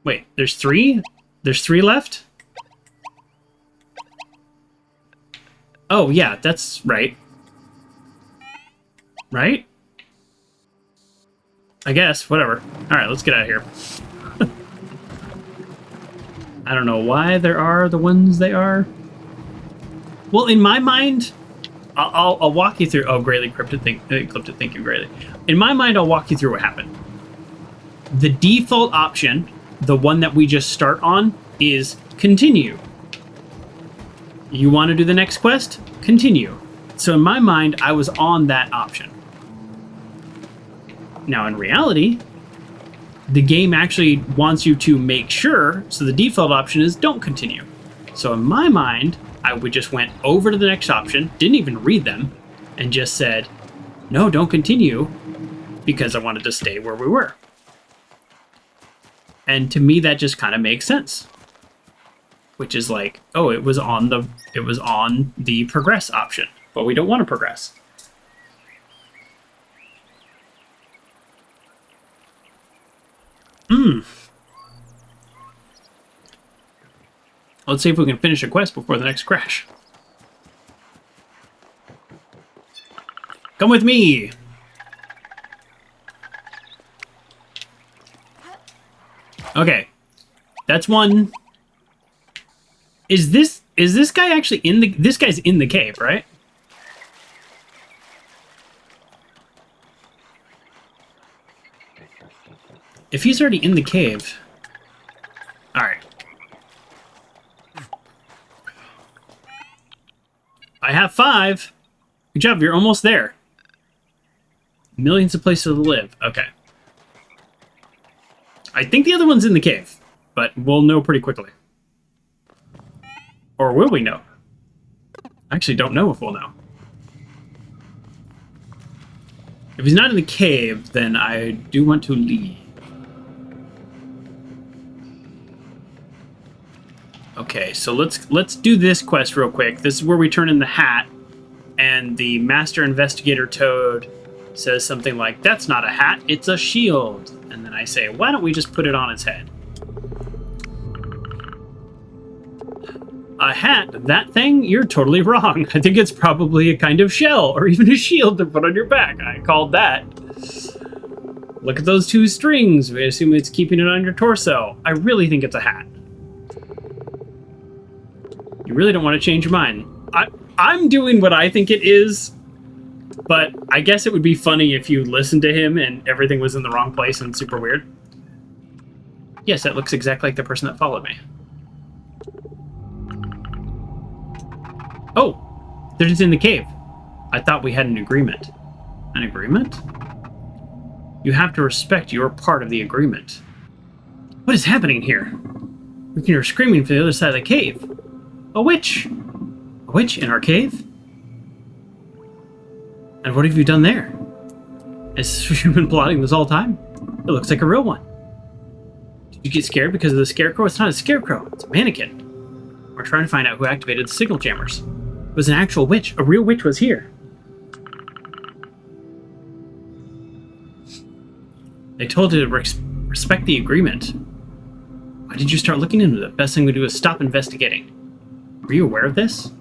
Wait, there's 3? There's 3 left? Oh, yeah, that's right. Right? I guess, whatever. Alright, let's get out of here. I don't know why there are the ones they are. Well, in my mind, I'll walk you through... Oh, Greatly Cryptid, thank you, Greatly. In my mind, I'll walk you through what happened. The default option, the one that we just start on, is continue. You want to do the next quest? Continue. So in my mind, I was on that option. Now, in reality, the game actually wants you to make sure, so the default option is don't continue. So in my mind, I just went over to the next option, didn't even read them, and just said, no, don't continue, because I wanted to stay where we were. And to me, that just kind of makes sense. Which is like, oh, it was on the progress option, but we don't want to progress. Let's see if we can finish a quest before the next crash. Come with me! Okay. That's one. Is this guy actually in the... This guy's in the cave, right? If he's already in the cave... Alright. I have 5. Good job, you're almost there. Millions of places to live. Okay. I think the other one's in the cave, but we'll know pretty quickly. Or will we know? I actually don't know if we'll know. If he's not in the cave, then I do want to leave. Okay, so let's do this quest real quick. This is where we turn in the hat, and the Master Investigator Toad says something like, "That's not a hat, it's a shield." And then I say, why don't we just put it on its head? A hat? That thing? You're totally wrong. I think it's probably a kind of shell, or even a shield to put on your back. I called that. Look at those two strings. We assume it's keeping it on your torso. I really think it's a hat. You really don't want to change your mind. I'm doing what I think it is, but I guess it would be funny if you listened to him and everything was in the wrong place and super weird. Yes, that looks exactly like the person that followed me. Oh, they're just in the cave. I thought we had an agreement. An agreement? You have to respect your part of the agreement. What is happening here? You're screaming from the other side of the cave. A witch! A witch in our cave? And what have you done there? Has you been plotting this all time? It looks like a real one. Did you get scared because of the scarecrow? It's not a scarecrow, it's a mannequin. We're trying to find out who activated the signal jammers. It was an actual witch. A real witch was here. They told you to respect the agreement. Why did you start looking into it? The best thing we do is stop investigating. Were you aware of this?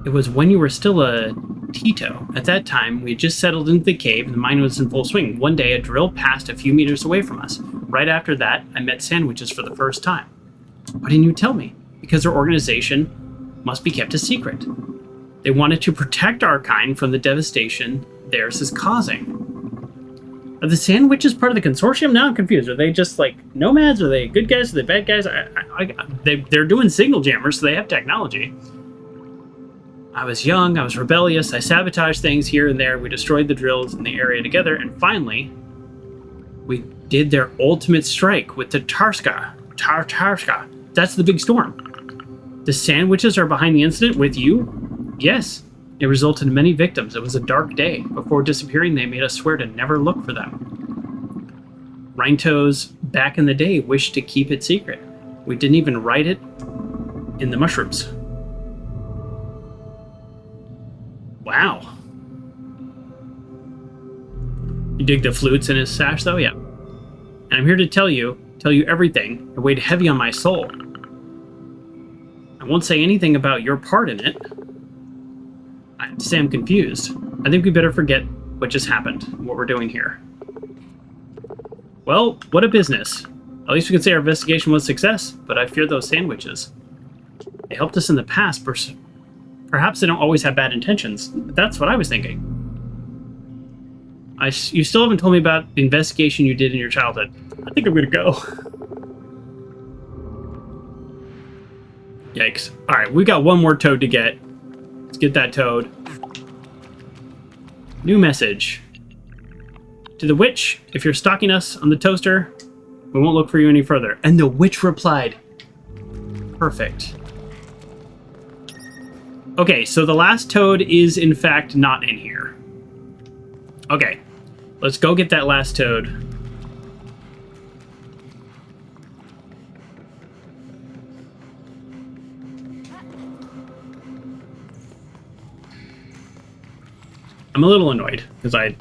It was when you were still a Tito. At that time, we had just settled into the cave and the mine was in full swing. One day, a drill passed a few meters away from us. Right after that, I met sandwiches for the first time. Why didn't you tell me? Because their organization must be kept a secret. They wanted to protect our kind from the devastation theirs is causing. Are the sandwiches part of the consortium? Now I'm confused. Are they just like nomads? Are they good guys? Are they bad guys? They're doing signal jammers, so they have technology. I was young, I was rebellious, I sabotaged things here and there, we destroyed the drills in the area together, and finally, we did their ultimate strike with the Tarska. That's the big storm. The sandwiches are behind the incident with you? Yes. It resulted in many victims. It was a dark day. Before disappearing, they made us swear to never look for them. Rhinetoes, back in the day, wished to keep it secret. We didn't even write it in the mushrooms. Wow. You dig the flutes in his sash, though? Yeah. And I'm here to tell you everything. It weighed heavy on my soul. I won't say anything about your part in it. I have to say I'm confused. I think we better forget what just happened, what we're doing here. Well, what a business. At least we can say our investigation was a success, but I fear those sandwiches. They helped us in the past, perhaps they don't always have bad intentions, but that's what I was thinking. You still haven't told me about the investigation you did in your childhood. I think I'm gonna go. Yikes. Alright, we got one more toad to get. Let's get that toad. New message. To the witch, if you're stalking us on the toaster, we won't look for you any further. And the witch replied. Perfect. Okay, so the last toad is in fact not in here. Okay, let's go get that last toad. I'm a little annoyed because I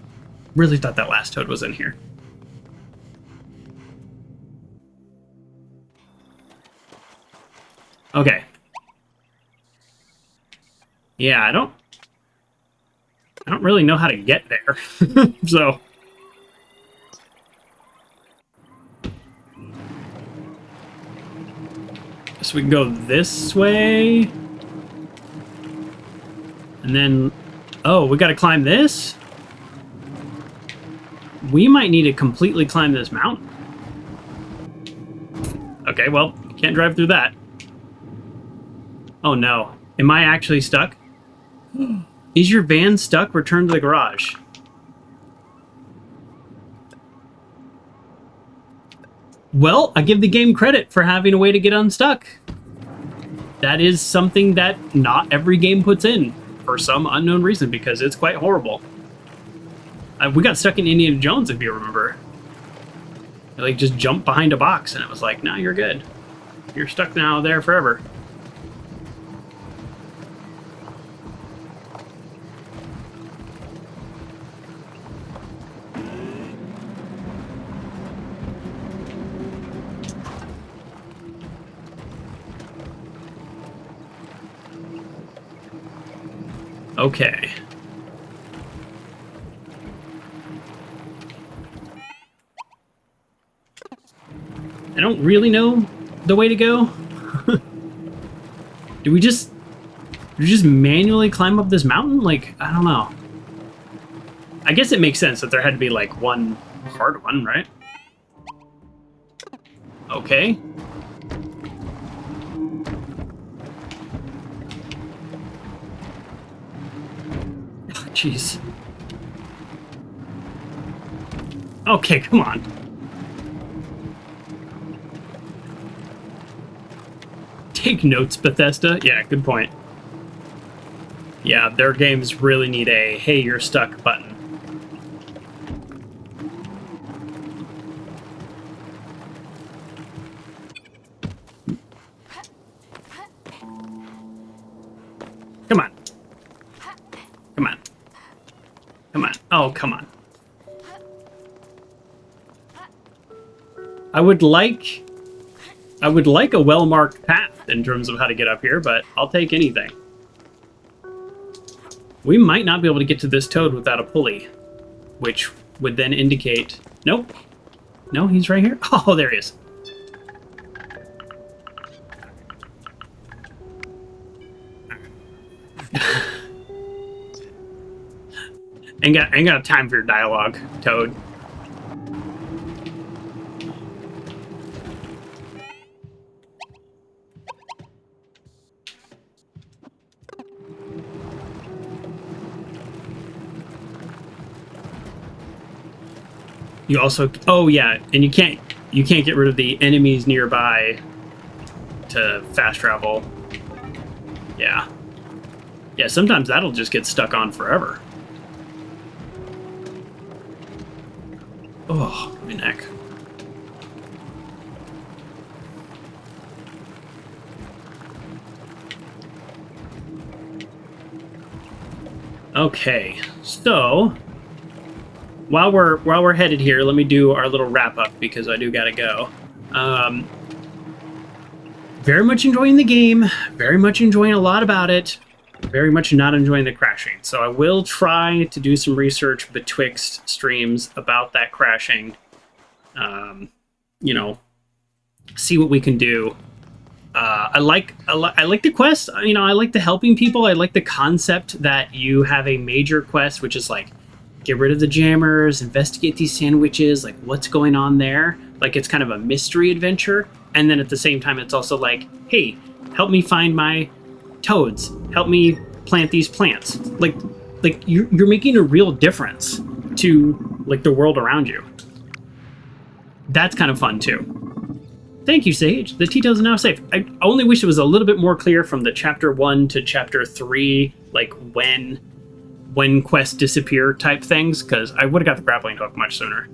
really thought that last toad was in here. Okay. Yeah, I don't really know how to get there. So guess we can go this way. And then oh, we gotta climb this? We might need to completely climb this mountain. Okay, well, can't drive through that. Oh no. Am I actually stuck? Is your van stuck? Return to the garage. Well, I give the game credit for having a way to get unstuck. That is something that not every game puts in for some unknown reason, because it's quite horrible. We got stuck in Indiana Jones, if you remember. I, like, just jumped behind a box, and it was like, nah, you're good. You're stuck now there forever. Okay. I don't really know the way to go. Do we just manually climb up this mountain? Like, I don't know. I guess it makes sense that there had to be like one hard one, right? Okay. Jeez. Okay, come on. Take notes, Bethesda. Yeah, good point. Yeah, their games really need a "hey, you're stuck" button. Come on. Come on. Come on. Oh, come on. I would like a well-marked path in terms of how to get up here, but I'll take anything. We might not be able to get to this toad without a pulley, which would then indicate... Nope. No, he's right here. Oh, there he is. Ain't got time for your dialogue, Toad. You also... Oh, yeah, and you can't get rid of the enemies nearby to fast travel. Yeah. Yeah, sometimes that'll just get stuck on forever. Oh, my neck. Okay, so while we're headed here, let me do our little wrap up because I do gotta go. Very much enjoying the game. Very much enjoying a lot about it. Very much not enjoying the crashing. So I will try to do some research betwixt streams about that crashing. You know, see what we can do. I like the quest. You know, I like the helping people. I like the concept that you have a major quest, which is like, get rid of the jammers, investigate these sandwiches, like what's going on there. Like it's kind of a mystery adventure. And then at the same time, it's also like, hey, help me find my toads. Help me plant these plants. Like you're making a real difference to like the world around you. That's kind of fun too. Thank you, Sage. The Tito's is now safe. I only wish it was a little bit more clear from the chapter 1 to chapter 3, like when quests disappear type things, because I would have got the grappling hook much sooner.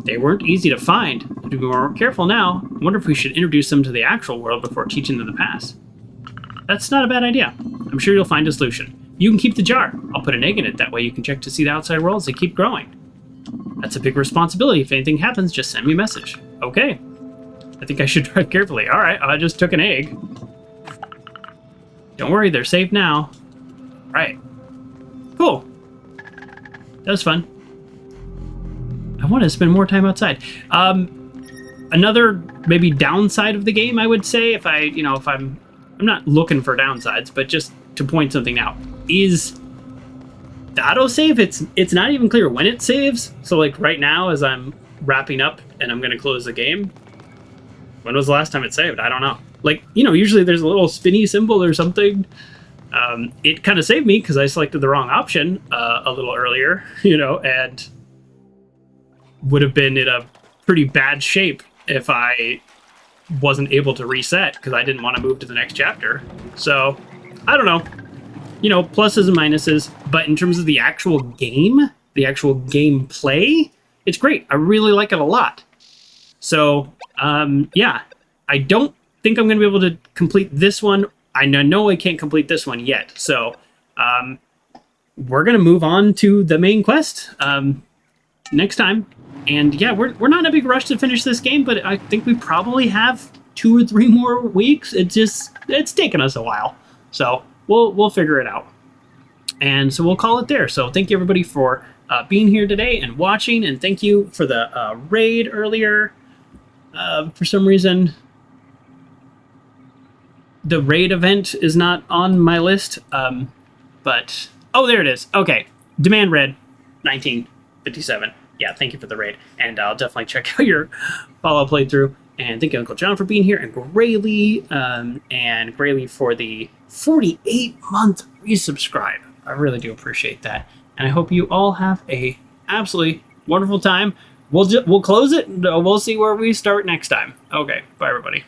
They weren't easy to find. I have to be more careful now. I wonder if we should introduce them to the actual world before teaching them the past. That's not a bad idea. I'm sure you'll find a solution. You can keep the jar. I'll put an egg in it. That way you can check to see the outside world as they keep growing. That's a big responsibility. If anything happens, just send me a message. Okay. I think I should drive carefully. All right, I just took an egg. Don't worry, they're safe now. All right. Cool. That was fun. I want to spend more time outside. Another maybe downside of the game, I would say, if I'm not looking for downsides, but just to point something out, is the autosave. It's not even clear when it saves. So like right now, as I'm wrapping up and I'm going to close the game, when was the last time it saved? I don't know. Like, you know, usually there's a little spinny symbol or something. It kind of saved me because I selected the wrong option a little earlier, you know, and would have been in a pretty bad shape if I wasn't able to reset because I didn't want to move to the next chapter. So, I don't know. You know, pluses and minuses, but in terms of the actual game, the actual gameplay, it's great. I really like it a lot. So, yeah, I don't think I'm going to be able to complete this one. I know I can't complete this one yet. So, we're going to move on to the main quest next time. And yeah, we're not in a big rush to finish this game, but I think we probably have 2 or 3 more weeks. It's taken us a while. So, we'll figure it out. And so we'll call it there. So thank you everybody for being here today and watching, and thank you for the raid earlier. For some reason, the raid event is not on my list, but oh, there it is. Okay, Demand Red, 1957. Yeah, thank you for the raid, and I'll definitely check out your follow playthrough. And thank you, Uncle John, for being here, and Grayley for the 48-month resubscribe. I really do appreciate that, and I hope you all have a absolutely wonderful time. We'll close it. We'll see where we start next time. Okay, bye everybody.